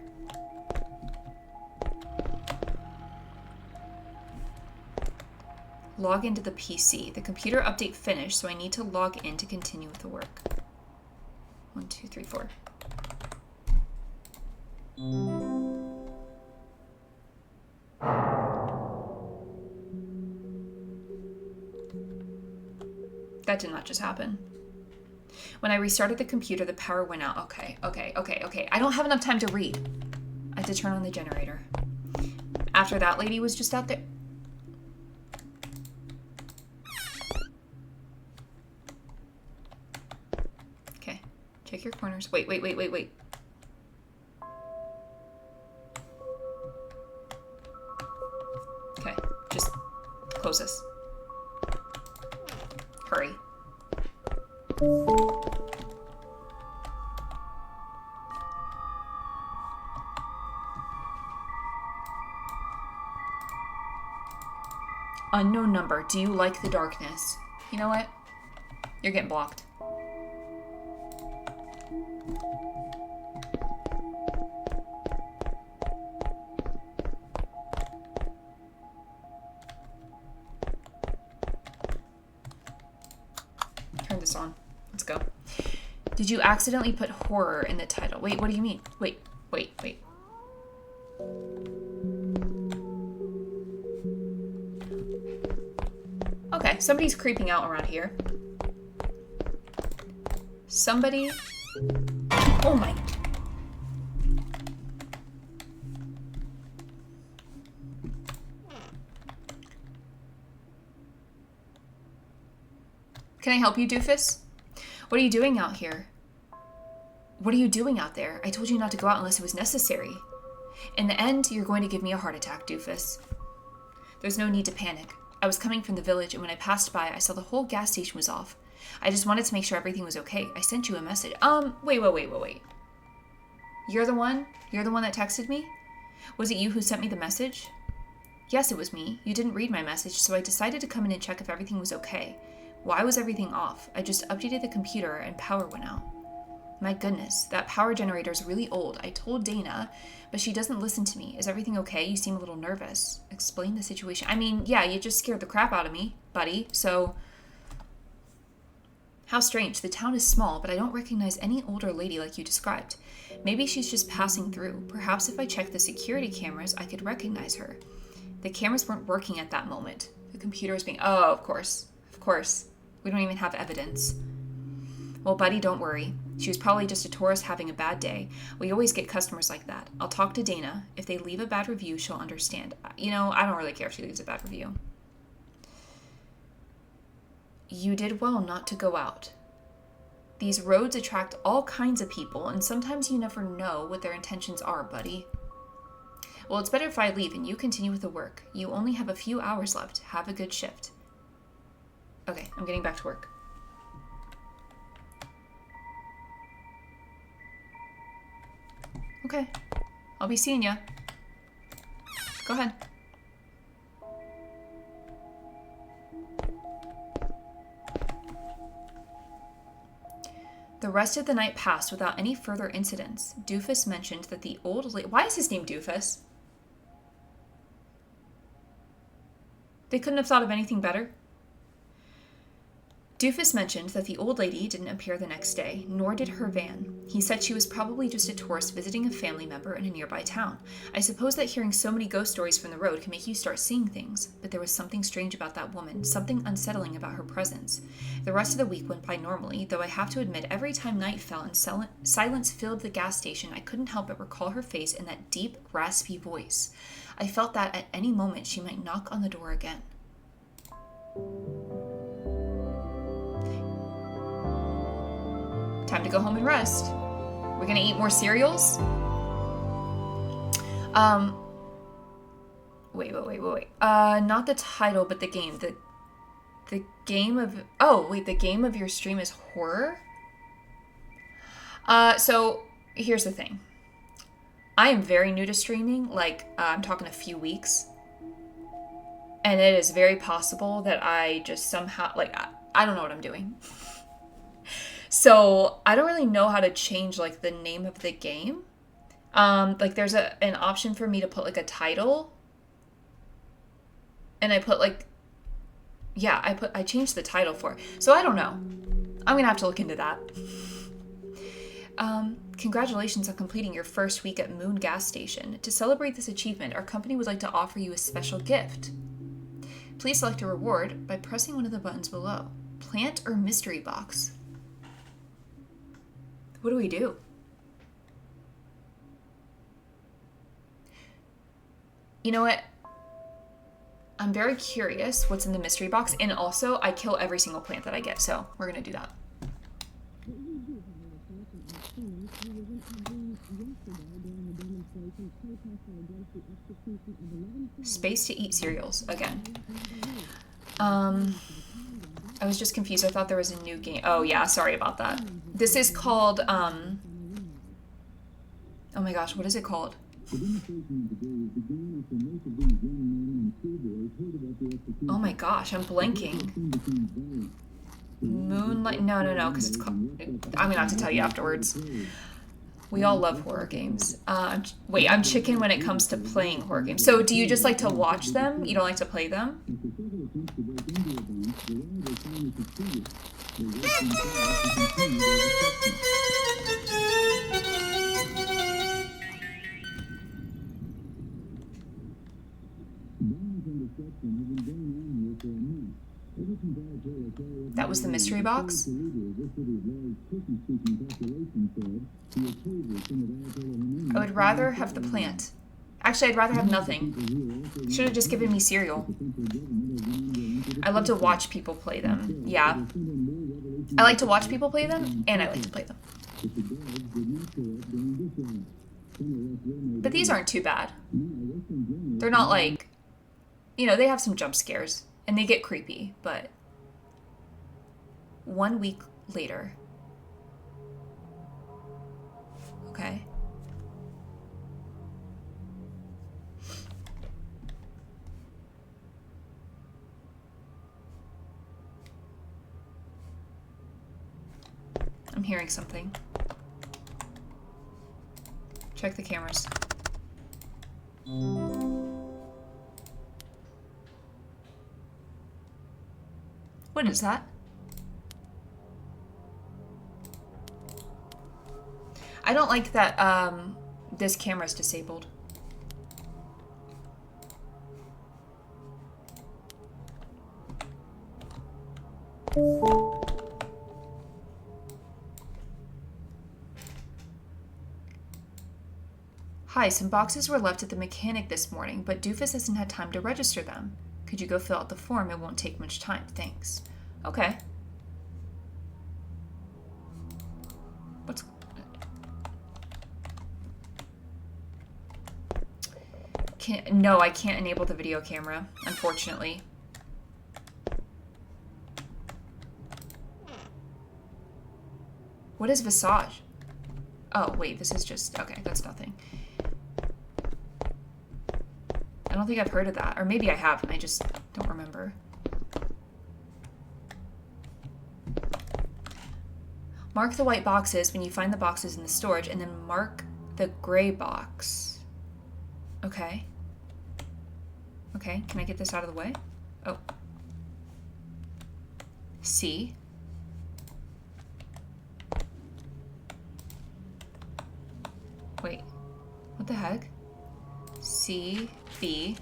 Log into the PC. The computer update finished, so I need to log in to continue with the work. 1, 2, 3, 4. That did not just happen. When I restarted the computer, the power went out. Okay. I don't have enough time to read. I had to turn on the generator. After that lady was just out there. Pick your corners. Wait. Okay, just close this. Hurry. Unknown number. Do you like the darkness? You know what? You're getting blocked. Turn this on. Let's go. Did you accidentally put horror in the title? Wait, what do you mean? Wait. Okay, somebody's creeping out around here. Somebody... Oh my... Can I help you, doofus? What are you doing out here? What are you doing out there? I told you not to go out unless it was necessary. In the end, you're going to give me a heart attack, doofus. There's no need to panic. I was coming from the village, and when I passed by, I saw the whole gas station was off. I just wanted to make sure everything was okay. I sent you a message. Wait. You're the one? You're the one that texted me? Was it you who sent me the message? Yes, it was me. You didn't read my message, so I decided to come in and check if everything was okay. Why was everything off? I just updated the computer and power went out. My goodness, that power generator is really old. I told Dana, but she doesn't listen to me. Is everything okay? You seem a little nervous. Explain the situation. I mean, yeah, you just scared the crap out of me, buddy, so... How strange. The town is small, but I don't recognize any older lady like you described. Maybe she's just passing through. Perhaps if I checked the security cameras, I could recognize her. The cameras weren't working at that moment. The computer is being... Oh, of course. Of course. We don't even have evidence. Well, buddy, don't worry. She was probably just a tourist having a bad day. We always get customers like that. I'll talk to Dana. If they leave a bad review, she'll understand. You know, I don't really care if she leaves a bad review. You did well not to go out. These roads attract all kinds of people, and sometimes you never know what their intentions are, buddy. Well, it's better if I leave and you continue with the work. You only have a few hours left. Have a good shift. Okay, I'm getting back to work. Okay, I'll be seeing ya. Go ahead. The rest of the night passed without any further incidents. Doofus mentioned that the old lady... Why is his name Doofus? They couldn't have thought of anything better? Doofus mentioned that the old lady didn't appear the next day, nor did her van. He said she was probably just a tourist visiting a family member in a nearby town. I suppose that hearing so many ghost stories from the road can make you start seeing things, but there was something strange about that woman, something unsettling about her presence. The rest of the week went by normally, though I have to admit every time night fell and silence filled the gas station, I couldn't help but recall her face in that deep, raspy voice. I felt that at any moment she might knock on the door again. Time to go home and rest. We're gonna eat more cereals? Wait. Not the title, but the game. The game of... Oh, wait, the game of your stream is horror? So, here's the thing. I am very new to streaming. Like, I'm talking a few weeks. And it is very possible that I just somehow... Like, I don't know what I'm doing. So I don't really know how to change like the name of the game. Like there's an option for me to put like a title. And I put like, yeah, I changed the title for it. So I don't know. I'm gonna have to look into that. Congratulations on completing your first week at Moon Gas Station. To celebrate this achievement, our company would like to offer you a special gift. Please select a reward by pressing one of the buttons below. Plant or mystery box. What do we do? You know what? I'm very curious what's in the mystery box, and also I kill every single plant that I get, so we're gonna do that. Space to eat cereals again. I was just confused. I thought there was a new game. Oh yeah, sorry about that. This is called oh my gosh, what is it called? Oh my gosh, I'm blanking. Moonlight. No, because it's called. I'm gonna have to tell you afterwards. We all love horror games. Wait, I'm chicken when it comes to playing horror games. So do you just like to watch them? You don't like to play them? That was the mystery box? I would rather have the plant. Actually, I'd rather have nothing. Should have just given me cereal. I love to watch people play them. Yeah. I like to watch people play them, and I like to play them. But these aren't too bad. They're not like... You know, they have some jump scares, and they get creepy, but... 1 week later. Okay. I'm hearing something. Check the cameras. What is that? I don't like that this camera's disabled. Hi, some boxes were left at the mechanic this morning, but Doofus hasn't had time to register them. Could you go fill out the form? It won't take much time, thanks. Okay. What's... No, I can't enable the video camera, unfortunately. What is Visage? Oh, wait, this is just... Okay, that's nothing. I don't think I've heard of that. Or maybe I have, and I just don't remember. Mark the white boxes when you find the boxes in the storage, and then mark the gray box. Okay. Okay, can I get this out of the way? Oh. C. Wait. What the heck? C, B.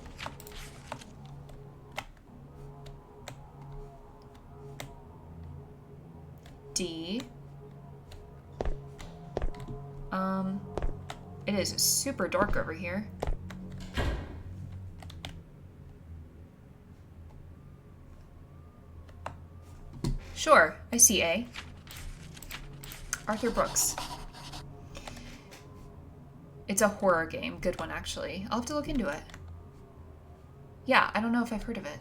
D. It is super dark over here. Sure, I see A. Arthur Brooks. It's a horror game. Good one, actually. I'll have to look into it. Yeah, I don't know if I've heard of it.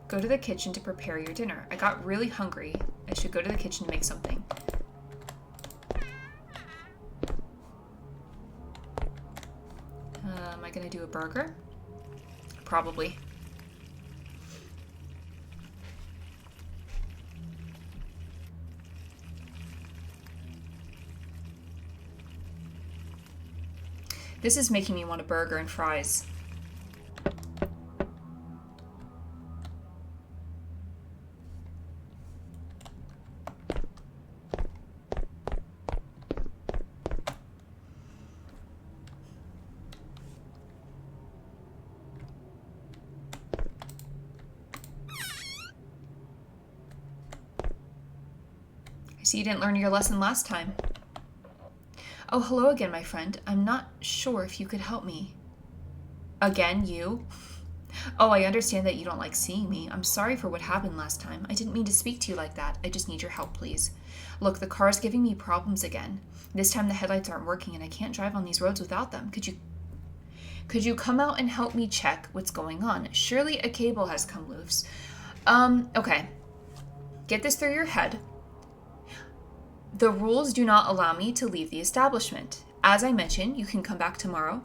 Go to the kitchen to prepare your dinner. I got really hungry. I should go to the kitchen to make something. Am I gonna do a burger? Probably. This is making me want a burger and fries. I see you didn't learn your lesson last time. Oh, hello again, my friend. I'm not sure if you could help me. Again, you? Oh, I understand that you don't like seeing me. I'm sorry for what happened last time. I didn't mean to speak to you like that. I just need your help, please. Look, the car's giving me problems again. This time the headlights aren't working and I can't drive on these roads without them. Could you come out and help me check what's going on? Surely a cable has come loose. Okay. Get this through your head. The rules do not allow me to leave the establishment. As I mentioned, you can come back tomorrow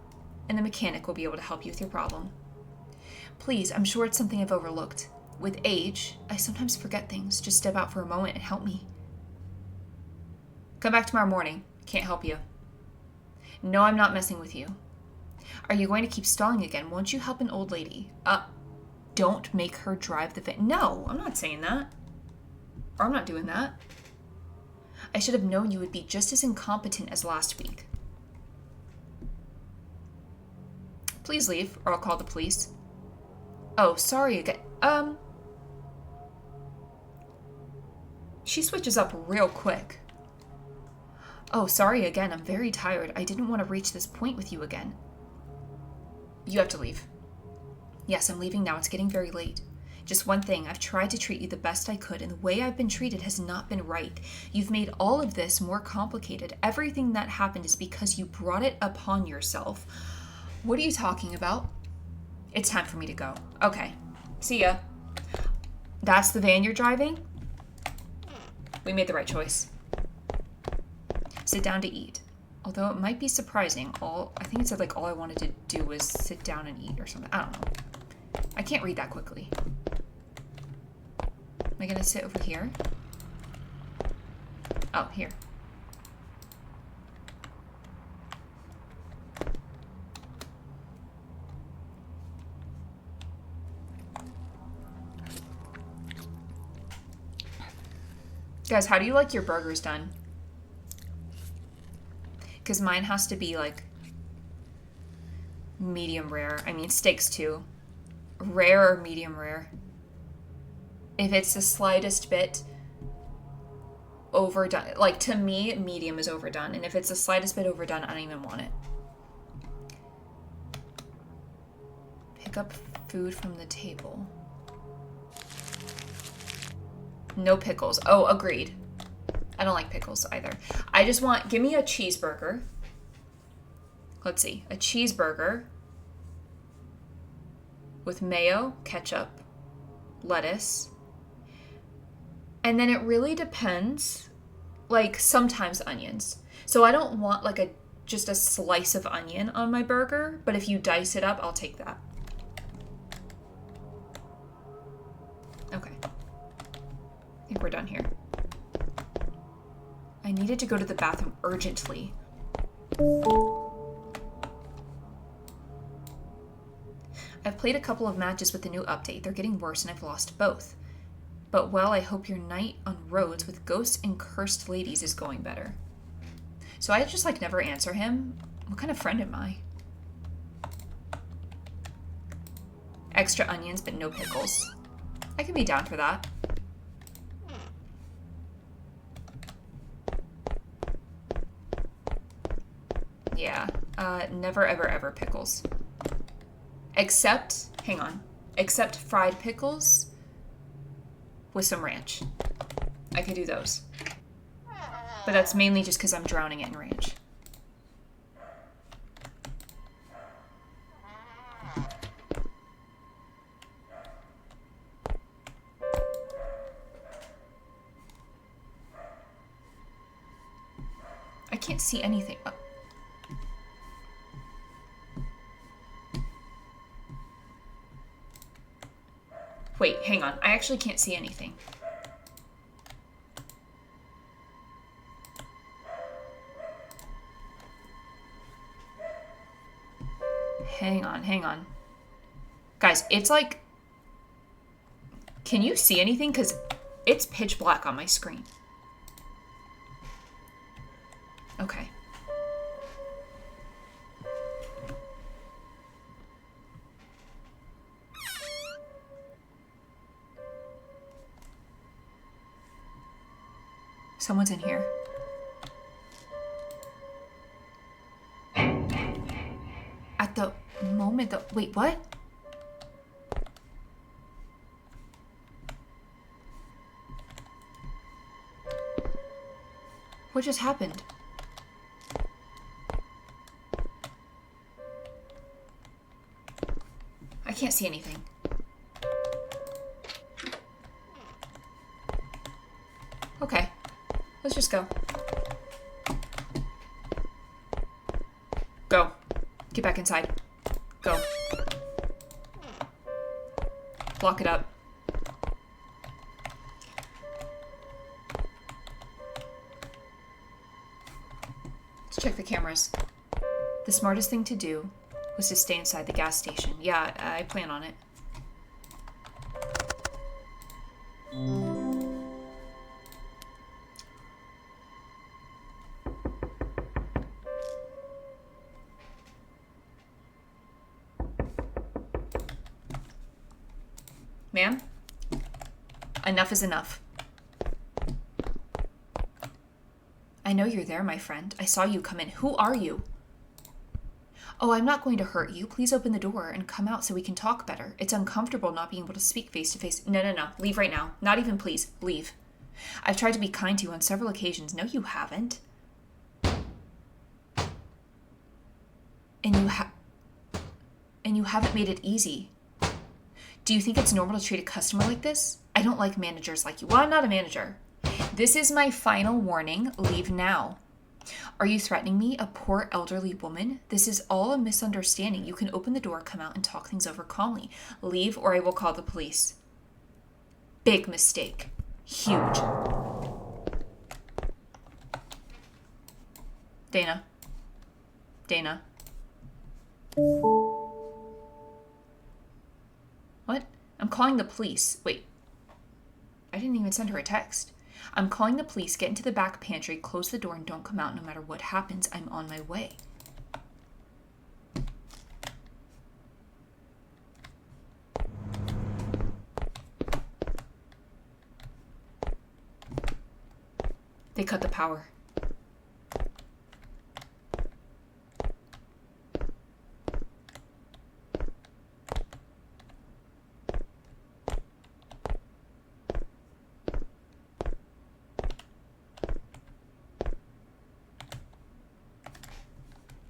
and the mechanic will be able to help you with your problem. Please, I'm sure it's something I've overlooked. With age, I sometimes forget things. Just step out for a moment and help me. Come back tomorrow morning. Can't help you. No, I'm not messing with you. Are you going to keep stalling again? Won't you help an old lady? Don't make her drive the van. No, I'm not saying that. Or I'm not doing that. I should have known you would be just as incompetent as last week. Please leave, or I'll call the police. Oh, sorry again. She switches up real quick. Oh, sorry again. I'm very tired. I didn't want to reach this point with you again. You have to leave. Yes, I'm leaving now. It's getting very late. Just one thing. I've tried to treat you the best I could, and the way I've been treated has not been right. You've made all of this more complicated. Everything that happened is because you brought it upon yourself. What are you talking about? It's time for me to go. Okay. See ya. That's the van you're driving? We made the right choice. Sit down to eat. Although it might be surprising, I think it said like all I wanted to do was sit down and eat or something. I don't know. I can't read that quickly. Am I gonna sit over here? Oh, here. Guys, how do you like your burgers done? Because mine has to be like medium rare. I mean, steaks too. Rare or medium rare. If it's the slightest bit overdone, like to me, medium is overdone. And if it's the slightest bit overdone, I don't even want it. Pick up food from the table. No pickles. Oh, agreed. I don't like pickles either. I just want, give me a cheeseburger. Let's see, a cheeseburger with mayo, ketchup, lettuce. And then it really depends, like sometimes onions. So I don't want like just a slice of onion on my burger, but if you dice it up, I'll take that. Okay. I think we're done here. I needed to go to the bathroom urgently. I've played a couple of matches with the new update. They're getting worse and I've lost both. But well, I hope your night on roads with ghosts and cursed ladies is going better. So I just like never answer him. What kind of friend am I? Extra onions but no pickles. I can be down for that. Yeah, never ever ever pickles. Except, hang on, except fried pickles with some ranch. I could do those. But that's mainly just because I'm drowning it in ranch. I can't see anything. Oh. Wait, hang on. I actually can't see anything. Hang on, hang on. Guys, it's like... Can you see anything? Because it's pitch black on my screen. Okay. Someone's in here. At the moment, wait, what? What just happened? I can't see anything. Okay. Let's just go. Go. Get back inside. Go. Lock it up. Let's check the cameras. The smartest thing to do was to stay inside the gas station. Yeah, I plan on it. Ma'am? Enough is enough. I know you're there, my friend. I saw you come in. Who are you? Oh, I'm not going to hurt you. Please open the door and come out so we can talk better. It's uncomfortable not being able to speak face to face. No, no, no. Leave right now. Not even please. Leave. I've tried to be kind to you on several occasions. No, you haven't. And you haven't made it easy. Do you think it's normal to treat a customer like this? I don't like managers like you. Well, I'm not a manager. This is my final warning. Leave now. Are you threatening me, a poor elderly woman? This is all a misunderstanding. You can open the door, come out, and talk things over calmly. Leave, or I will call the police. Big mistake. Huge. Dana. Dana. What? I'm calling the police. Wait. I didn't even send her a text. I'm calling the police. Get into the back pantry, close the door, and don't come out no matter what happens. I'm on my way. They cut the power.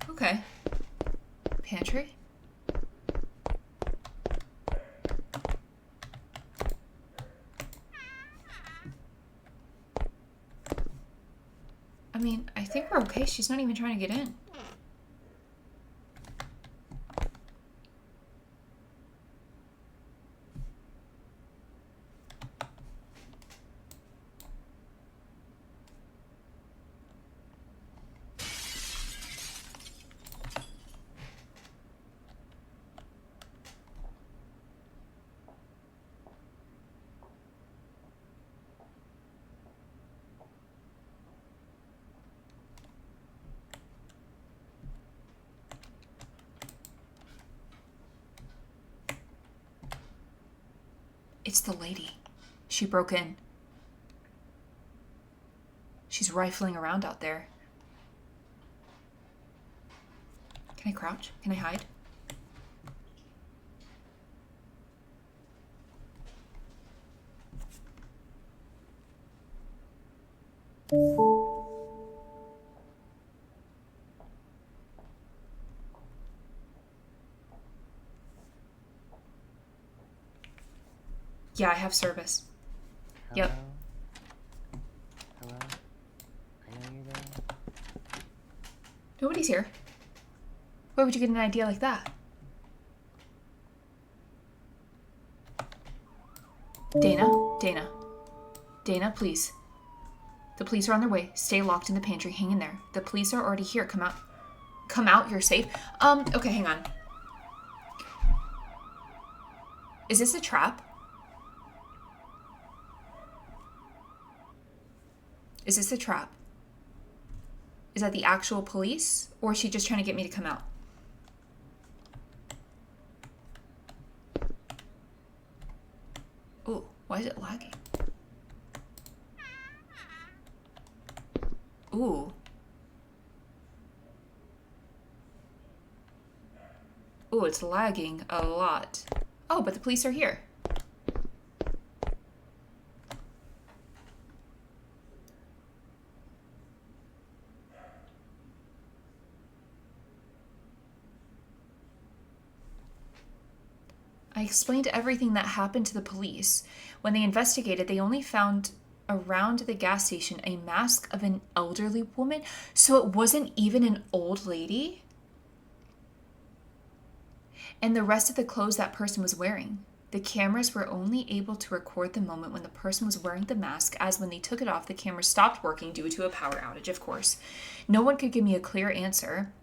Okay. Pantry? I mean, I think we're okay. She's not even trying to get in. It's the lady. She broke in. She's rifling around out there. Can I crouch? Can I hide? Yeah, I have service. Hello? Yep. Hello? I know you're there. Nobody's here. Where would you get an idea like that? Dana? Dana? Dana, please. The police are on their way. Stay locked in the pantry. Hang in there. The police are already here. Come out. Come out. You're safe. Okay, hang on. Is this a trap? Is this a trap? Is that the actual police? Or is she just trying to get me to come out? Ooh, why is it lagging? Ooh. Ooh, it's lagging a lot. Oh, but the police are here. I explained everything that happened to the police. When they investigated, they only found around the gas station a mask of an elderly woman. So it wasn't even an old lady? And the rest of the clothes that person was wearing. The cameras were only able to record the moment when the person was wearing the mask, as when they took it off, the camera stopped working due to a power outage, of course. No one could give me a clear answer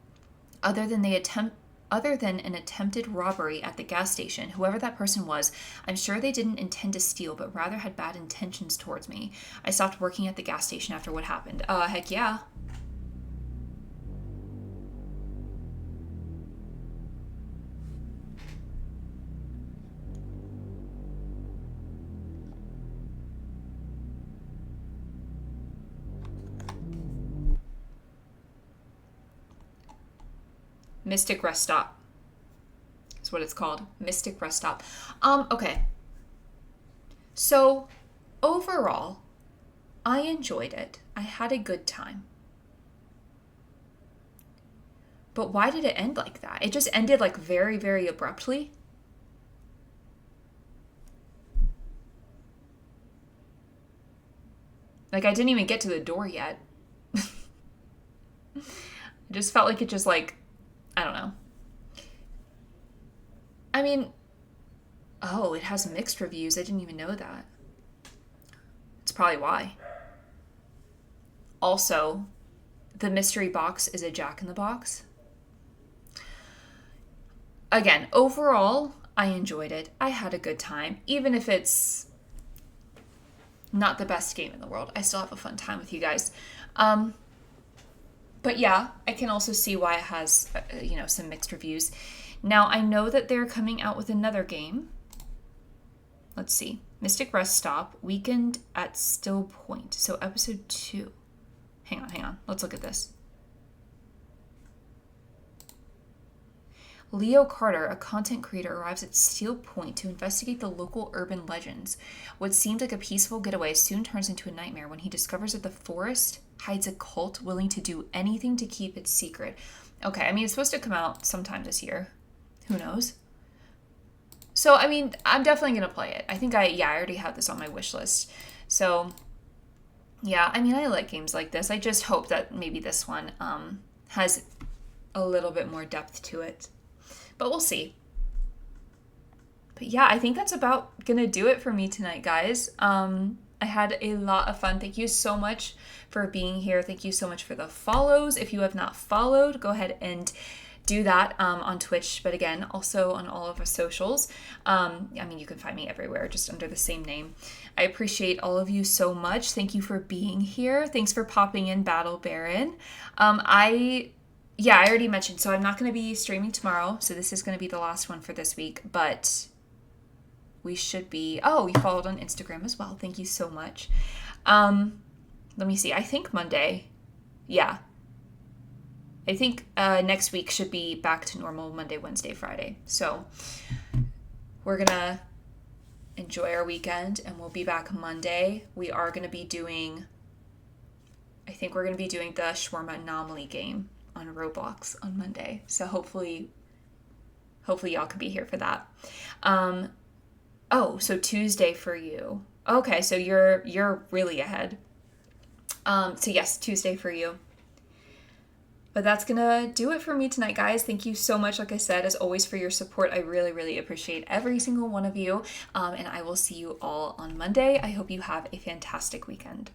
other than an attempted robbery at the gas station. Whoever that person was, I'm sure they didn't intend to steal, but rather had bad intentions towards me. I stopped working at the gas station after what happened. Heck yeah. Mystic Rest Stop. That's what it's called. Mystic Rest Stop. Okay. So, overall, I enjoyed it. I had a good time. But why did it end like that? It just ended like very, very abruptly. Like, I didn't even get to the door yet. I just felt like it just like, I don't know. I mean, oh, it has mixed reviews. I didn't even know that. It's probably why. Also, the mystery box is a Jack-in-the-Box. Again, overall, I enjoyed it. I had a good time. Even if it's not the best game in the world, I still have a fun time with you guys. But yeah, I can also see why it has, some mixed reviews. Now, I know that they're coming out with another game. Let's see. Mystic Rest Stop, Weekend at Still Point. So episode 2. Hang on. Let's look at this. Leo Carter, a content creator, arrives at Steel Point to investigate the local urban legends. What seemed like a peaceful getaway soon turns into a nightmare when he discovers that the forest hides a cult willing to do anything to keep it secret. Okay, I mean, it's supposed to come out sometime this year. Who knows? So, I mean, I'm definitely going to play it. I think I already have this on my wish list. So, yeah, I mean, I like games like this. I just hope that maybe this one has a little bit more depth to it. But we'll see. But yeah, I think that's about going to do it for me tonight, guys. I had a lot of fun. Thank you so much for being here. Thank you so much for the follows. If you have not followed, go ahead and do that on Twitch, but again, also on all of our socials. I mean, you can find me everywhere, just under the same name. I appreciate all of you so much. Thank you for being here. Thanks for popping in, Battle Baron. I already mentioned, so I'm not going to be streaming tomorrow, so this is going to be the last one for this week, but we should be... Oh, you followed on Instagram as well. Thank you so much. Let me see. I think Monday. Yeah. I think next week should be back to normal Monday, Wednesday, Friday. So we're going to enjoy our weekend and we'll be back Monday. We are going to be doing... I think we're going to be doing the Shawarma Anomaly game on Roblox on Monday. So hopefully y'all can be here for that. So Tuesday for you. Okay, so you're really ahead. So yes, Tuesday for you. But that's gonna do it for me tonight, guys. Thank you so much, like I said, as always, for your support. I really, really appreciate every single one of you. And I will see you all on Monday. I hope you have a fantastic weekend.